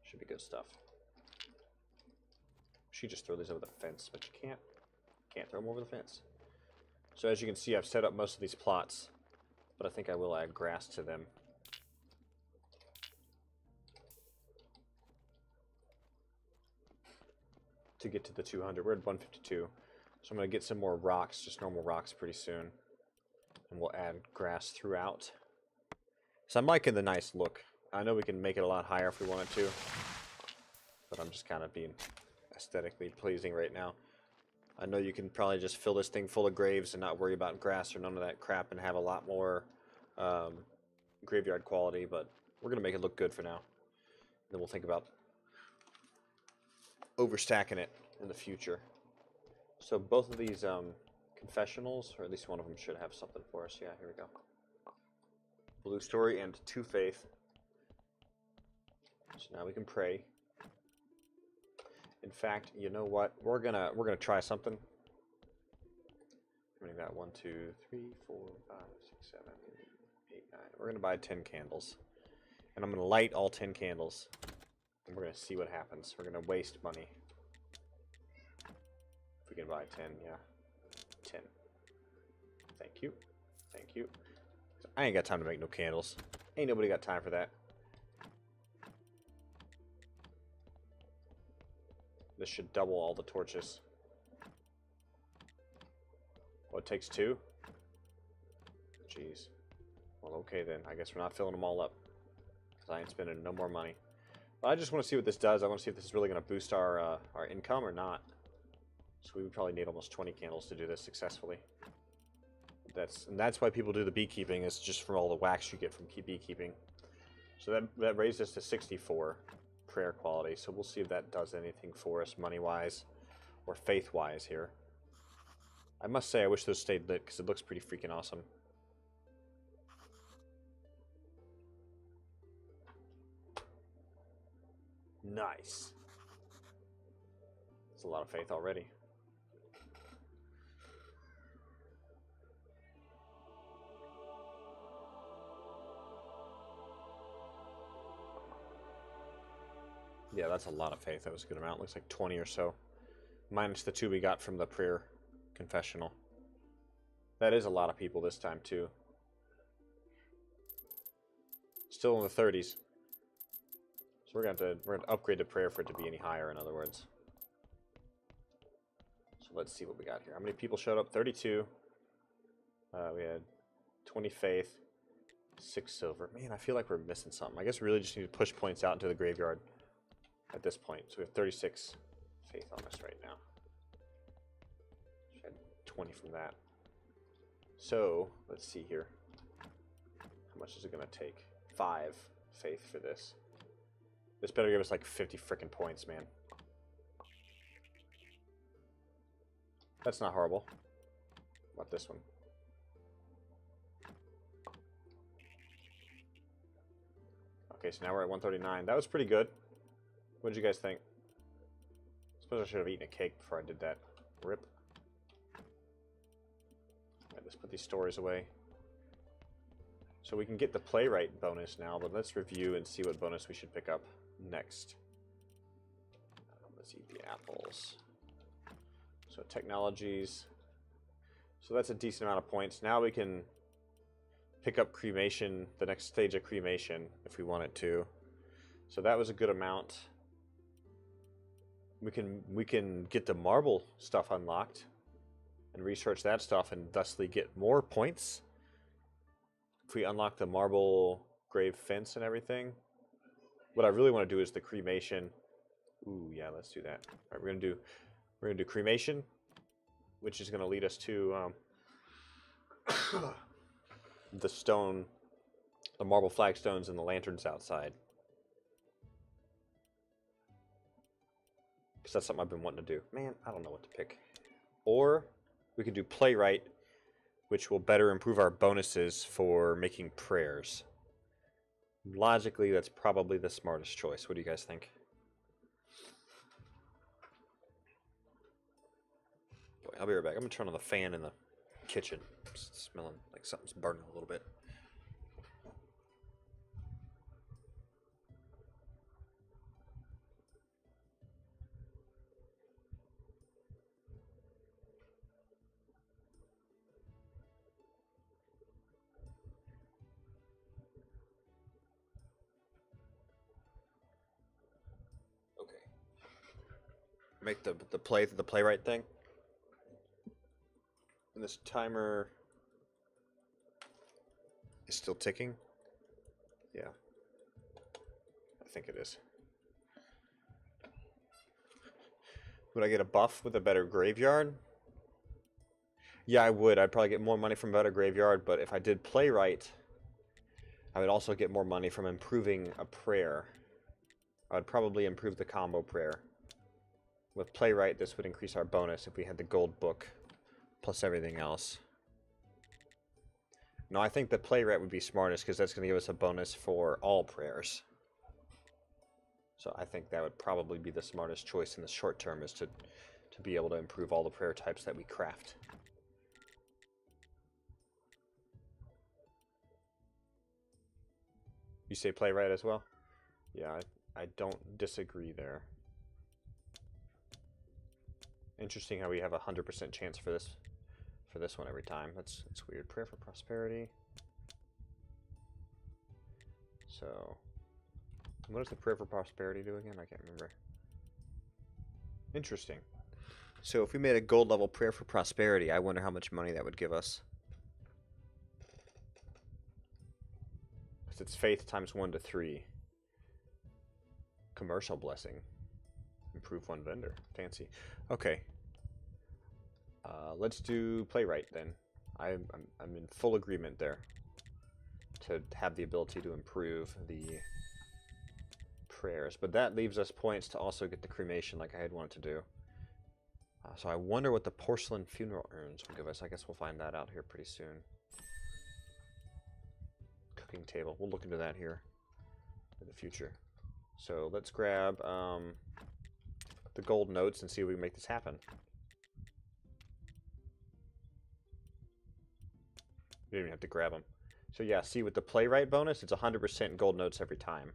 Should be good stuff. Should just throw these over the fence, but you can't. Can't throw them over the fence. So as you can see, I've set up most of these plots, but I think I will add grass to them. To get to the 200. We're at 152. So I'm going to get some more rocks, just normal rocks pretty soon. And we'll add grass throughout. So I'm liking the nice look. I know we can make it a lot higher if we wanted to. But I'm just kind of being aesthetically pleasing right now. I know you can probably just fill this thing full of graves and not worry about grass or none of that crap and have a lot more graveyard quality, but we're going to make it look good for now. Then we'll think about overstacking it in the future. So both of these confessionals, or at least one of them should have something for us. Yeah, here we go. Blue Story and 2 Faith. So now we can pray. In fact, you know what? We're gonna try something. We got 1, 2, 3, 4, 5, 6, 7, 8, 9. We're gonna buy 10 candles, and I'm gonna light all 10 candles, and we're gonna see what happens. We're gonna waste money. If we can buy 10, yeah, 10. Thank you, thank you. I ain't got time to make no candles. Ain't nobody got time for that. This should double all the torches. Well, it takes 2? Jeez. Well, okay then. I guess we're not filling them all up. Because I ain't spending no more money. But I just want to see what this does. I want to see if this is really going to boost our income or not. So we would probably need almost 20 candles to do this successfully. That's why people do the beekeeping, is just from all the wax you get from beekeeping. So that raised us to 64. Prayer quality, so we'll see if that does anything for us money-wise or faith-wise here. I must say I wish those stayed lit because it looks pretty freaking awesome. Nice. That's a lot of faith already. Yeah, that's a lot of faith. That was a good amount. Looks like 20 or so. Minus the 2 we got from the prayer confessional. That is a lot of people this time, too. Still in the 30s. So we're gonna upgrade the prayer for it to be any higher, in other words. So let's see what we got here. How many people showed up? 32. We had 20 faith, 6 silver. Man, I feel like we're missing something. I guess we really just need to push points out into the graveyard at this point. So we have 36 faith on us right now. Had 20 from that. So let's see here. How much is it going to take? 5 faith for this. This better give us like 50 frickin' points, man. That's not horrible. What about this one? Okay, so now we're at 139. That was pretty good. What did you guys think? I suppose I should have eaten a cake before I did that. Rip. Alright, let's put these stories away. So we can get the playwright bonus now, but let's review and see what bonus we should pick up next. Let's eat the apples. So technologies. So that's a decent amount of points. Now we can pick up cremation, the next stage of cremation, if we wanted to. So that was a good amount. We can get the marble stuff unlocked and research that stuff and thusly get more points. If we unlock the marble grave fence and everything. What I really want to do is the cremation. Ooh, yeah, let's do that. All right, we're going to do We're going to do cremation, which is going to lead us to the stone, the marble flagstones and the lanterns outside. Because that's something I've been wanting to do. Man, I don't know what to pick. Or we could do playwright, which will better improve our bonuses for making prayers. Logically, that's probably the smartest choice. What do you guys think? Boy, I'll be right back. I'm going to turn on the fan in the kitchen. It's smelling like something's burning a little bit. Make the playwright thing. And this timer is still ticking. Yeah, I think it is. Would I get a buff with a better graveyard? Yeah, I would. I'd probably get more money from a better graveyard, but if I did playwright, I would also get more money from improving a prayer. I would probably improve the combo prayer. With playwright, this would increase our bonus if we had the gold book, plus everything else. No, I think the playwright would be smartest because that's going to give us a bonus for all prayers. So I think that would probably be the smartest choice in the short term, is to be able to improve all the prayer types that we craft. You say playwright as well? Yeah, I don't disagree there. Interesting how we have a 100% chance for this one every time. That's weird. Prayer for prosperity. So, what does the prayer for prosperity do again? I can't remember. Interesting. So if we made a gold level prayer for prosperity, I wonder how much money that would give us. Because it's faith times 1 to 3. Commercial blessing. Improve one vendor. Fancy. Okay. Let's do playwright then. I'm in full agreement there. To have the ability to improve the prayers. But that leaves us points to also get the cremation like I had wanted to do. So I wonder what the porcelain funeral urns will give us. I guess we'll find that out here pretty soon. Cooking table. We'll look into that here in the future. So let's grab the gold notes and see if we can make this happen. You don't even have to grab them. So yeah, see, with the playwright bonus, it's 100% gold notes every time.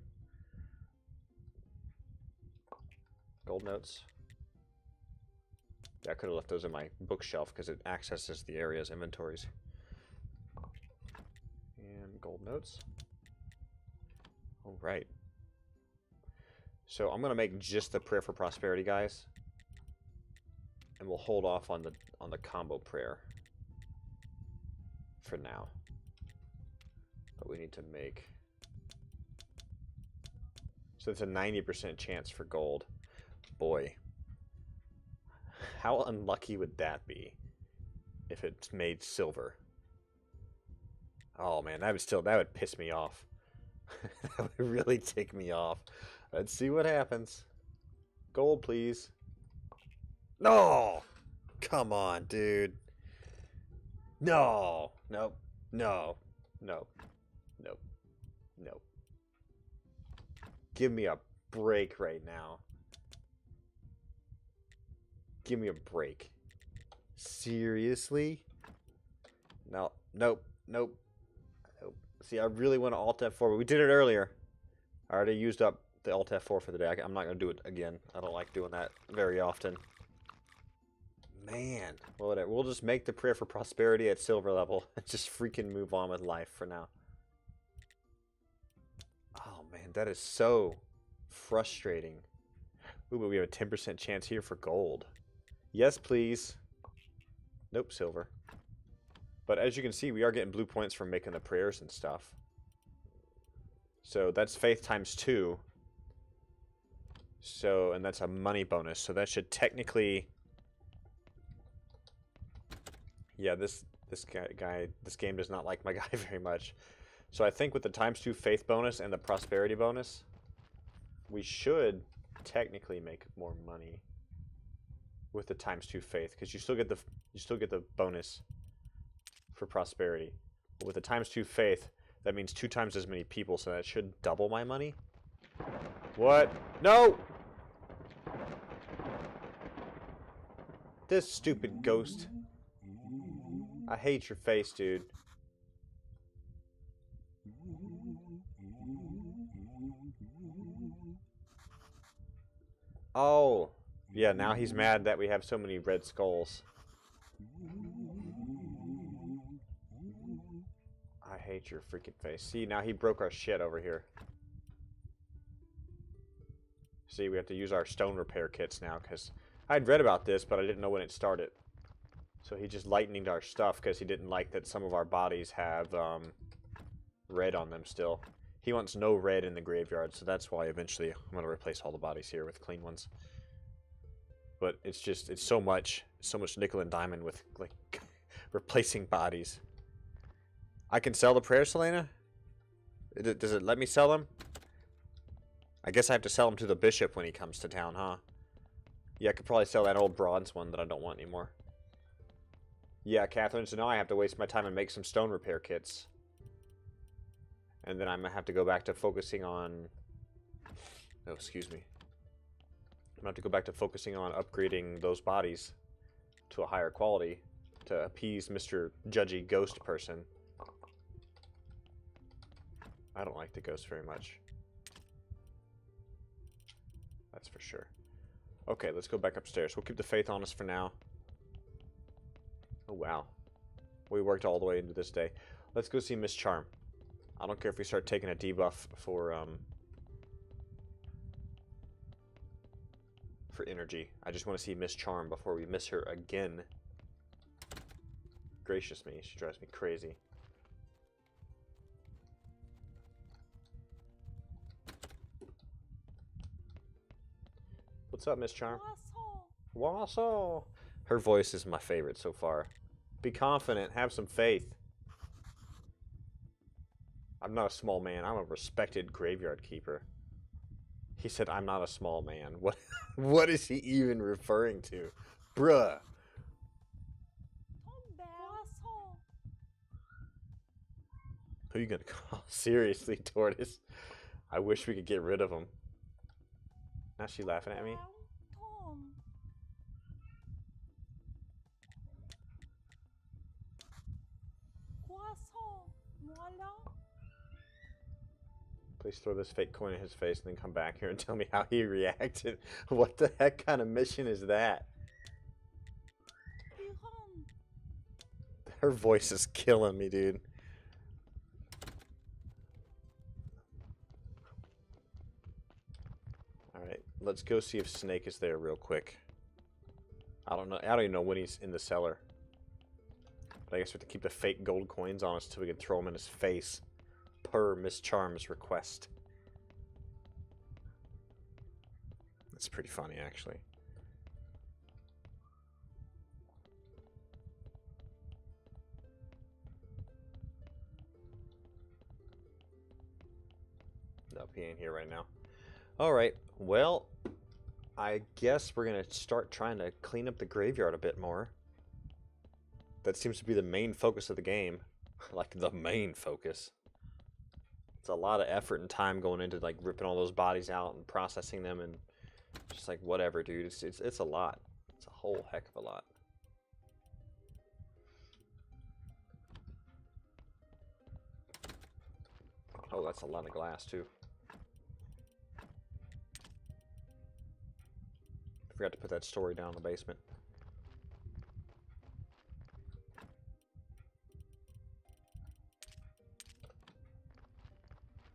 Gold notes. Yeah, I could have left those in my bookshelf because it accesses the area's inventories. And gold notes. All right. So I'm going to make just the prayer for prosperity, guys. And we'll hold off on the combo prayer for now. But we need to make... So it's a 90% chance for gold. Boy. How unlucky would that be if it's made silver? Oh man, that would piss me off. That would really tick me off. Let's see what happens. Gold, please. No! Come on, dude. No. Nope. No. Nope. Nope. Nope. Give me a break right now. Give me a break. Seriously? No. Nope. Nope. Nope. See, I really want to Alt F4, but we did it earlier. I already used up the Alt F4 for the day. I'm not going to do it again. I don't like doing that very often. Man. Well, whatever. We'll just make the prayer for prosperity at silver level and just freaking move on with life for now. Oh, man. That is so frustrating. Ooh, but we have a 10% chance here for gold. Yes, please. Nope, silver. But as you can see, we are getting blue points from making the prayers and stuff. So that's faith times 2. So, and that's a money bonus. So that should technically Yeah, this game does not like my guy very much. So I think with the ×2 faith bonus and the prosperity bonus, we should technically make more money with the ×2 faith, because you still get the bonus for prosperity. But with the ×2 faith, that means 2 times as many people, so that should double my money. What? No! This stupid ghost. I hate your face, dude. Oh. Yeah, now he's mad that we have so many red skulls. I hate your freaking face. See, now he broke our shit over here. See, we have to use our stone repair kits now, because I'd read about this, but I didn't know when it started. So he just lightninged our stuff because he didn't like that some of our bodies have red on them still. He wants no red in the graveyard, so that's why eventually I'm going to replace all the bodies here with clean ones. But it's so much nickel and diamond with, like, replacing bodies. I can sell the prayers, Selena? Does it let me sell them? I guess I have to sell them to the bishop when he comes to town, huh? Yeah, I could probably sell that old bronze one that I don't want anymore. Yeah, Catherine, so now I have to waste my time and make some stone repair kits. And then I'm going to have to go back to focusing on... Oh, excuse me. I'm going to have to go back to focusing on upgrading those bodies to a higher quality to appease Mr. Judgy Ghost person. I don't like the ghost very much. That's for sure. Okay, let's go back upstairs. We'll keep the faith on us for now. Oh, wow. We worked all the way into this day. Let's go see Miss Charm. I don't care if we start taking a debuff for energy. I just want to see Miss Charm before we miss her again. Gracious me, she drives me crazy. What's up, Miss Charm? Wassel. Her voice is my favorite so far. Be confident, have some faith. I'm not a small man, I'm a respected graveyard keeper. He said I'm not a small man. What is he even referring to? Bruh. Who are you gonna call? Seriously, Tortoise. I wish we could get rid of him. Now she laughing at me? Please throw this fake coin in his face and then come back here and tell me how he reacted. What the heck kind of mission is that? Her voice is killing me, dude. Alright, let's go see if Snake is there real quick. I don't know. I don't even know when he's in the cellar. But I guess we have to keep the fake gold coins on us until we can throw them in his face. Per Miss Charm's request. That's pretty funny, actually. Nope, he ain't here right now. Alright, well, I guess we're going to start trying to clean up the graveyard a bit more. That seems to be the main focus of the game. Like, the main focus. It's a lot of effort and time going into, like, ripping all those bodies out and processing them and just, like, whatever, dude. It's a lot. It's a whole heck of a lot. Oh, that's a lot of glass, too. Forgot to put that story down in the basement.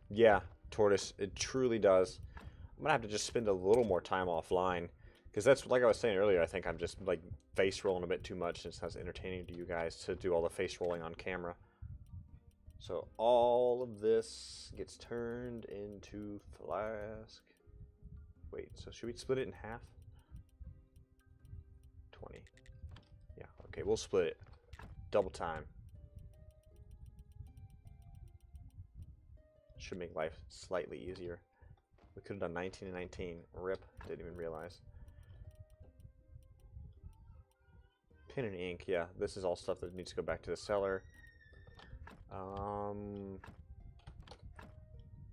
Yeah, Tortoise, it truly does. I'm gonna have to just spend a little more time offline, because that's, like I was saying earlier, I think I'm just, like, face rolling a bit too much, and it's not as entertaining to you guys to do all the face rolling on camera. So all of this gets turned into flask. Wait, so should we split it in half? 20. Yeah, okay, we'll split it. double time. Should make life slightly easier. We could have done 19 and 19. Rip. Didn't even realize. Pen and ink. Yeah, this is all stuff that needs to go back to the seller.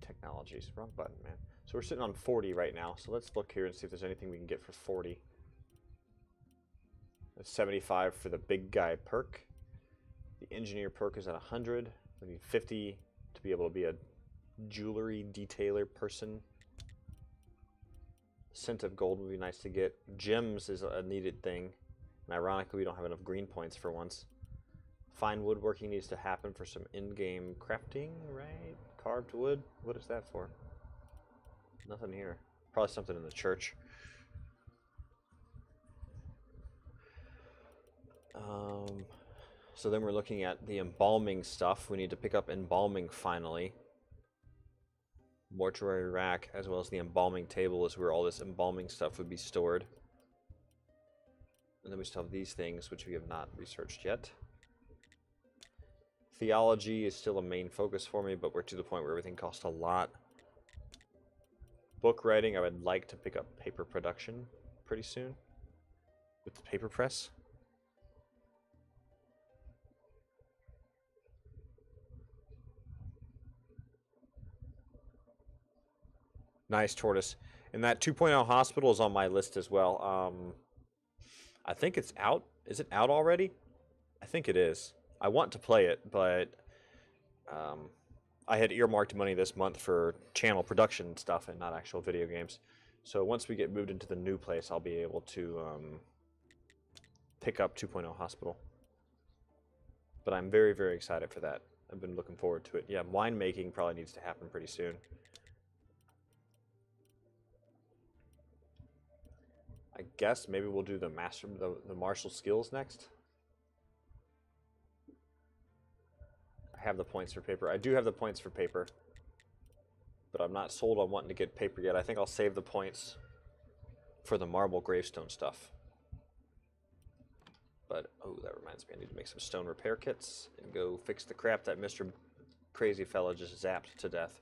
Technologies. Wrong button, man. So we're sitting on 40 right now. So let's look here and see if there's anything we can get for 40. That's 75 for the big guy perk. The engineer perk is at 100. We need 50 to be able to be a jewelry detailer person. Scent of gold would be nice to get. Gems is a needed thing. And ironically, we don't have enough green points for once. Fine woodworking needs to happen for some in-game crafting, right? Carved wood? What is that for? Nothing here. Probably something in the church. So then we're looking at the embalming stuff. We need to pick up embalming finally. Mortuary rack, as well as the embalming table, is where all this embalming stuff would be stored. And then we still have these things, which we have not researched yet. Theology is still a main focus for me, but we're to the point where everything costs a lot. Book writing, I would like to pick up paper production pretty soon with the paper press. Nice, Tortoise. And that 2.0 hospital is on my list as well. I think it's out. Is it out already? I think it is. I want to play it, but I had earmarked money this month for channel production stuff and not actual video games. So once we get moved into the new place, I'll be able to pick up 2.0 hospital. But I'm very, very excited for that. I've been looking forward to it. Yeah, winemaking probably needs to happen pretty soon. I guess maybe we'll do the martial skills next. I have the points for paper. I do have the points for paper, but I'm not sold on wanting to get paper yet. I think I'll save the points for the marble gravestone stuff. But, oh, that reminds me, I need to make some stone repair kits and go fix the crap that Mr. Crazy Fella just zapped to death.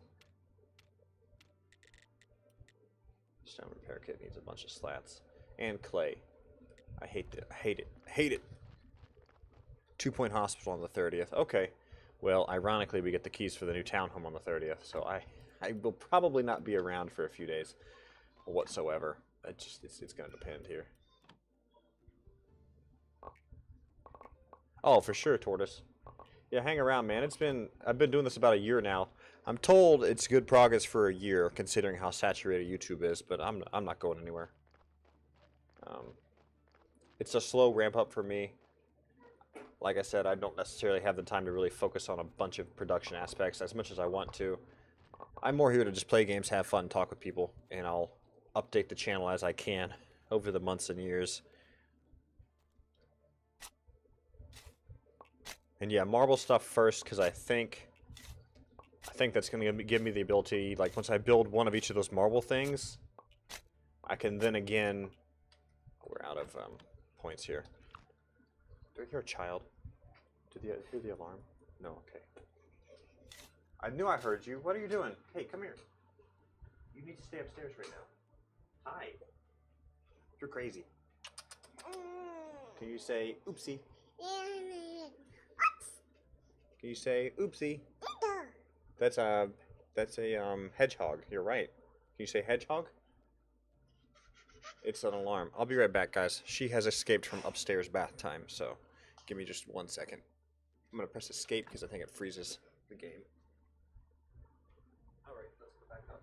Stone repair kit needs a bunch of slats. And clay. I hate it. I hate it. I hate it. 2-point hospital on the 30th. Okay. Well, ironically, we get the keys for the new townhome on the 30th, so I will probably not be around for a few days whatsoever. It's going to depend here. Oh, for sure, Tortoise. Yeah, hang around, man. I've been doing this about a year now. I'm told it's good progress for a year, considering how saturated YouTube is, but I'm not going anywhere. It's a slow ramp up for me. Like I said, I don't necessarily have the time to really focus on a bunch of production aspects as much as I want to. I'm more here to just play games, have fun, talk with people, and I'll update the channel as I can over the months and years. And yeah, marble stuff first, because I think that's going to give me the ability, like once I build one of each of those marble things, I can then again... We're out of points here. Do I hear a child? Did you hear the alarm? No, okay. I knew I heard you. What are you doing? Hey, come here. You need to stay upstairs right now. Hi. You're crazy. Can you say oopsie? Can you say oopsie? That's a hedgehog. You're right. Can you say hedgehog? It's an alarm. I'll be right back, guys. She has escaped from upstairs bath time, so give me just 1 second. I'm going to press escape because I think it freezes the game. All right, let's go back up.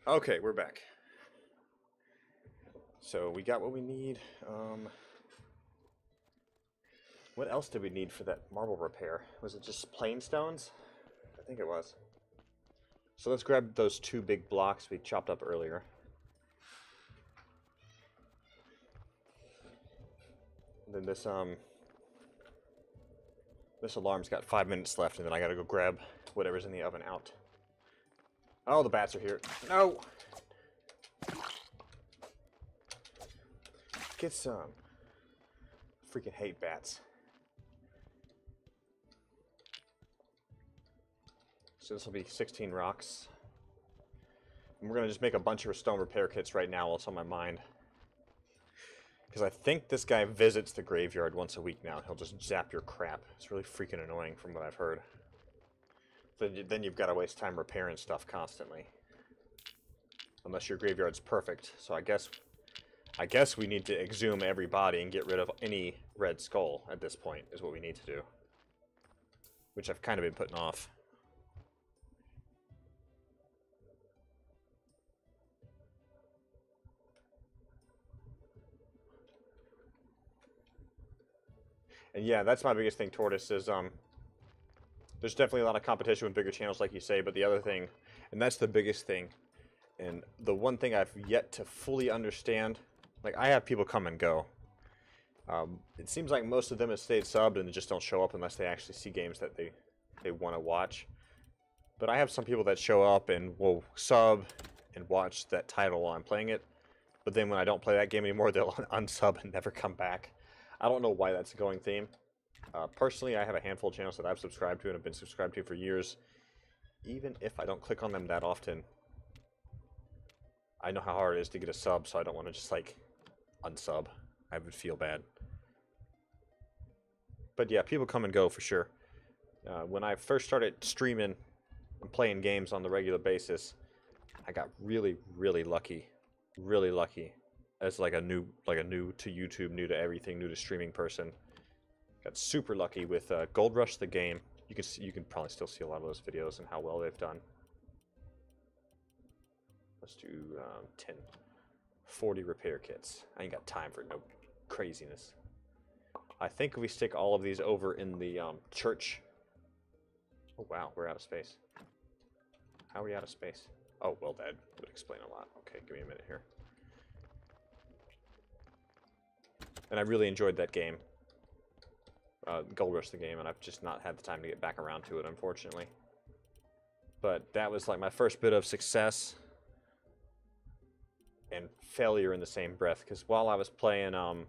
Okay, we're back. So we got what we need. What else did we need for that marble repair? Was it just plain stones? I think it was. So let's grab those 2 big blocks we chopped up earlier. And then this alarm's got 5 minutes left, and then I gotta go grab whatever's in the oven out. Oh, the bats are here. No! Get some. Freaking hate bats. So this will be 16 rocks. And we're going to just make a bunch of stone repair kits right now while it's on my mind. Because I think this guy visits the graveyard once a week now. He'll just zap your crap. It's really freaking annoying from what I've heard. Then you've got to waste time repairing stuff constantly. Unless your graveyard's perfect. So I guess we need to exhume every body and get rid of any red skull at this point is what we need to do. Which I've kind of been putting off. And yeah, that's my biggest thing, Tortoise, is there's definitely a lot of competition with bigger channels, like you say, but the other thing, and that's the biggest thing, and the one thing I've yet to fully understand, like, I have people come and go. It seems like most of them have stayed subbed and they just don't show up unless they actually see games that they want to watch. But I have some people that show up and will sub and watch that title while I'm playing it, but then when I don't play that game anymore, they'll unsub and never come back. I don't know why that's a going theme. Personally, I have a handful of channels that I've subscribed to and have been subscribed to for years. Even if I don't click on them that often, I know how hard it is to get a sub, so I don't want to just, like, unsub. I would feel bad. But yeah, people come and go for sure. When I first started streaming and playing games on the regular basis, I got really, really lucky. Really lucky. As like a new to YouTube, new to everything, new to streaming person. Got super lucky with Gold Rush the game. You can probably still see a lot of those videos and how well they've done. Let's do 40 repair kits. I ain't got time for no craziness. I think we stick all of these over in the church. Oh wow, we're out of space. How are we out of space? Oh, well, that would explain a lot. Okay, give me a minute here. And I really enjoyed that game, Gold Rush the game, and I've just not had the time to get back around to it, unfortunately. But that was like my first bit of success and failure in the same breath, because while I was playing, I'm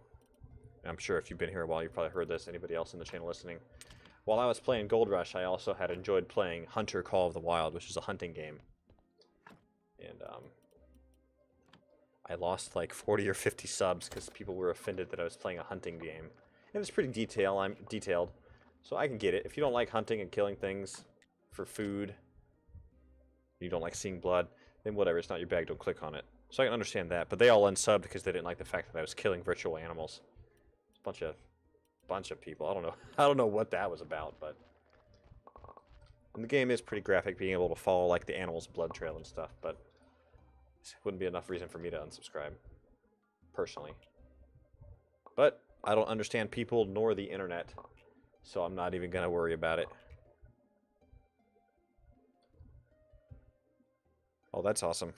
sure if you've been here a while, you've probably heard this, anybody else in the channel listening, while I was playing Gold Rush, I also had enjoyed playing Hunter Call of the Wild, which is a hunting game. And, I lost like 40 or 50 subs because people were offended that I was playing a hunting game. And it's pretty detailed, so I can get it. If you don't like hunting and killing things for food, you don't like seeing blood, then whatever, it's not your bag, don't click on it. So I can understand that, but they all unsubbed because they didn't like the fact that I was killing virtual animals. It's a bunch of people. I don't know what that was about, but and the game is pretty graphic, being able to follow like the animal's blood trail and stuff, but it wouldn't be enough reason for me to unsubscribe, personally. But I don't understand people nor the internet, so I'm not even gonna worry about it. Oh, that's awesome,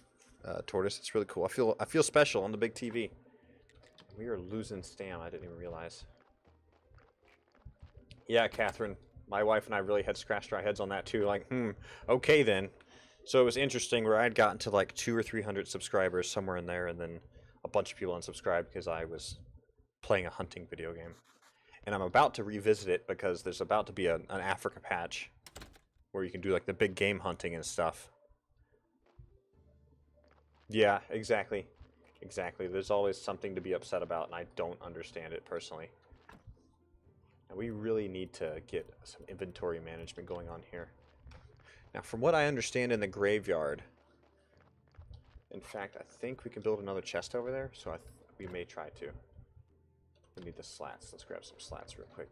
Tortoise. It's really cool. I feel special on the big TV. We are losing Stam. I didn't even realize. Yeah, Catherine. My wife and I really had scratched our heads on that too. Like, okay then. So it was interesting where I'd gotten to like 200 or 300 subscribers somewhere in there, and then a bunch of people unsubscribed because I was playing a hunting video game. And I'm about to revisit it because there's about to be an Africa patch where you can do like the big game hunting and stuff. Yeah, exactly. Exactly. There's always something to be upset about, and I don't understand it personally. And we really need to get some inventory management going on here. Now, from what I understand in the graveyard, in fact, I think we can build another chest over there, so we may try to. We need the slats. Let's grab some slats real quick.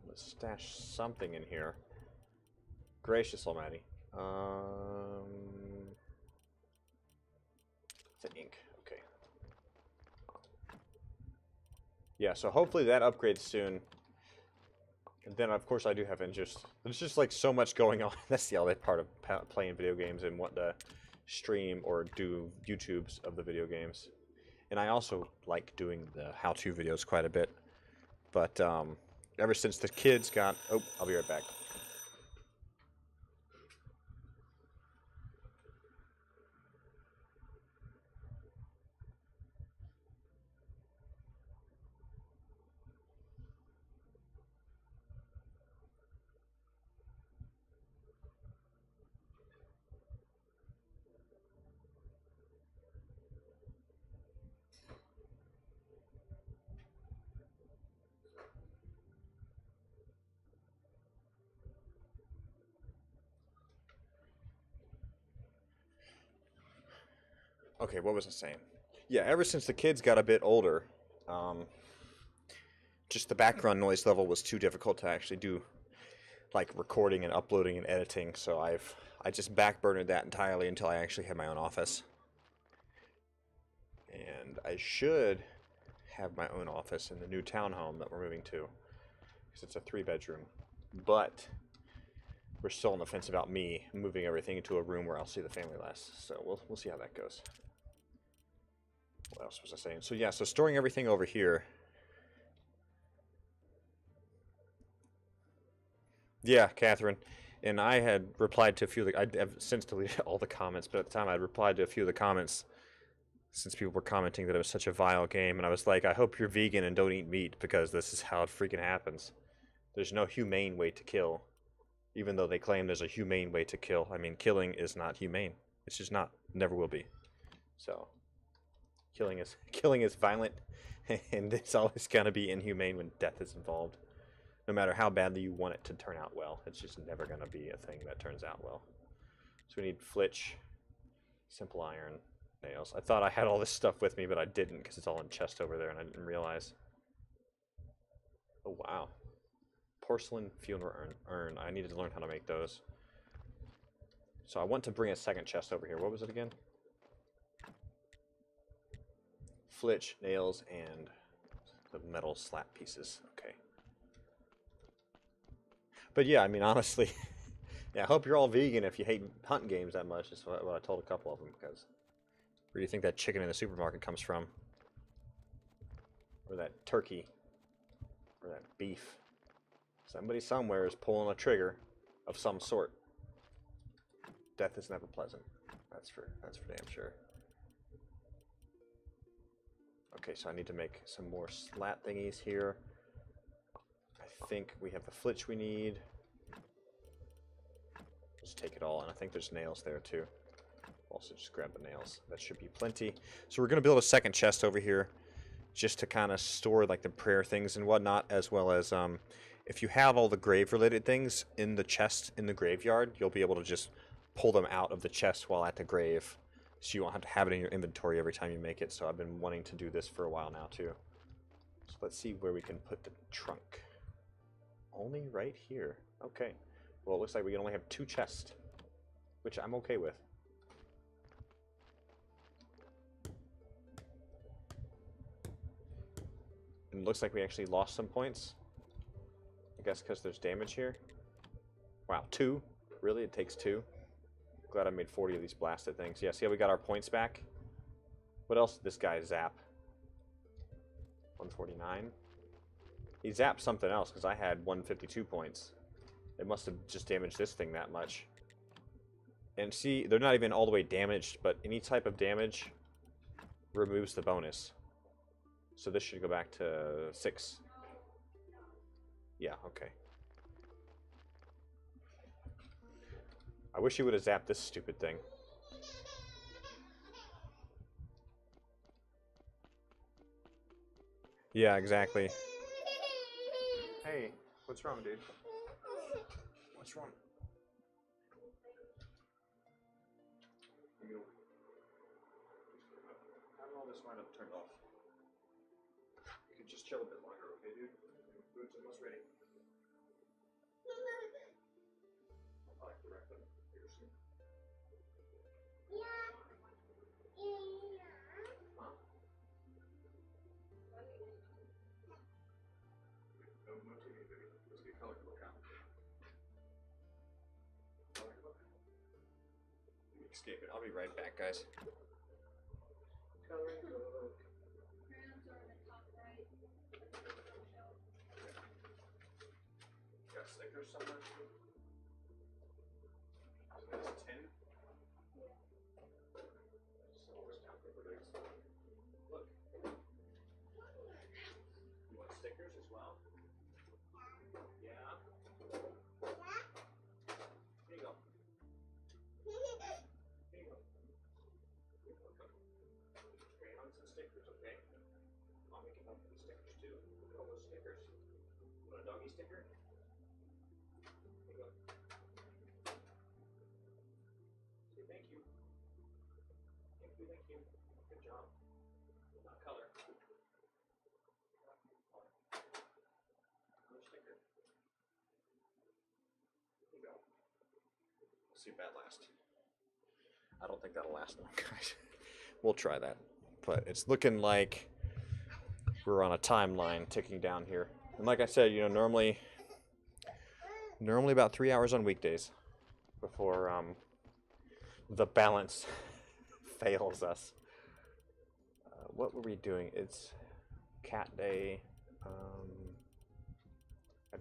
Let's stash something in here. Gracious almighty. the ink. Okay. Yeah, so hopefully that upgrades soon. And then, of course, I do have interest. There's just like so much going on. That's the other part of playing video games and what to stream or do YouTubes of the video games. And I also like doing the how-to videos quite a bit. But ever since the kids got... Oh, I'll be right back. Okay, what was I saying? Yeah, ever since the kids got a bit older, just the background noise level was too difficult to actually do, like recording and uploading and editing. So I just backburnered that entirely until I actually had my own office. And I should have my own office in the new townhome that we're moving to, because it's a 3-bedroom. But we're still on the fence about me moving everything into a room where I'll see the family less. So we'll see how that goes. What else was I saying? So yeah, so storing everything over here. Yeah, Catherine. And I had replied to a few of the... I've since deleted all the comments, but at the time I replied to a few of the comments since people were commenting that it was such a vile game. And I was like, I hope you're vegan and don't eat meat, because this is how it freaking happens. There's no humane way to kill. Even though they claim there's a humane way to kill. I mean, killing is not humane. It's just not. Never will be. So... Killing is violent, and it's always going to be inhumane when death is involved. No matter how badly you want it to turn out well, it's just never going to be a thing that turns out well. So we need flitch, simple iron, nails. I thought I had all this stuff with me, but I didn't, because it's all in chest over there, and I didn't realize. Oh, wow. Porcelain funeral urn. I needed to learn how to make those. So I want to bring a second chest over here. What was it again? Flitch, nails, and the metal slat pieces. Okay. But yeah, I mean, honestly, yeah, I hope you're all vegan if you hate hunting games that much. That's what I told a couple of them, because where do you think that chicken in the supermarket comes from? Or that turkey? Or that beef? Somebody somewhere is pulling a trigger of some sort. Death is never pleasant. That's for damn sure. Okay, so I need to make some more slat thingies here. I think we have the flitch we need. Just take it all, and I think there's nails there too. Also just grab the nails. That should be plenty. So we're going to build a second chest over here just to kind of store like the prayer things and whatnot, as well as if you have all the grave-related things in the chest in the graveyard, you'll be able to just pull them out of the chest while at the grave. So you won't have to have it in your inventory every time you make it. So I've been wanting to do this for a while now too. So let's see where we can put the trunk. Only right here. Okay. Well, it looks like we can only have 2 chests, which I'm okay with. And it looks like we actually lost some points. I guess because there's damage here. Wow, 2? Really? It takes 2? Glad I made 40 of these blasted things. Yeah, see how we got our points back? What else did this guy zap? 149? He zapped something else, because I had 152 points. It must have just damaged this thing that much. And see, they're not even all the way damaged, but any type of damage removes the bonus. So this should go back to 6. Yeah, okay. I wish he would have zapped this stupid thing. Yeah, exactly. Hey, what's wrong, dude? What's wrong? Have all this wind up turned off. You can just chill a bit longer, okay, dude? Food's almost ready. I'll probably direct them here soon. escape it. I'll be right back, guys. Coloring book. Got stickers somewhere too? So that's 10. Look. You want stickers as well? Yeah. Here you go. Here you go. Crayons and stickers, okay? I'll make it up for the stickers too. Look at all those stickers. You want a doggy sticker? Here you go. Say thank you. Thank you, thank you. Good job. Not color. Another sticker. Here you go. We'll see if that lasts. I don't think that'll last long, guys. We'll try that. But it's looking like we're on a timeline ticking down here. And like I said, you know, normally about 3 hours on weekdays before the balance fails us. What were we doing? It's cat day. I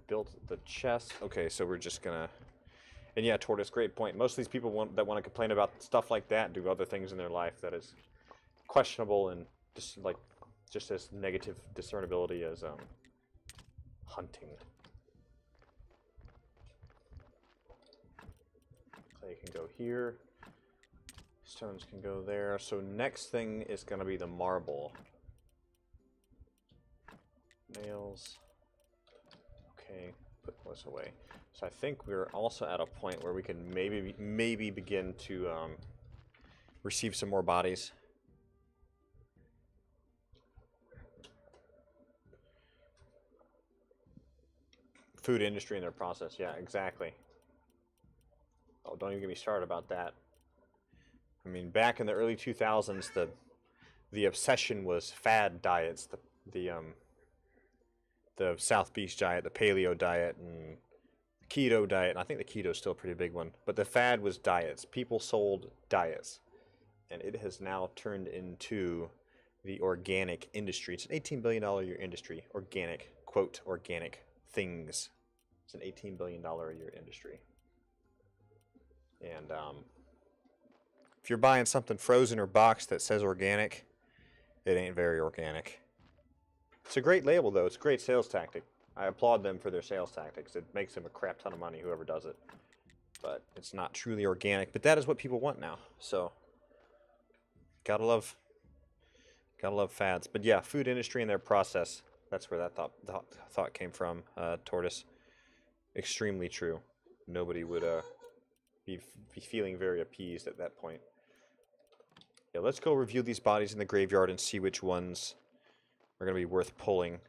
built the chest. Okay, so we're just gonna. And yeah, Tortoise, great point. Most of these people that want to complain about stuff like that do other things in their life that is questionable and just as negative discernibility as hunting. Clay can go here. Stones can go there. So next thing is going to be the marble. Nails. Okay, put this away. So I think we're also at a point where we can maybe begin to receive some more bodies. Food industry and their process, yeah, exactly. Oh, don't even get me started about that. I mean, back in the early 2000s, the obsession was fad diets, the South Beach diet, the paleo diet, and keto diet. And I think the keto is still a pretty big one. But the fad was diets. People sold diets. And it has now turned into the organic industry. It's an $18 billion a year industry. Organic, quote, organic things. It's an $18 billion a year industry. And if you're buying something frozen or boxed that says organic, it ain't very organic. It's a great label, though. It's a great sales tactic. I applaud them for their sales tactics. It makes them a crap ton of money, whoever does it. But it's not truly organic. But that is what people want now. So, gotta love fads. But yeah, food industry and their process. That's where that thought came from, Tortoise. Extremely true. Nobody would be feeling very appeased at that point. Yeah, let's go review these bodies in the graveyard and see which ones are going to be worth pulling.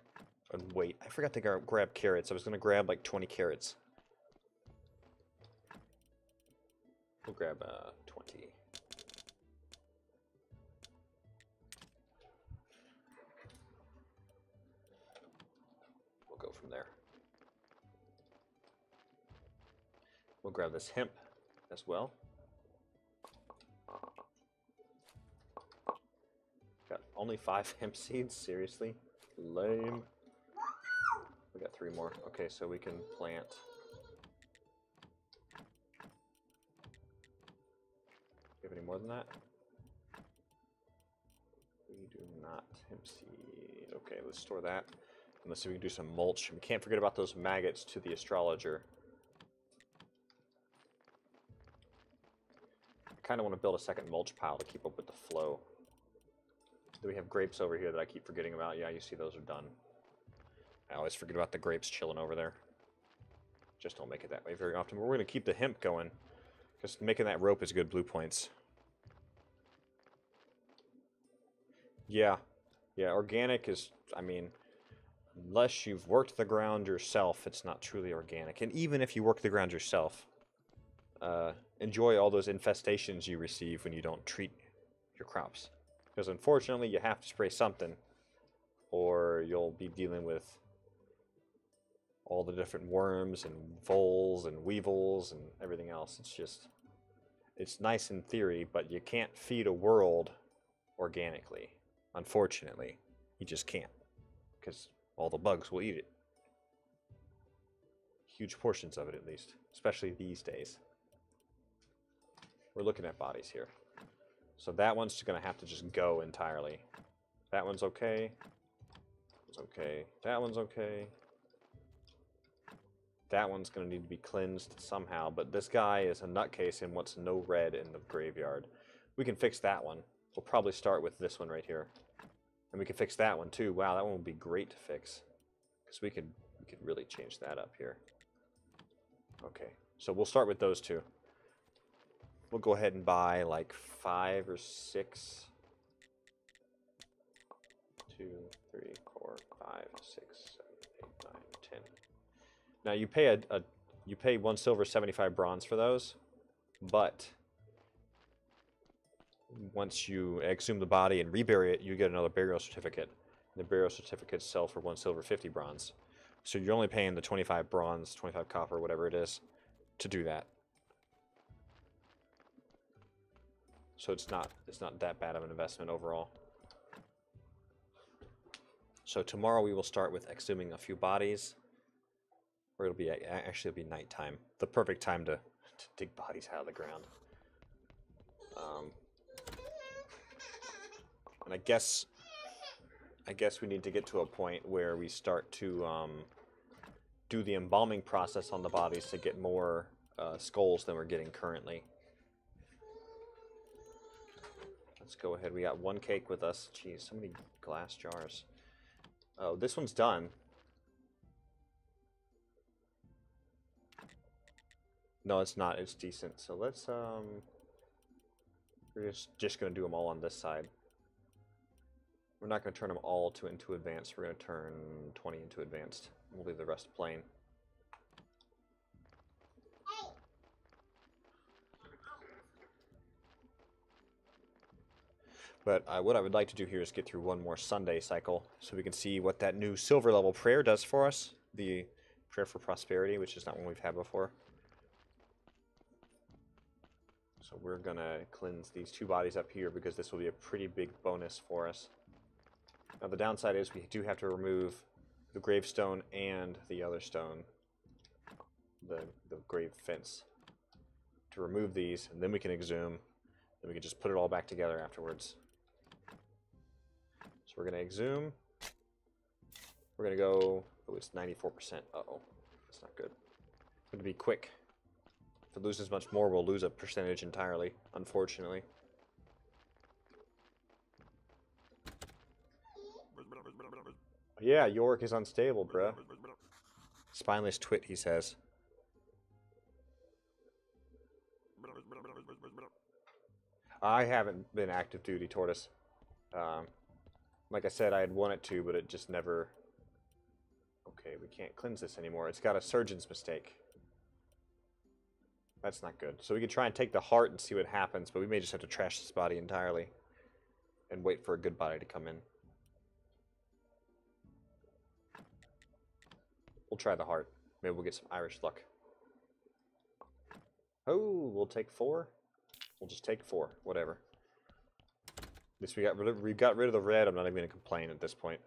And wait, I forgot to grab carrots. I was going to grab like 20 carrots. We'll grab 20. We'll go from there. We'll grab this hemp as well. Got only 5 hemp seeds? Seriously? Lame. We got 3 more. Okay, so we can plant. Do you have any more than that? We do not. Hemp seed. Okay, let's store that. And let's see if we can do some mulch. We can't forget about those maggots to the astrologer. I kind of want to build a second mulch pile to keep up with the flow. Do we have grapes over here that I keep forgetting about? Yeah, you see those are done. I always forget about the grapes chilling over there. Just don't make it that way very often. But we're going to keep the hemp going, because making that rope is good blue points. Yeah, organic is, I mean, unless you've worked the ground yourself, it's not truly organic. And even if you work the ground yourself, enjoy all those infestations you receive when you don't treat your crops. Because unfortunately, you have to spray something, or you'll be dealing with all the different worms and voles and weevils and everything else. It's just it's nice in theory, but you can't feed a world organically. Unfortunately, you just can't, because all the bugs will eat it. Huge portions of it, at least, especially these days. We're looking at bodies here. So that one's going to have to just go entirely. That one's okay. It's okay. That one's okay. That one's going to need to be cleansed somehow, but this guy is a nutcase and wants no red in the graveyard. We can fix that one. We'll probably start with this one right here. And we can fix that one too. Wow, that one would be great to fix. Because we could really change that up here. Okay, so we'll start with those two. We'll go ahead and buy like 5 or 6. 2, 3, 4, 5, 6, 7, 8, 9, 10. Now you pay you pay 1 silver, 75 bronze for those, but once you exhume the body and rebury it, you get another burial certificate. The burial certificates sell for 1 silver, 50 bronze. So you're only paying the 25 bronze, 25 copper, whatever it is, to do that. So it's not that bad of an investment overall. So tomorrow we will start with exhuming a few bodies. Or it'll be nighttime. The perfect time to dig bodies out of the ground. And I guess we need to get to a point where we start to do the embalming process on the bodies to get more skulls than we're getting currently. Let's go ahead. We got 1 cake with us. Jeez, so many glass jars. Oh, this one's done. No, it's not. It's decent. So let's we're just going to do them all on this side. We're not going to turn them all into advanced. We're going to turn 20 into advanced. We'll leave the rest plain. But what I would like to do here is get through one more Sunday cycle so we can see what that new silver level prayer does for us. The prayer for prosperity, which is not one we've had before. So we're going to cleanse these 2 bodies up here because this will be a pretty big bonus for us. Now the downside is we do have to remove the gravestone and the other stone, the grave fence, to remove these, and then we can exhume. Then we can just put it all back together afterwards. So we're going to exhume. We're going to go, oh, it's 94%. Uh-oh, that's not good. Going to be quick. If it loses much more, we'll lose a percentage entirely, unfortunately. Yeah, York is unstable, bruh. Spineless twit, he says. I haven't been active duty, Tortoise. Like I said, I had wanted to, but it just never... Okay, we can't cleanse this anymore. It's got a surgeon's mistake. That's not good. So we could try and take the heart and see what happens, but we may just have to trash this body entirely and wait for a good body to come in. We'll try the heart. Maybe we'll get some Irish luck. Oh, we'll take 4. We'll just take 4, whatever. At least we got rid of the red. I'm not even going to complain at this point.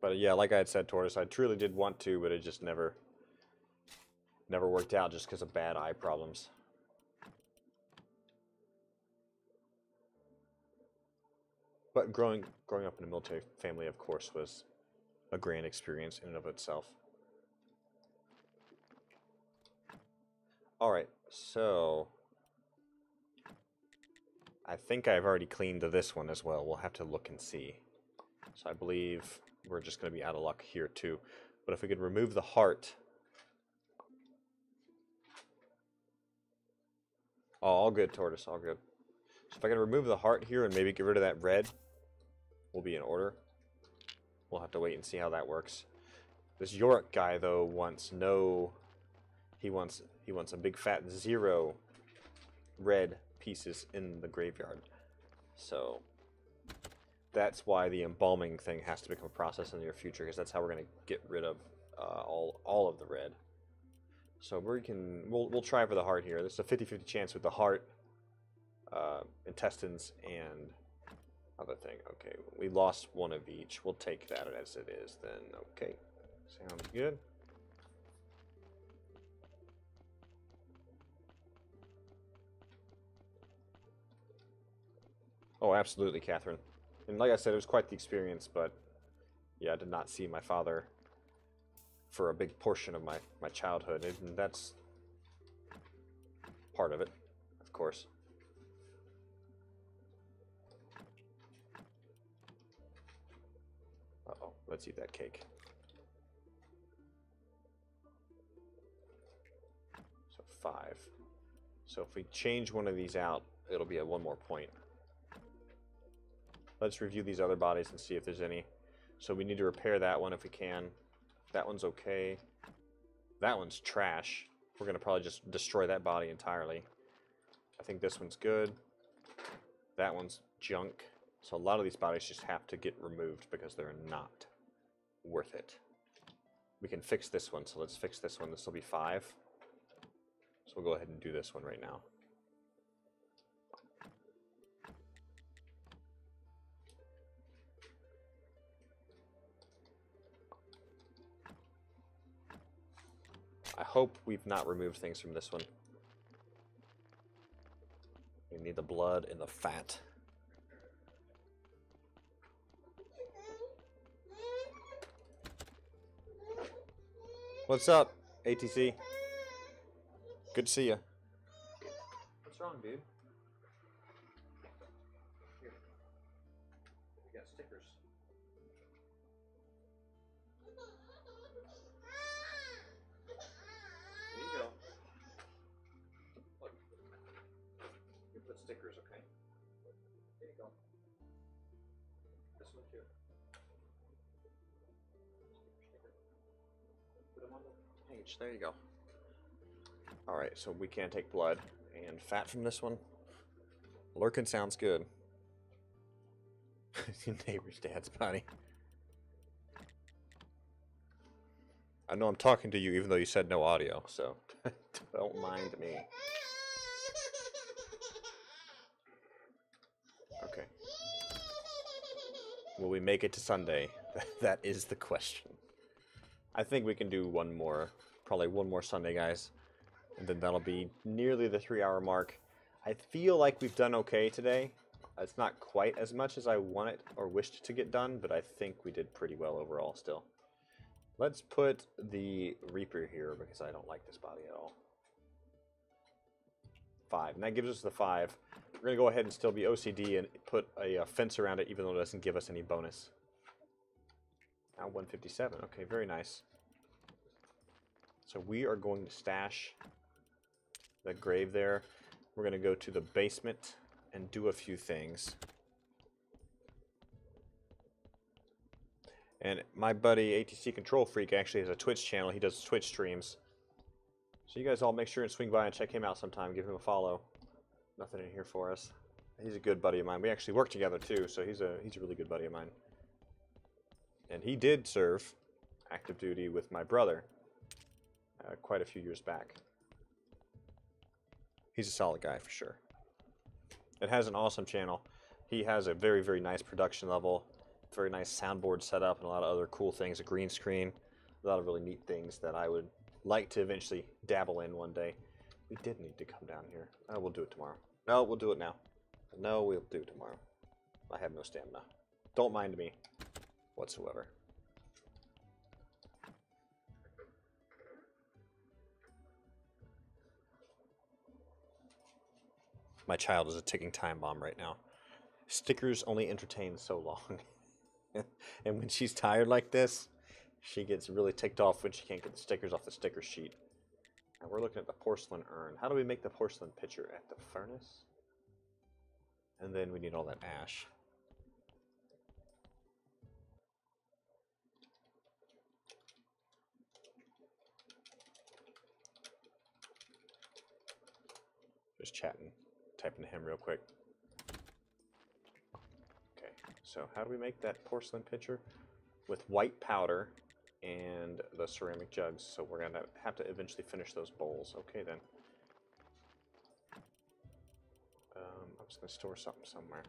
But yeah, like I had said, Tortoise, I truly did want to, but it just never worked out just because of bad eye problems. But growing up in a military family, of course, was a grand experience in and of itself. Alright, so I think I've already cleaned this one as well. We'll have to look and see. So I believe we're just going to be out of luck here too. But if we could remove the heart... Oh, all good, Tortoise, all good. So if I can remove the heart here and maybe get rid of that red, we'll be in order. We'll have to wait and see how that works. This York guy, though, wants no... He wants a big fat 0 red pieces in the graveyard. So that's why the embalming thing has to become a process in the near future, because that's how we're going to get rid of all of the red. So we'll try for the heart here. There's a 50-50 chance with the heart, intestines, and other thing. Okay, we lost one of each. We'll take that as it is then. Okay, sounds good. Oh, absolutely, Catherine. And like I said, it was quite the experience, but yeah, I did not see my father for a big portion of my childhood, and that's part of it, of course. Uh-oh, let's eat that cake. So 5. So if we change one of these out, it'll be at 1 more point. Let's review these other bodies and see if there's any. So we need to repair that one if we can. That one's okay. That one's trash. We're going to probably just destroy that body entirely. I think this one's good. That one's junk. So a lot of these bodies just have to get removed because they're not worth it. We can fix this one, so let's fix this one. This will be 5. So we'll go ahead and do this one right now. I hope we've not removed things from this one. We need the blood and the fat. What's up, ATC? Good to see you. What's wrong, dude? Here. We got stickers. There you go. Look. You put stickers, okay? There you go. This one too. Put them on the page. There you go. Alright, so we can't take blood and fat from this one. Lurkin sounds good. Your neighbor's dad's body. I know I'm talking to you even though you said no audio, so don't mind me. Okay. Will we make it to Sunday? That is the question. I think we can do one more, probably one more Sunday, guys. And then that'll be nearly the 3-hour mark. I feel like we've done okay today. It's not quite as much as I wanted or wished to get done, but I think we did pretty well overall still. Let's put the Reaper here because I don't like this body at all. 5, and that gives us the 5. We're going to go ahead and still be OCD and put a fence around it even though it doesn't give us any bonus. Now 157, okay, very nice. So we are going to stash the grave there. We're going to go to the basement and do a few things. And my buddy ATC Control Freak actually has a Twitch channel. He does Twitch streams. So you guys all make sure and swing by and check him out sometime. Give him a follow. Nothing in here for us. He's a good buddy of mine. We actually work together too, so he's a really good buddy of mine. And he did serve active duty with my brother quite a few years back. He's a solid guy for sure. It has an awesome channel. He has a very, very nice production level, very nice soundboard setup, and a lot of other cool things, a green screen, a lot of really neat things that I would like to eventually dabble in one day. We did need to come down here. Oh, we'll do it tomorrow. No, we'll do it now. No, we'll do it tomorrow. I have no stamina. Don't mind me whatsoever. My child is a ticking time bomb right now. Stickers only entertain so long. And when she's tired like this, she gets really ticked off when she can't get the stickers off the sticker sheet. And we're looking at the porcelain urn. How do we make the porcelain pitcher? At the furnace? And then we need all that ash. Just chatting. Typing to him real quick. Okay, So how do we make that porcelain pitcher? With white powder and the ceramic jugs. So we're going to have to eventually finish those bowls. Okay, then. I'm just going to store something somewhere.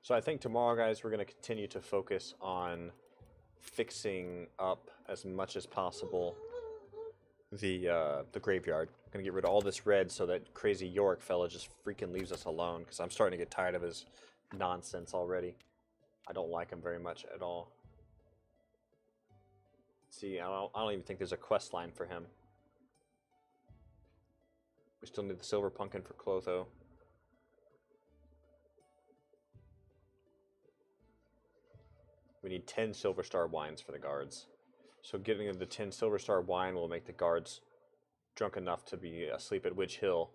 So I think tomorrow, guys, we're going to continue to focus on fixing up as much as possible the graveyard. I'm going to get rid of all this red so that crazy York fella just freaking leaves us alone, because I'm starting to get tired of his nonsense already. I don't like him very much at all. See, I don't even think there's a quest line for him. We still need the silver pumpkin for Clotho. We need 10 Silver Star wines for the guards. So getting the 10 Silver Star wine will make the guards drunk enough to be asleep at Witch Hill.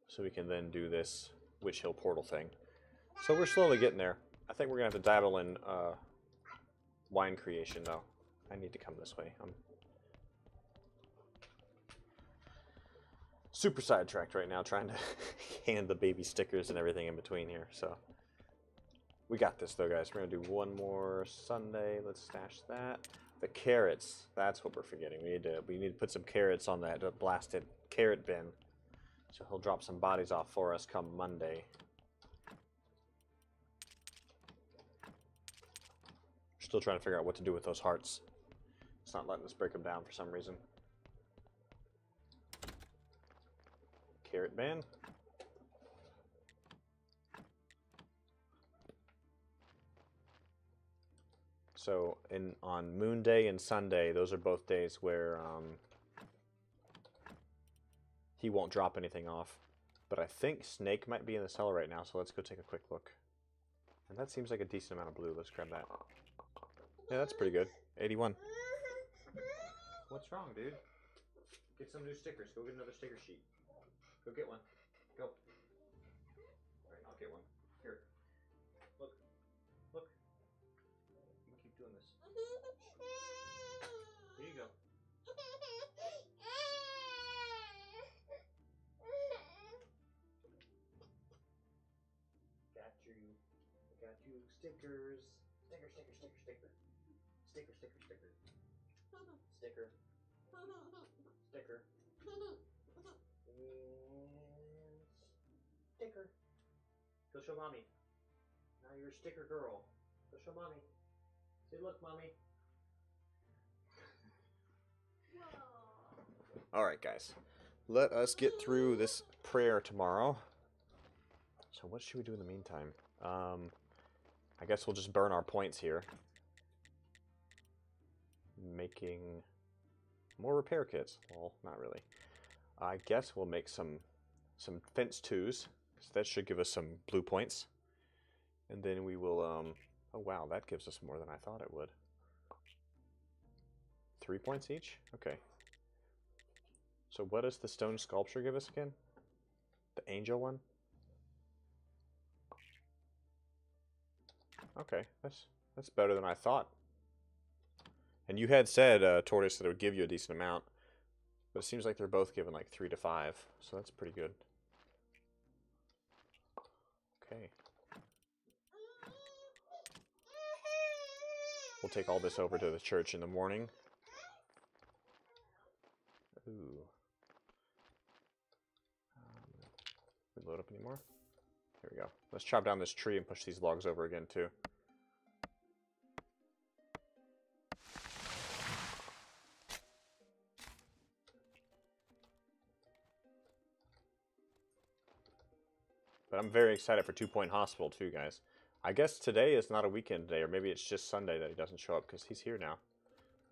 So we can then do this Witch Hill portal thing. So we're slowly getting there. I think we're going to have to dabble in wine creation, though. I need to come this way. I'm super sidetracked right now trying to hand the baby stickers and everything in between here. So we got this, though, guys. We're going to do one more Sunday. Let's stash that. The carrots. That's what we're forgetting. We need to put some carrots on that blasted carrot bin. So he'll drop some bodies off for us come Monday. Still trying to figure out what to do with those hearts. It's not letting us break them down for some reason. Carrot bin. So on Moon Day and Sunday, those are both days where he won't drop anything off. But I think Snake might be in the cellar right now, so let's go take a quick look. And that seems like a decent amount of blue. Let's grab that. Yeah, that's pretty good. 81. What's wrong, dude? Get some new stickers. Go get another sticker sheet. Go get one. Go. Alright, I'll get one. Here. Look. Look. You can keep doing this. Here you go. Got you stickers. Sticker, sticker, sticker, sticker. Sticker, sticker, sticker. Sticker. Sticker. And sticker. Go show mommy. Now you're a sticker girl. Go show mommy. Say, look, mommy. Alright, guys. Let us get through this prayer tomorrow. So what should we do in the meantime? I guess we'll just burn our points here. Making more repair kits. Well, not really. I guess we'll make some fence twos, because that should give us some blue points. And then we will, oh wow, that gives us more than I thought it would. 3 points each? Okay. So what does the stone sculpture give us again? The angel one? Okay, that's better than I thought. And you had said, Tortoise, that it would give you a decent amount. But it seems like they're both given like 3 to 5. So that's pretty good. Okay. We'll take all this over to the church in the morning. Ooh. Can we load up anymore? Here we go. Let's chop down this tree and push these logs over again, too. But I'm very excited for 2 Point Hospital, too, guys. I guess today is not a weekend day, or maybe it's just Sunday that he doesn't show up, because he's here now.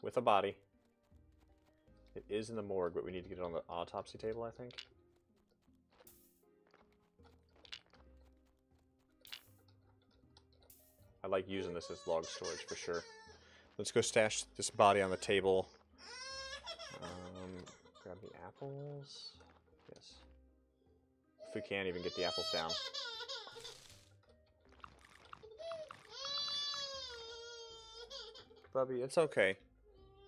With a body. It is in the morgue, but we need to get it on the autopsy table, I think. I like using this as log storage for sure. Let's go stash this body on the table. Grab the apples. Yes. If we can't even get the apples down. Bubby, it's okay.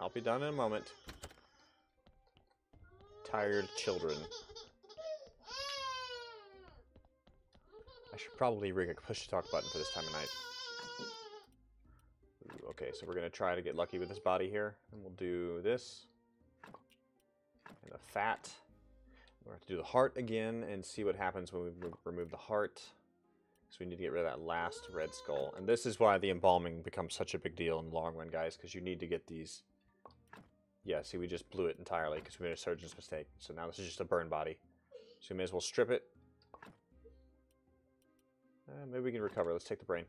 I'll be done in a moment. Tired children. I should probably rig a push-to-talk button for this time of night. Ooh, okay, so we're going to try to get lucky with this body here. And we'll do this. And the fat. We're going to have to do the heart again and see what happens when we remove the heart. So we need to get rid of that last red skull. And this is why the embalming becomes such a big deal in the long run, guys, because you need to get these. Yeah, see, we just blew it entirely because we made a surgeon's mistake. So now this is just a burn body. So we may as well strip it. Maybe we can recover. Let's take the brain.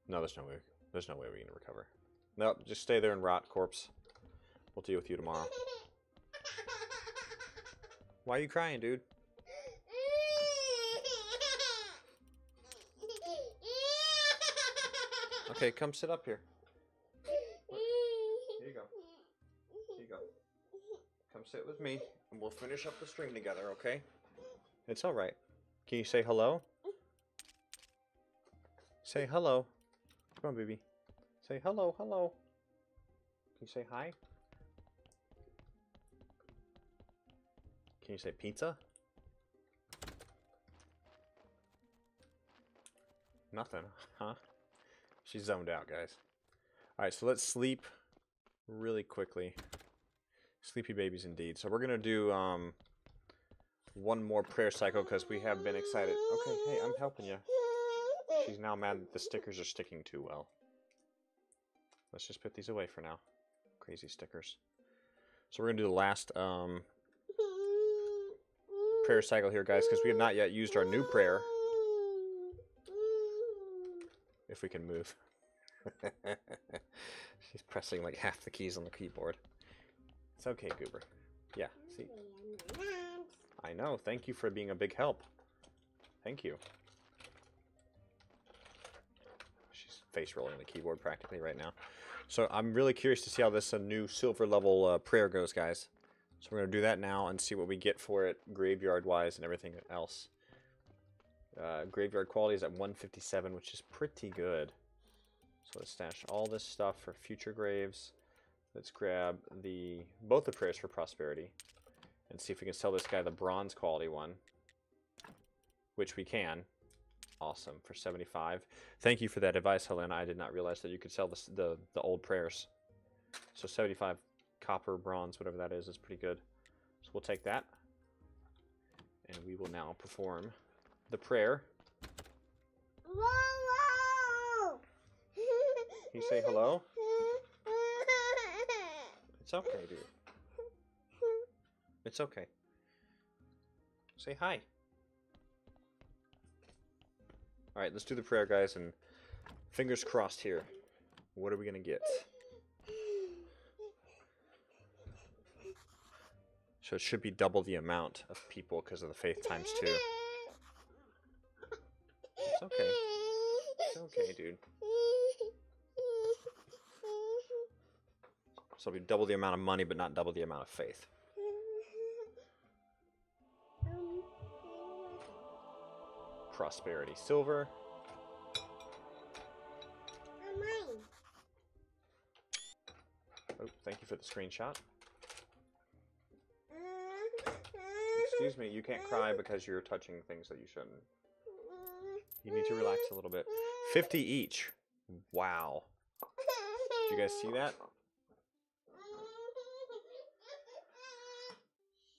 No, there's no way. There's no way we can recover. Nope, just stay there and rot, corpse. We'll deal with you tomorrow. Why are you crying, dude? Okay, come sit up here. Here you go. Here you go. Come sit with me, and we'll finish up the stream together, okay? It's all right. Can you say hello? Say hello. Come on, baby. Say hello, hello. Can you say hi? Can you say pizza? Nothing, huh? She's zoned out, guys. Alright, so let's sleep really quickly. Sleepy babies indeed. So we're going to do one more prayer cycle because we have been excited. Okay, hey, I'm helping you. She's now mad that the stickers are sticking too well. Let's just put these away for now. Crazy stickers. So we're going to do the last prayer cycle here, guys, because we have not yet used our new prayer. If we can move. She's pressing like half the keys on the keyboard. It's okay, Goober. Yeah, see? I know. Thank you for being a big help. Thank you. She's face rolling the keyboard practically right now. So I'm really curious to see how this new silver level prayer goes, guys. So we're going to do that now and see what we get for it graveyard-wise and everything else. Graveyard quality is at 157, which is pretty good. So let's stash all this stuff for future graves. Let's grab both the prayers for prosperity and see if we can sell this guy the bronze quality one, which we can. Awesome, for 75. Thank you for that advice, Helena. I did not realize that you could sell the old prayers. So 75 copper, bronze, whatever that is pretty good. So we'll take that, and we will now perform the prayer. Whoa! Can you say hello? It's okay, dude. It's okay. Say hi. Alright, let's do the prayer, guys, and fingers crossed here. What are we going to get? So it should be double the amount of people because of the faith times 2. It's okay. It's okay, dude. So it'll be double the amount of money, but not double the amount of faith. Prosperity silver. Oh, thank you for the screenshot. Excuse me, you can't cry because you're touching things that you shouldn't. You need to relax a little bit. 50 each. Wow. Did you guys see that?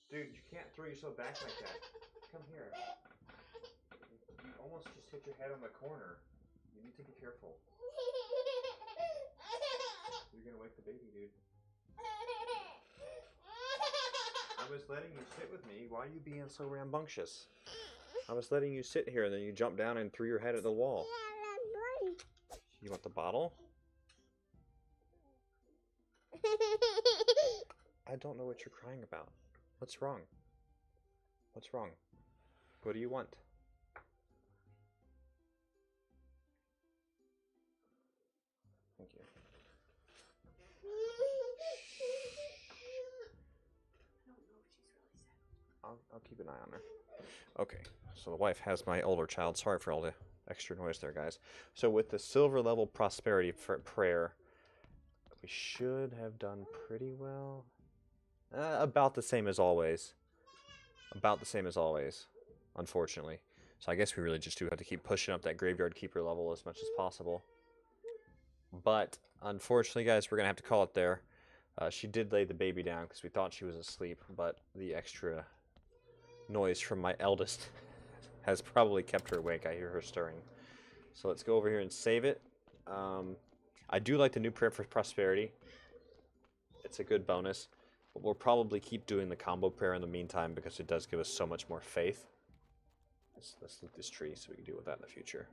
Dude, you can't throw yourself back like that. Come here. You almost just hit your head on the corner. You need to be careful. You're gonna wake the baby, dude. I was letting you sit with me. Why are you being so rambunctious? I was letting you sit here and then you jumped down and threw your head at the wall. You want the bottle? I don't know what you're crying about. What's wrong? What's wrong? What do you want? Thank you. I'll keep an eye on her. Okay, so the wife has my older child. Sorry for all the extra noise there, guys. So with the silver level prosperity prayer, we should have done pretty well. About the same as always. About the same as always, unfortunately. So I guess we really just do have to keep pushing up that graveyard keeper level as much as possible. But unfortunately, guys, we're going to have to call it there. She did lay the baby down because we thought she was asleep, but the extra noise from my eldest has probably kept her awake. I hear her stirring. So let's go over here and save it. I do like the new prayer for prosperity. It's a good bonus. But we'll probably keep doing the combo prayer in the meantime because it does give us so much more faith. Let's loot this tree so we can deal with that in the future.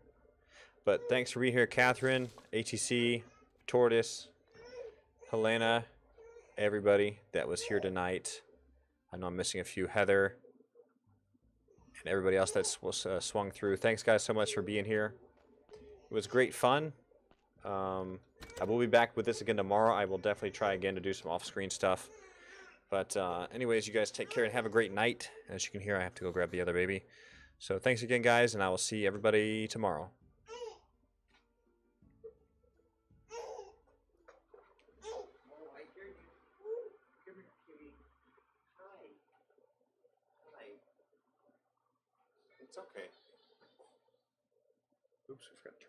But thanks for being here, Catherine, ATC, Tortoise, Helena, everybody that was here tonight. I know I'm missing a few. Heather, and everybody else that swung through. Thanks, guys, so much for being here. It was great fun. I will be back with this again tomorrow. I will definitely try again to do some off-screen stuff. But anyways, you guys take care and have a great night. As you can hear, I have to go grab the other baby. So thanks again, guys, and I will see everybody tomorrow. It's okay. Oops, we forgot to